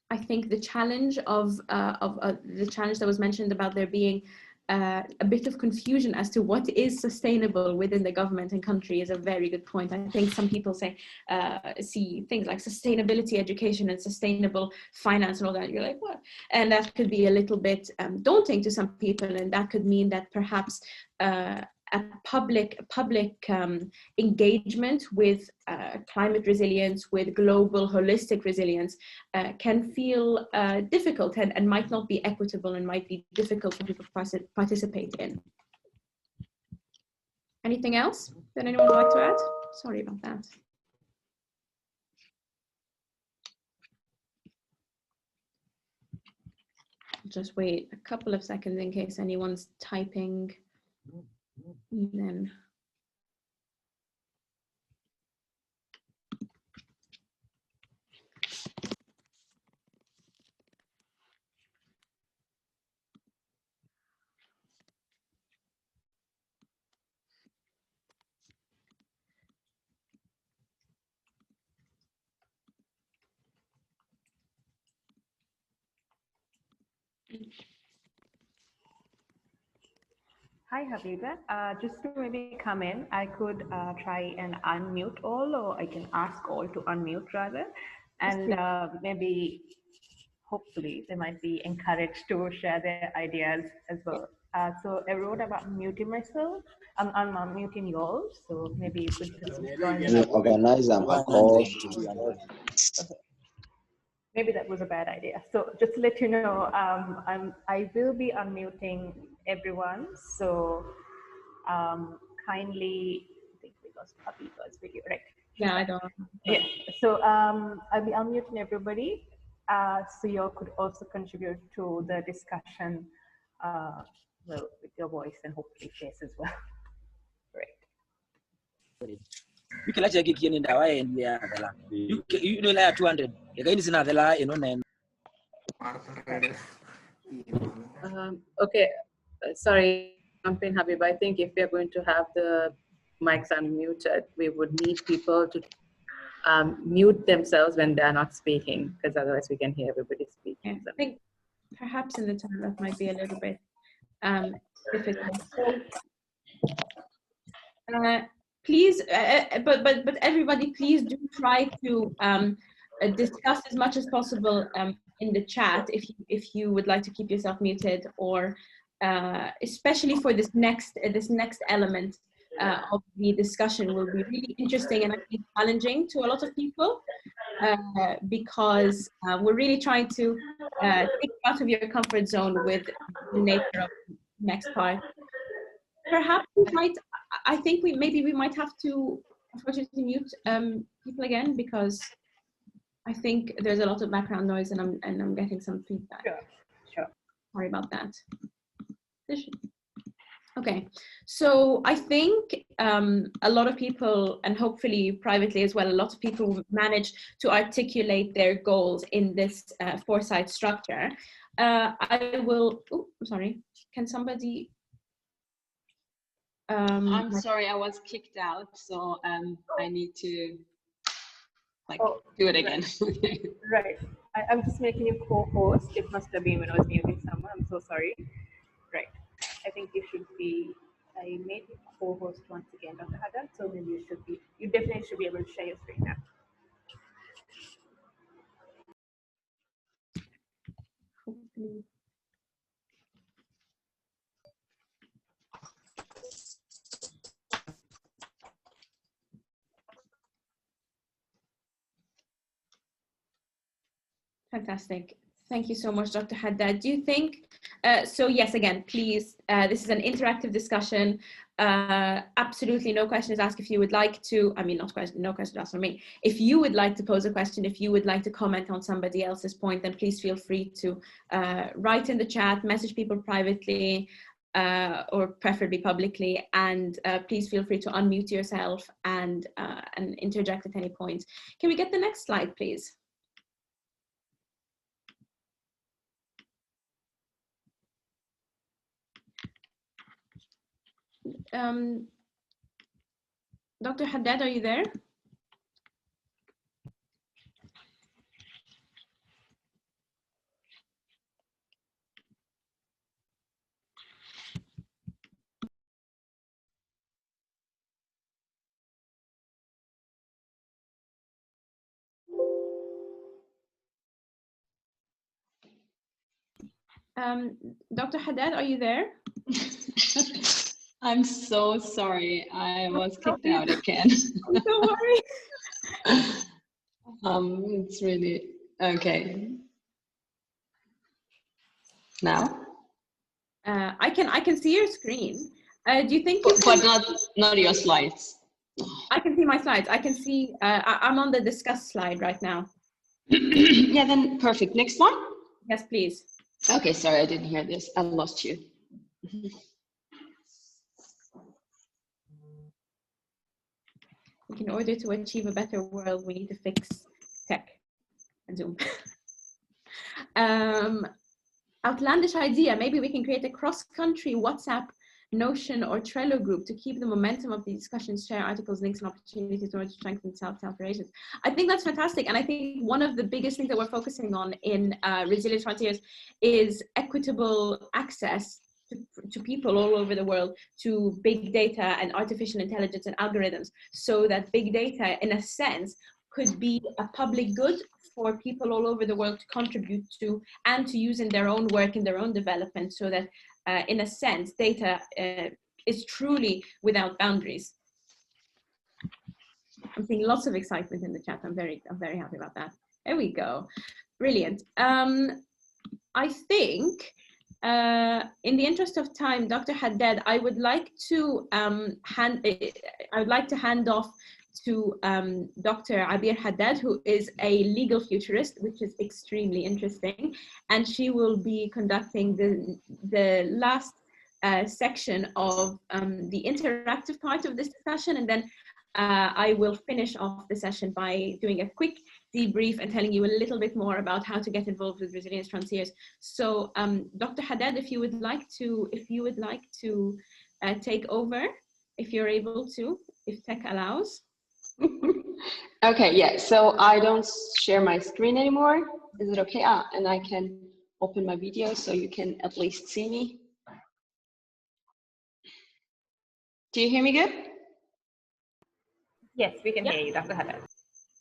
I think the challenge the challenge that was mentioned about there being a bit of confusion as to what is sustainable within the government and country is a very good point. I think some people see things like sustainability education and sustainable finance and all that. You're like, what? And that could be a little bit daunting to some people, and that could mean that perhaps a public engagement with climate resilience, with global holistic resilience, can feel difficult and might not be equitable and might be difficult for people to participate in. Anything else that anyone would like to add? Sorry about that. Just wait a couple of seconds in case anyone's typing. Then Hi, Habiba. Just to maybe come in, I could try and unmute all, or I can ask all to unmute rather, and maybe, hopefully, they might be encouraged to share their ideas as well. So I wrote about muting myself. I'm unmuting you all, so maybe you could just join in. Organize and call. Maybe that was a bad idea. So just to let you know, I will be unmuting everyone. So kindly, I think we lost Habiba's video, right? Yeah, I don't. Yeah. So I'll be unmuting everybody. So you all could also contribute to the discussion, well, with your voice and hopefully face as well. Right. You can actually get in the way and you know like 200. Again, is another lie, you know. Okay, sorry, jump in, Habib. I think if we are going to have the mics unmuted, we would need people to mute themselves when they are not speaking, because otherwise we can hear everybody speaking. Yeah, I think perhaps in the time that might be a little bit difficult. Please, but everybody, please do try to discuss as much as possible in the chat if you would like to keep yourself muted, or especially for this next element of the discussion will be really interesting and actually challenging to a lot of people, because we're really trying to take you out of your comfort zone with the nature of the next part. Perhaps we might, I think we might have to unfortunately mute people again, because I think there's a lot of background noise and I'm getting some feedback. Sure. Sorry about that. Okay, so I think a lot of people, and hopefully privately as well, a lot of people manage to articulate their goals in this Foresight structure. I will, oh, sorry, can somebody? I'm sorry, I was kicked out, so I need to do it again. Right. I'm just making you co-host. It must have been when I was muting someone. I'm so sorry. Right. I think you should be. I made you co-host once again, Dr. Haddad. So then you definitely should be able to share your screen now. Hopefully. Fantastic. Thank you so much, Dr. Haddad. Do you think, so yes, again, please, this is an interactive discussion. Absolutely no questions asked. If you would like to, I mean, no questions asked for me. If you would like to pose a question, if you would like to comment on somebody else's point, then please feel free to write in the chat, message people privately, or preferably publicly, and please feel free to unmute yourself and interject at any point. Can we get the next slide, please? Dr. Haddad, are you there? Dr. Haddad, are you there? I'm so sorry, I was kicked out again. Don't worry. It's really okay. Now? I can see your screen. Do you think you but not your slides? I can see my slides. I can see, I'm on the discuss slide right now. Yeah, then perfect. Next one? Yes, please. Okay, sorry, I didn't hear this. I lost you. In order to achieve a better world, we need to fix tech and Zoom. Outlandish idea. Maybe we can create a cross-country WhatsApp Notion or Trello group to keep the momentum of the discussions, share articles, links, and opportunities in order to strengthen self-operations. I think that's fantastic. And I think one of the biggest things that we're focusing on in Resilient Frontiers is equitable access to people all over the world to big data and artificial intelligence and algorithms, so that big data, in a sense, could be a public good for people all over the world to contribute to and to use in their own work, in their own development, so that in a sense, data is truly without boundaries. I'm seeing lots of excitement in the chat. I'm very happy about that. There we go. Brilliant. I think, in the interest of time, Dr. Haddad, I would like to hand off to Dr. Abir Haddad, who is a legal futurist, which is extremely interesting, and she will be conducting the last section of the interactive part of this discussion, and then I will finish off the session by doing a quick debrief and telling you a little bit more about how to get involved with Resilience Frontiers. So, Dr. Haddad, if you would like to take over, if you're able to, if tech allows. Okay, yeah, so I don't share my screen anymore. Is it okay? And I can open my video so you can at least see me. Do you hear me good? Yes, we can hear you, Dr. Haddad.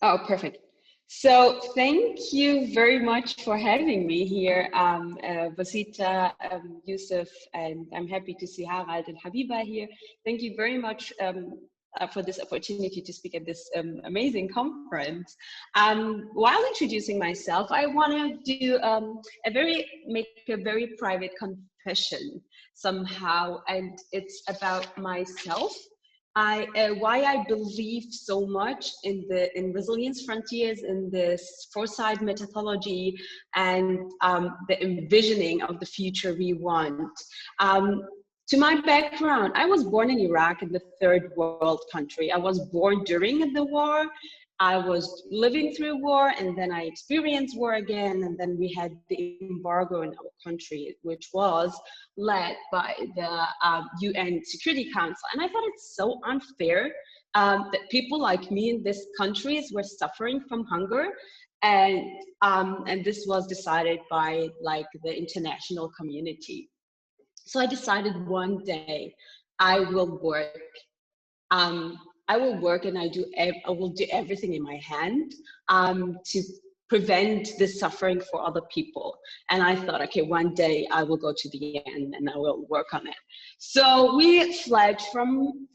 Oh, perfect. So thank you very much for having me here, Vasita, Yusuf, and I'm happy to see Harald and Habiba here. Thank you very much for this opportunity to speak at this amazing conference. While introducing myself, I want to do make a very private confession somehow, and it's about myself. Why I believe so much in Resilience Frontiers, in this Foresight methodology, and the envisioning of the future we want. To my background, I was born in Iraq, in the third world country. I was born during the war. I was living through war, and then I experienced war again, and then we had the embargo in our country, which was led by the UN Security Council. And I thought it's so unfair that people like me in these countries were suffering from hunger, and this was decided by like the international community. So I decided one day I will work. I will work, and I will do everything in my hand to prevent this suffering for other people. And I thought, okay, one day I will go to the end and I will work on it. So we fled from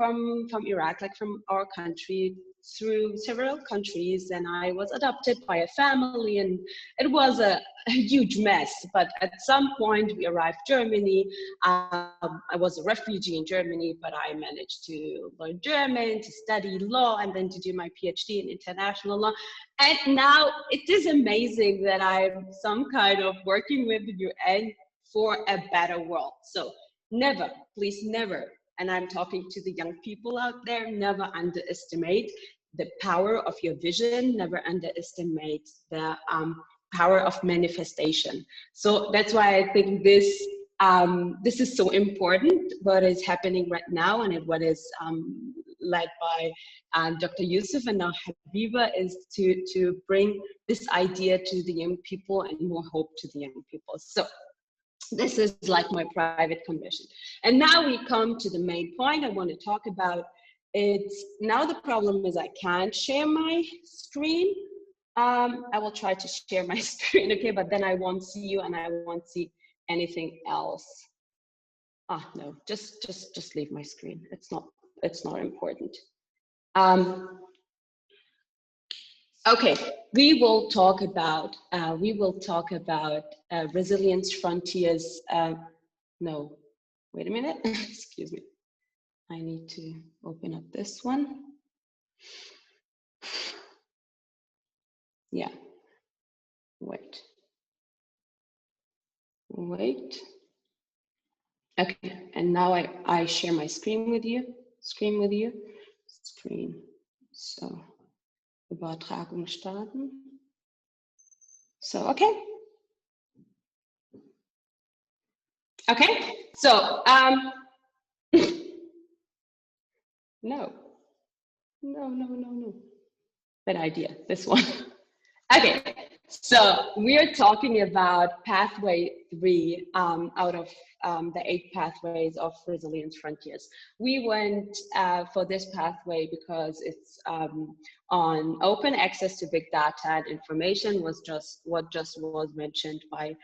Iraq, like from our country, through several countries, and I was adopted by a family, and it was a huge mess. But at some point we arrived Germany. I was a refugee in Germany, but I managed to learn German, to study law, and then to do my PhD in international law. And now it is amazing that I'm some kind of working with the UN for a better world. So never, please never, and I'm talking to the young people out there, never underestimate the power of your vision, never underestimate the power of manifestation. So that's why I think this is so important, what is happening right now, and what is led by Dr. Yusuf and now Habiba, is to bring this idea to the young people and more hope to the young people. So this is like my private confession. And now we come to the main point I want to talk about. It's now the problem is I can't share my screen. I will try to share my screen, okay, but then I won't see you and I won't see anything else. No, just leave my screen. It's not important. Okay, we will talk about Resilience Frontiers. No, wait a minute. Excuse me. I need to open up this one. Yeah. Wait. Okay, and now I share my screen with you. So, Übertragung starten. So, okay. Okay, so No. Bad idea, this one. Okay, so we are talking about pathway 3 out of the 8 pathways of Resilience Frontiers. We went for this pathway because it's on open access to big data and information, was just what was mentioned by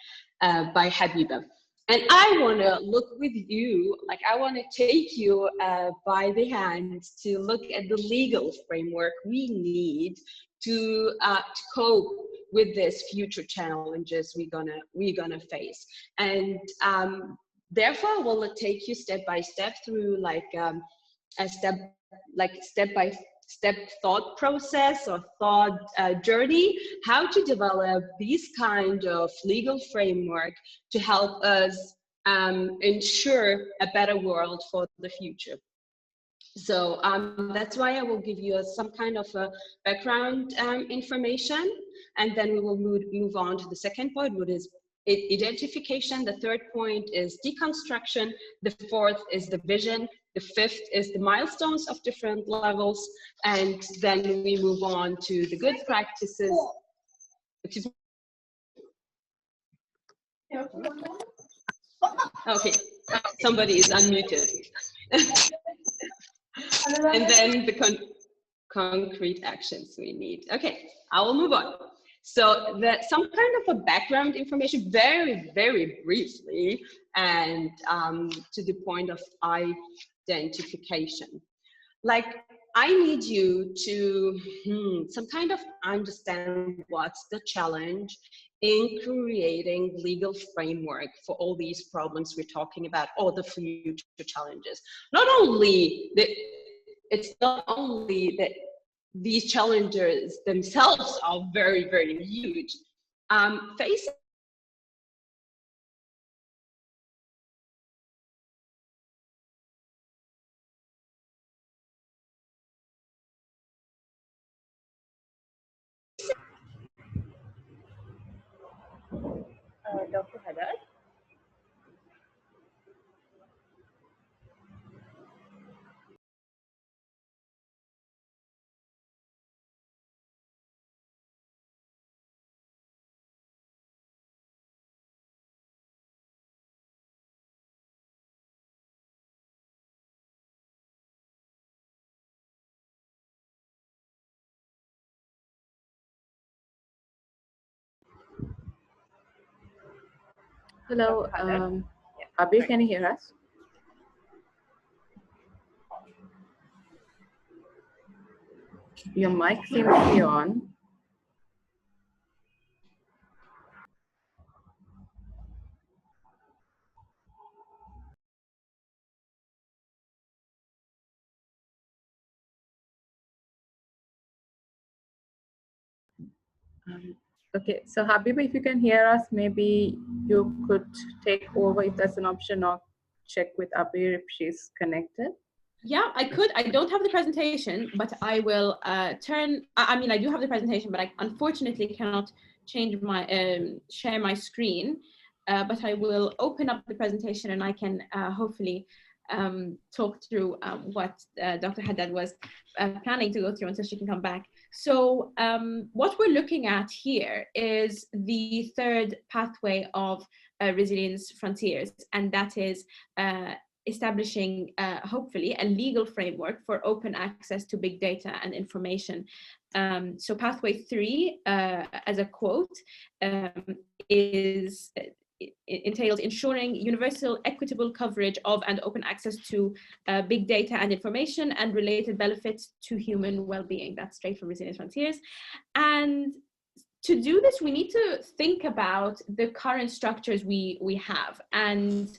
Habiba. And I want to look with you, like I want to take you by the hand to look at the legal framework we need to cope with this future challenges we're gonna face. And therefore, we'll take you step by step through like a step by step thought process or thought journey, how to develop these kind of legal framework to help us ensure a better world for the future. So that's why I will give you some kind of a background information, and then we will move on to the second point, which is identification. The third point is deconstruction. The fourth is the vision. The fifth is the milestones of different levels. And then we move on to the good practices. Okay, somebody is unmuted. And then the concrete actions we need. Okay, I will move on. So some kind of a background information, very, very briefly, and to the point of identification. Like, I need you to some kind of understand what's the challenge in creating legal framework for all these problems we're talking about, or the future challenges. It's not only that these challenges themselves are very, very huge. Facing Dr. Haddad? Hello, Abir, can you hear us? Your mic seems to be on. Okay, so Habiba, if you can hear us, maybe you could take over if that's an option, or check with Abir if she's connected. Yeah, I could. I don't have the presentation, but I will I mean, I do have the presentation, but I unfortunately cannot change my share my screen. But I will open up the presentation, and I can hopefully talk through what Dr. Haddad was planning to go through until she can come back. So what we're looking at here is the third pathway of Resilience Frontiers, and that is establishing, hopefully, a legal framework for open access to big data and information. So pathway 3, as a quote, entails ensuring universal, equitable coverage of and open access to big data and information and related benefits to human well-being. That's straight from Resilience Frontiers. And to do this, we need to think about the current structures we have. And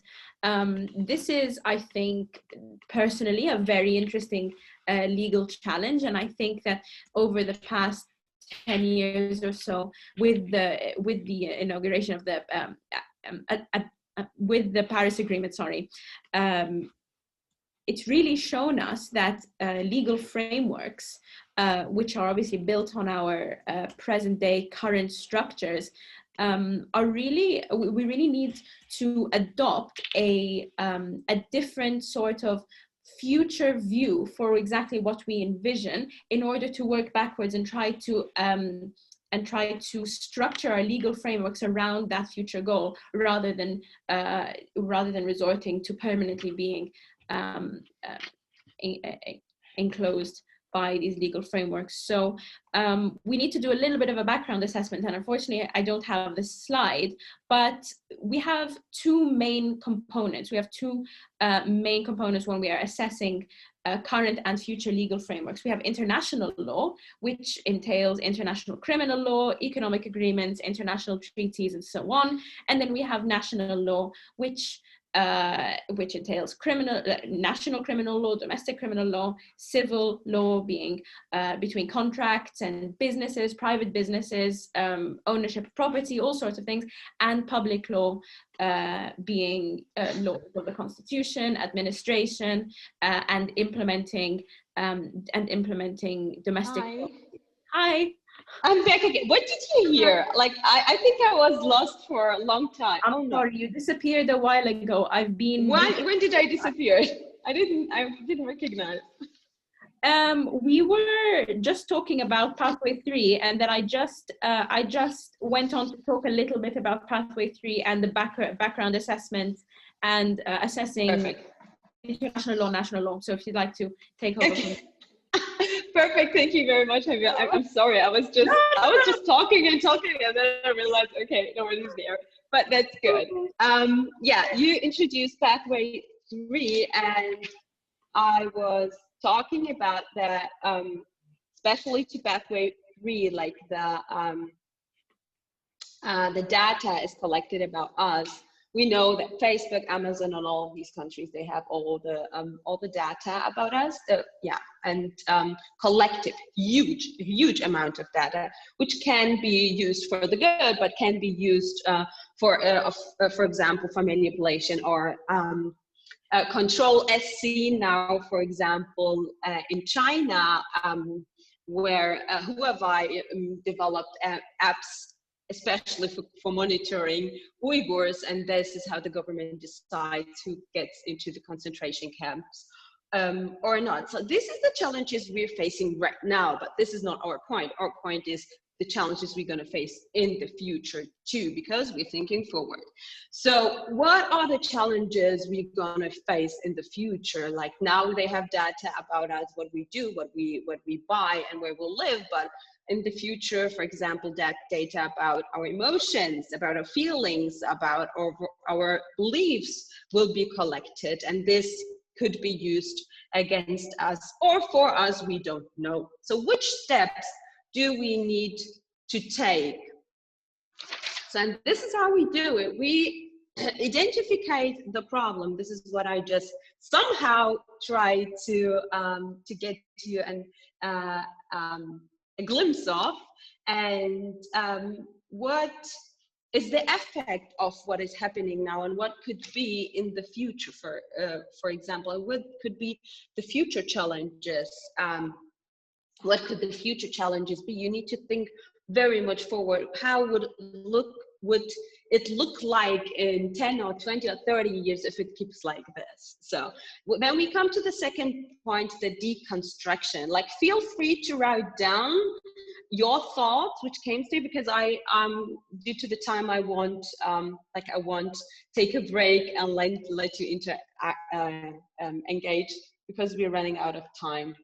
this is, I think, personally, a very interesting legal challenge. And I think that over the past 10 years or so, with the inauguration of the with the Paris Agreement, it's really shown us that legal frameworks, which are obviously built on our present day current structures, are really, we really need to adopt a different sort of future view for exactly what we envision in order to work backwards and try to structure our legal frameworks around that future goal, rather than resorting to permanently being enclosed by these legal frameworks. So we need to do a little bit of a background assessment, and unfortunately I don't have the slide, but we have two main components. We have two main components when we are assessing current and future legal frameworks. We have international law, which entails international criminal law, economic agreements, international treaties, and so on. And then we have national law, which entails national criminal law, domestic criminal law, civil law being between contracts and businesses, private businesses, ownership of property, all sorts of things, and public law being law for the constitution, administration, and implementing domestic law. Hi. I'm back again. What did you hear? Like, I think I was lost for a long time. I'm sorry, you disappeared a while ago. I've been. When did I disappear? I didn't recognize. We were just talking about Pathway 3, and then I just went on to talk a little bit about Pathway 3 and the background assessment and assessing Perfect. International law, national law. So if you'd like to take over. Perfect. Thank you very much. I'm sorry. I was just talking, and then I realized, okay, nobody's there. But that's good. Yeah, you introduced Pathway 3, and I was talking about that, especially to Pathway 3, like the data is collected about us. We know that Facebook, Amazon, and all of these countries, they have all the data about us. And collective, huge amount of data, which can be used for the good, but can be used for example, for manipulation or control, as seen now, for example, in China, where Huawei developed apps, especially for monitoring Uyghurs, and this is how the government decides who gets into the concentration camps or not. So this is the challenges we're facing right now, but this is not our point. Our point is the challenges we're going to face in the future too, because we're thinking forward. So what are the challenges we're going to face in the future? Like, now they have data about us, what we do, what we buy, and where we'll live, but in the future, for example, that data about our emotions, about our feelings, about our beliefs will be collected, and this could be used against us or for us, we don't know. So which steps do we need to take? So, and this is how we do it. We identify the problem. This is what I just somehow tried to get to you and a glimpse of, and what is the effect of what is happening now, and what could be in the future, for example, what could be the future challenges. What could the future challenges be? You need to think very much forward. How would it look like in 10 or 20 or 30 years if it keeps like this? So when we come to the second point, the deconstruction, like, feel free to write down your thoughts which came through, because I due to the time I won't take a break and let you engage, because we're running out of time.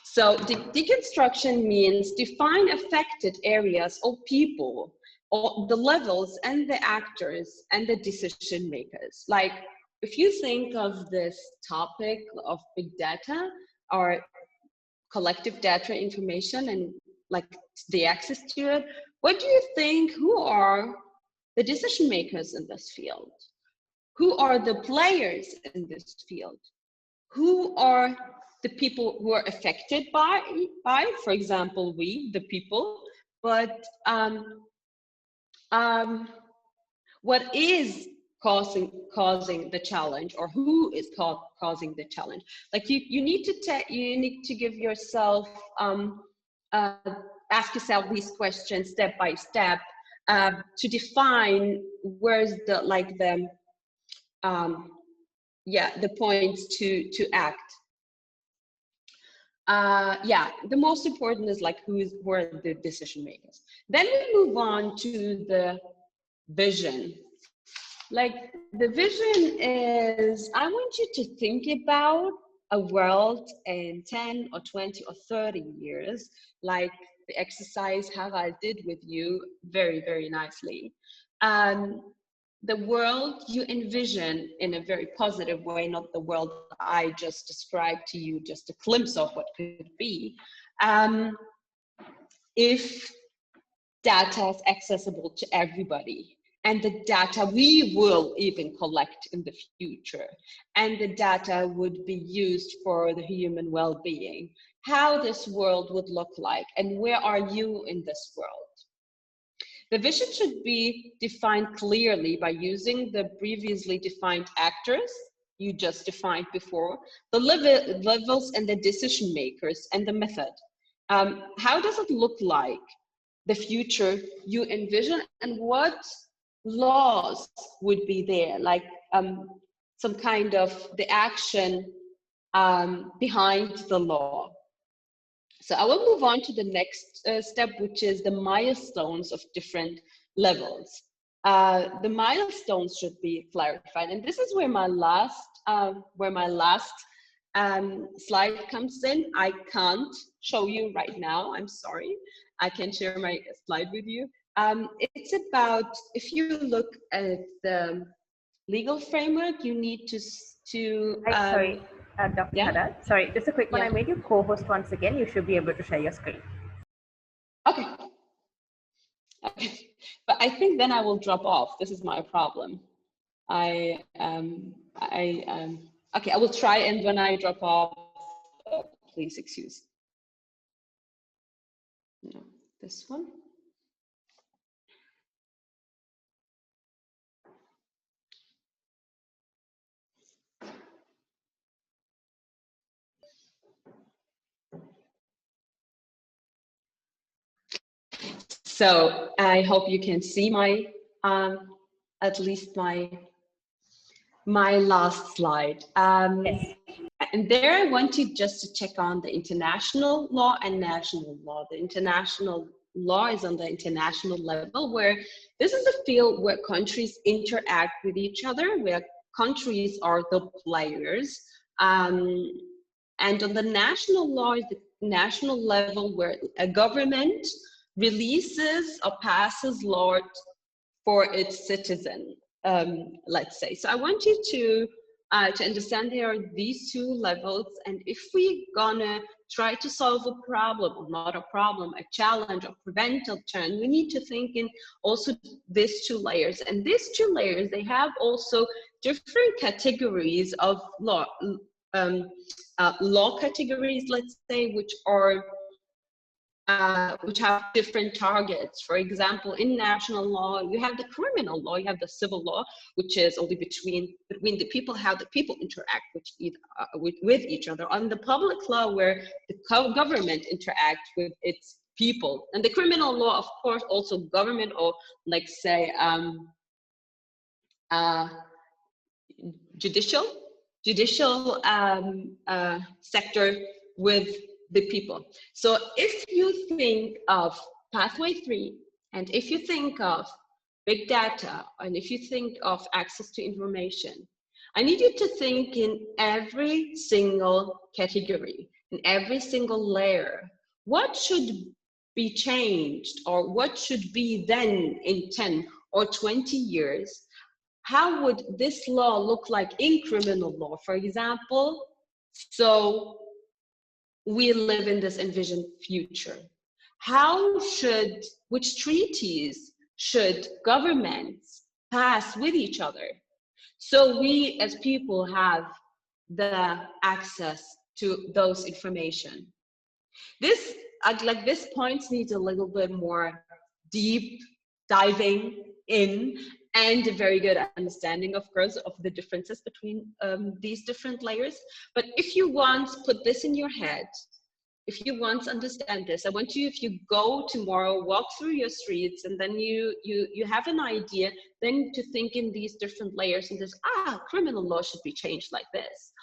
So deconstruction means define affected areas or people, or the levels and the actors and the decision makers. Like, if you think of this topic of big data or collective data information and like the access to it, what do you think, who are the decision makers in this field? Who are the players in this field? Who are the people who are affected by, for example, we, the people, but what is causing the challenge, or who is causing the challenge? Like, you need to give yourself a ask yourself these questions step by step to define where's the the points to act. The most important is like who are the decision makers. Then we move on to the vision. Like the vision is, I want you to think about a world in 10 or 20 or 30 years, like the exercise Harald did with you very, very nicely. The world you envision in a very positive way, not the world I just described to you, just a glimpse of what could be. If data is accessible to everybody, and the data we will even collect in the future, and the data would be used for the human well-being, how this world would look like, and where are you in this world? The vision should be defined clearly by using the previously defined actors you just defined before, the levels and the decision makers and the method. How does it look like, the future you envision, and what laws would be there, like some kind of the action behind the law. So I will move on to the next step, which is the milestones of different levels. The milestones should be clarified, and this is where my last slide comes in. I can't show you right now, I'm sorry. I can share my slide with you. It's about, if you look at the legal framework, you need to sorry, Dr. Haddad. Sorry, just a quick one. Yeah. I made you co-host once again. You should be able to share your screen. Okay. But I think then I will drop off. This is my problem. Okay, I will try, and when I drop off, please excuse. No, this one. So I hope you can see my, at least my last slide. Yes. And there I want you just to check on the international law and national law. The international law is on the international level, where this is a field where countries interact with each other, where countries are the players. And on the national law is the national level, where a government releases or passes laws for its citizen, let's say. So I want you to understand there are these two levels, and if we're gonna try to solve a problem, or not a problem, a challenge, or prevent a trend, we need to think in also these two layers. And these two layers, they have also different categories of law, law categories, let's say, which are which have different targets. For example, in national law, you have the criminal law, you have the civil law, which is only between the people, how the people interact with each other. On the public law, where the government interacts with its people. And the criminal law, of course, also government, or like say, judicial sector with the people. So if you think of pathway 3, and if you think of big data, and if you think of access to information, I need you to think in every single category, in every single layer, what should be changed, or what should be then in 10 or 20 years? How would this law look like in criminal law, for example? So we live in this envisioned future. Which treaties should governments pass with each other, so we as people have the access to those information? This, like this points needs a little bit more deep diving in, and a very good understanding, of course, of the differences between these different layers. But if you want to put this in your head, if you want to understand this, I want you, if you go tomorrow, walk through your streets, and then you have an idea, then to think in these different layers, and this, criminal law should be changed like this.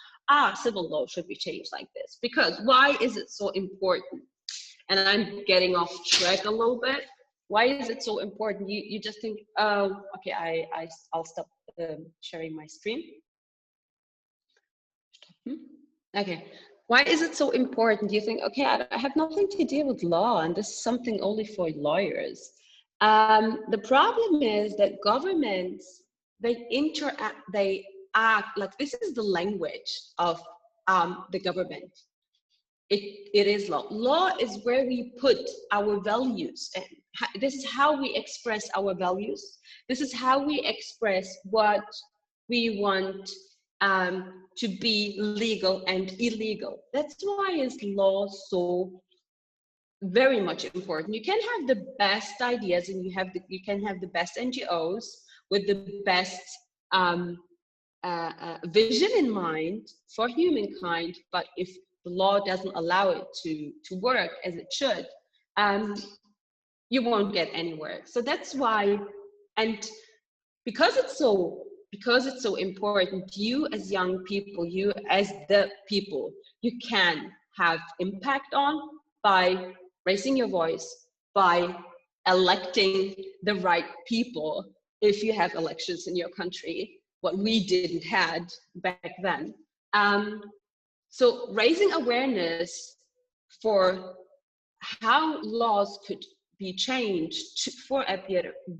Civil law should be changed like this. Because why is it so important? And I'm getting off track a little bit. Why is it so important? You just think, oh, okay, I'll stop sharing my screen. Okay. Why is it so important? You think, okay, I have nothing to do with law, and this is something only for lawyers. The problem is that governments, they interact, they act like this is the language of the government. It is law. Law is where we put our values, and this is how we express our values. This is how we express what we want to be legal and illegal. That's why is law so very much important. You can have the best ideas, and you can have the best NGOs with the best vision in mind for humankind, but if the law doesn't allow it to work as it should, you won't get anywhere. So that's why, and because it's so important, you as young people, you as the people, you can have impact on by raising your voice, by electing the right people if you have elections in your country, what we didn't had back then. So raising awareness for how laws could be changed for a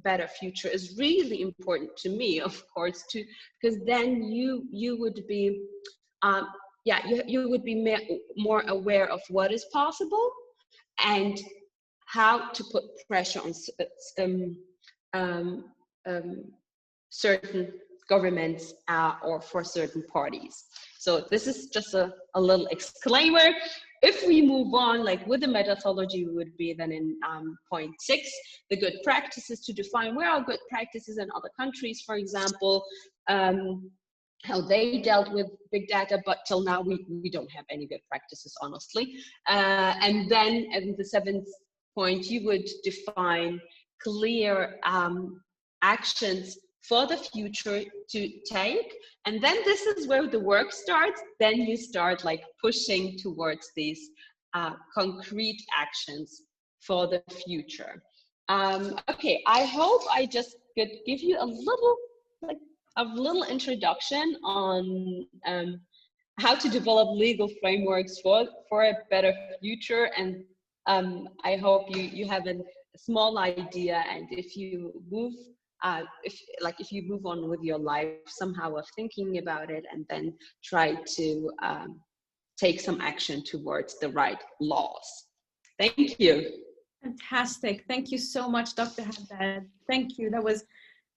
better future is really important to me, of course, because then you would be, you would be more aware of what is possible and how to put pressure on certain governments or for certain parties. So this is just a little exclaimer. If we move on, like with the methodology, we would be then in point 6, the good practices, to define where are good practices in other countries, for example, how they dealt with big data, but till now we don't have any good practices, honestly. And then in the 7th point, you would define clear actions for the future to take. And then this is where the work starts. Then you start like pushing towards these concrete actions for the future. Okay, I hope I just could give you a little introduction on how to develop legal frameworks for a better future. And I hope you have a small idea, and if you move if you move on with your life somehow of thinking about it, and then try to take some action towards the right laws. Thank you. Fantastic. Thank you so much, Dr. Haddad. Thank you. That was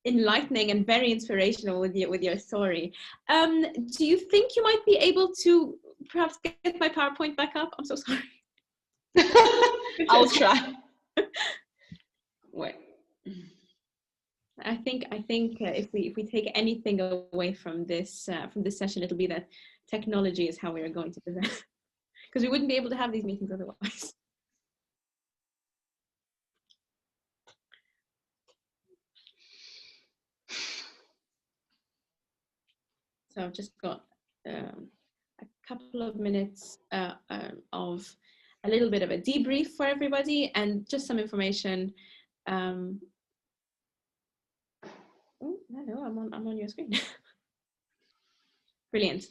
enlightening and very inspirational with your story. Do you think you might be able to perhaps get my PowerPoint back up? I'm so sorry. I'll try. Wait. I think if we take anything away from this session, it'll be that technology is how we are going to present, because we wouldn't be able to have these meetings otherwise. So I've just got a couple of minutes of a little bit of a debrief for everybody, and just some information. Oh, no, I'm on your screen. Brilliant.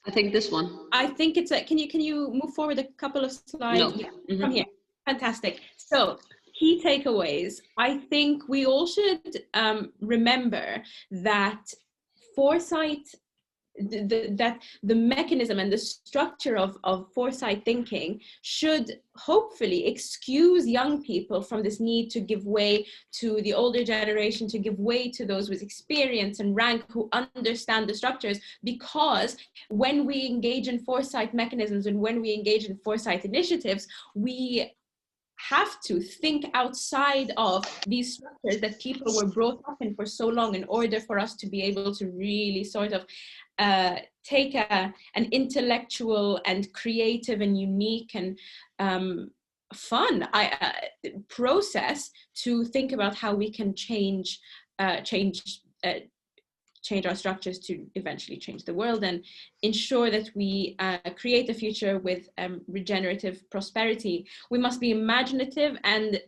I think this one. I think it's can you move forward a couple of slides? No. Yeah, from here. Fantastic. So key takeaways. I think we all should remember that foresight, that the mechanism and the structure of foresight thinking should hopefully excuse young people from this need to give way to the older generation, to give way to those with experience and rank who understand the structures, because when we engage in foresight mechanisms and when we engage in foresight initiatives, we have to think outside of these structures that people were brought up in for so long in order for us to be able to really sort of take an intellectual and creative and unique and fun process to think about how we can change our structures to eventually change the world and ensure that we create a future with regenerative prosperity. We must be imaginative and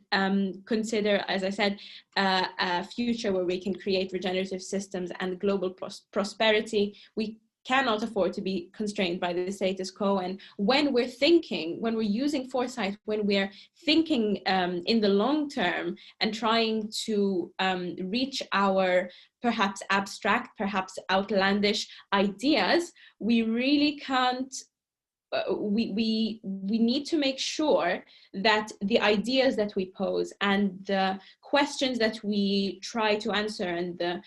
consider, as I said, a future where we can create regenerative systems and global prosperity. We cannot afford to be constrained by the status quo. And when we're using foresight, when we're thinking in the long term and trying to reach our perhaps abstract, perhaps outlandish ideas, we really can't, we need to make sure that the ideas that we pose and the questions that we try to answer and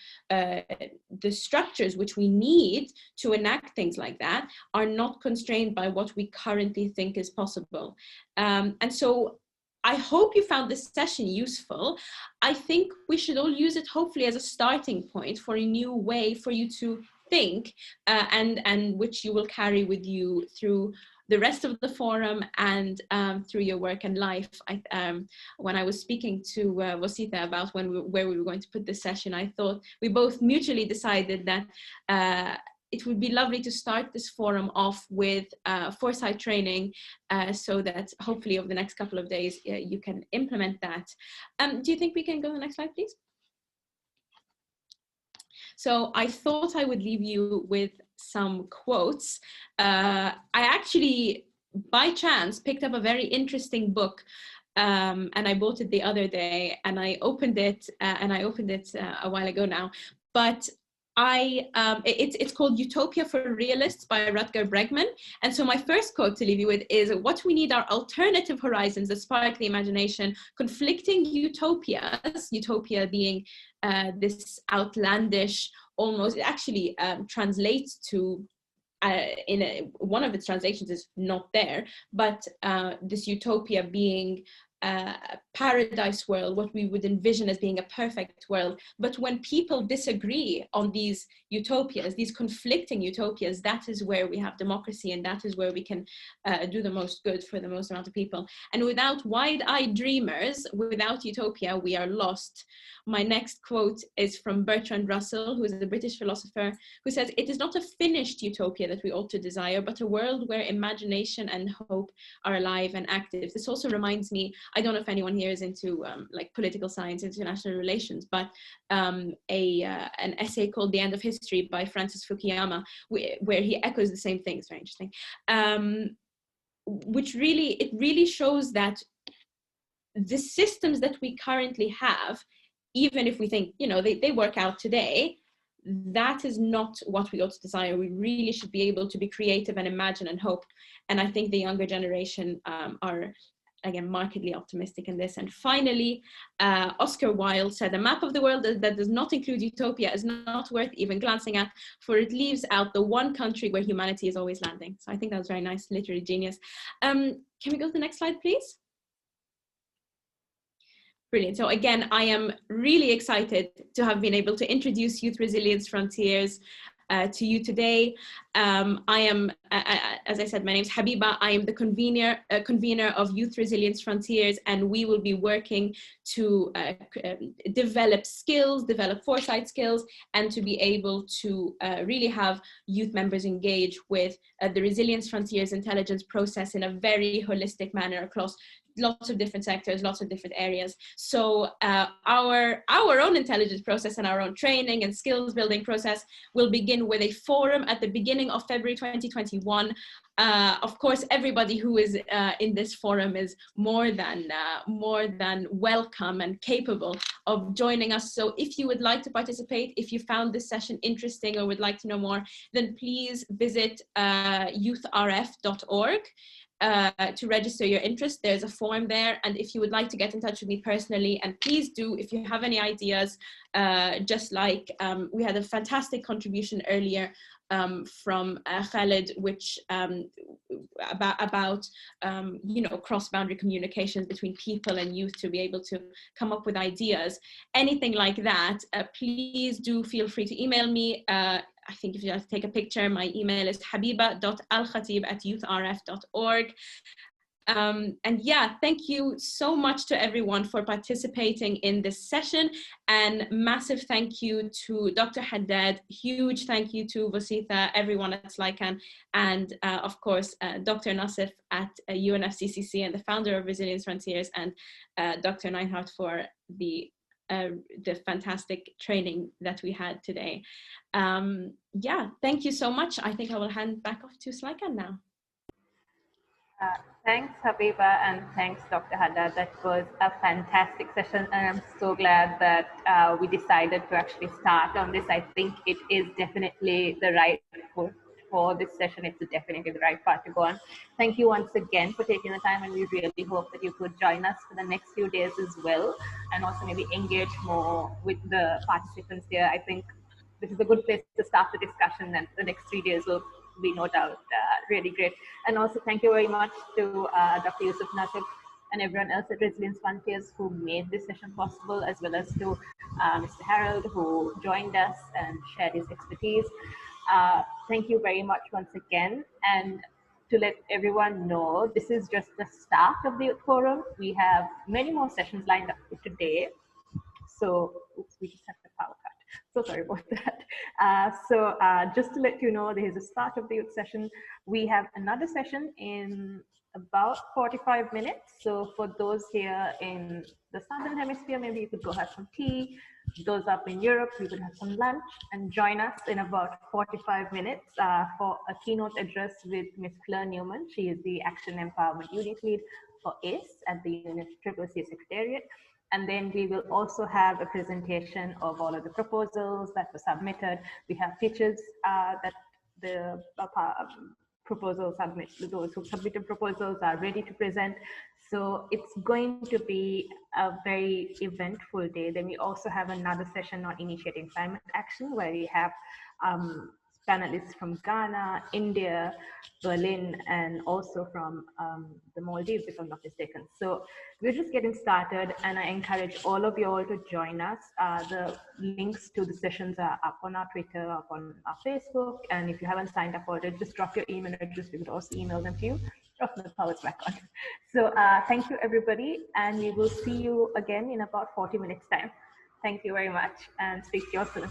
the structures which we need to enact things like that are not constrained by what we currently think is possible. And so I hope you found this session useful. I think we should all use it hopefully as a starting point for a new way for you to think and which you will carry with you through the rest of the forum and through your work and life. When I was speaking to Rosita about where we were going to put this session, I thought we both mutually decided that it would be lovely to start this forum off with foresight training so that hopefully over the next couple of days you can implement that. Do you think we can go to the next slide, please? So I thought I would leave you with some quotes. I actually, by chance, picked up a very interesting book and I bought it the other day and I opened it a while ago now, but it's called Utopia for Realists by Rutger Bregman. And so my first quote to leave you with is, what we need are alternative horizons that spark the imagination, conflicting utopias, utopia being this outlandish, almost, it actually translates to, one of its translations is not there, but this utopia being a paradise world, what we would envision as being a perfect world. But when people disagree on these utopias, these conflicting utopias, that is where we have democracy and that is where we can do the most good for the most amount of people. And without wide-eyed dreamers, without utopia, we are lost. My next quote is from Bertrand Russell, who is a British philosopher, who says, "It is not a finished utopia that we ought to desire, but a world where imagination and hope are alive and active." This also reminds me, I don't know if anyone here is into like political science, international relations, but an essay called The End of History by Francis Fukuyama, where he echoes the same thing. It's very interesting. Which really shows that the systems that we currently have, even if we think, you know, they work out today, that is not what we ought to desire. We really should be able to be creative and imagine and hope. And I think the younger generation are, again, markedly optimistic in this. And finally, Oscar Wilde said, "A map of the world that does not include utopia is not worth even glancing at, for it leaves out the one country where humanity is always landing." So I think that was very nice, literary genius. Can we go to the next slide, please? Brilliant. So again, I am really excited to have been able to introduce Youth Resilience Frontiers to you today. I am, as I said, my name is Habiba. I am the convener of Youth Resilience Frontiers, and we will be working to develop skills, develop foresight skills, and to be able to really have youth members engage with the Resilience Frontiers intelligence process in a very holistic manner across lots of different sectors, lots of different areas. So our own intelligence process and our own training and skills building process will begin with a forum at the beginning of February 2021. Of course, everybody who is in this forum is more than welcome and capable of joining us. So if you would like to participate, if you found this session interesting or would like to know more, then please visit youthrf.org. To register your interest. There's a form there, and if you would like to get in touch with me personally, and please do, if you have any ideas, just like we had a fantastic contribution earlier from Khaled, which about you know, cross-boundary communications between people and youth to be able to come up with ideas, anything like that, please do feel free to email me. I think if you have to take a picture, my email is habiba.alkhatib@youthrf.org. And yeah, thank you so much to everyone for participating in this session, and massive thank you to Dr. Haddad, huge thank you to Vasitha, everyone at SLYCAN, and of course, Dr. Nassif at UNFCCC and the founder of Resilience Frontiers, and Dr. Neinhardt for the fantastic training that we had today. Yeah, thank you so much. I think I will hand back off to SLYCAN now. Thanks, Habiba, and thanks, Dr. Haddad. That was a fantastic session, and I'm so glad that we decided to actually start on this. I think it is definitely the right for this session. It's definitely the right part to go on. Thank you once again for taking the time, and we really hope that you could join us for the next few days as well, and also maybe engage more with the participants here. I think this is a good place to start the discussion, and the next 3 days will be no doubt really great. And also thank you very much to Dr. Yusuf Nassif and everyone else at Resilience Frontiers who made this session possible, as well as to Mr. Harold, who joined us and shared his expertise. Thank you very much once again. And to let everyone know, this is just the start of the Youth Forum. We have many more sessions lined up for today. So, oops, we just had the power cut. So sorry about that. Just to let you know, there is a start of the youth session. We have another session in about 45 minutes. So for those here in the Southern Hemisphere, maybe you could go have some tea. Those up in Europe, we could have some lunch, and join us in about 45 minutes for a keynote address with Ms. Claire Newman. She is the Action Empowerment Unit Lead for ACE at the UNFCCC Secretariat. And then we will also have a presentation of all of the proposals that were submitted. We have pictures that the proposals submitted, those who submitted proposals are ready to present. So it's going to be a very eventful day. Then we also have another session on initiating climate action, where we have panelists from Ghana, India, Berlin, and also from the Maldives, if I'm not mistaken. So we're just getting started, and I encourage all of you all to join us. The links to the sessions are up on our Twitter, up on our Facebook, and if you haven't signed up already, just drop your email address. We could also email them to you. Oh, the power's back on. So thank you, everybody, and we will see you again in about 40 minutes time. Thank you very much, and speak to you all soon.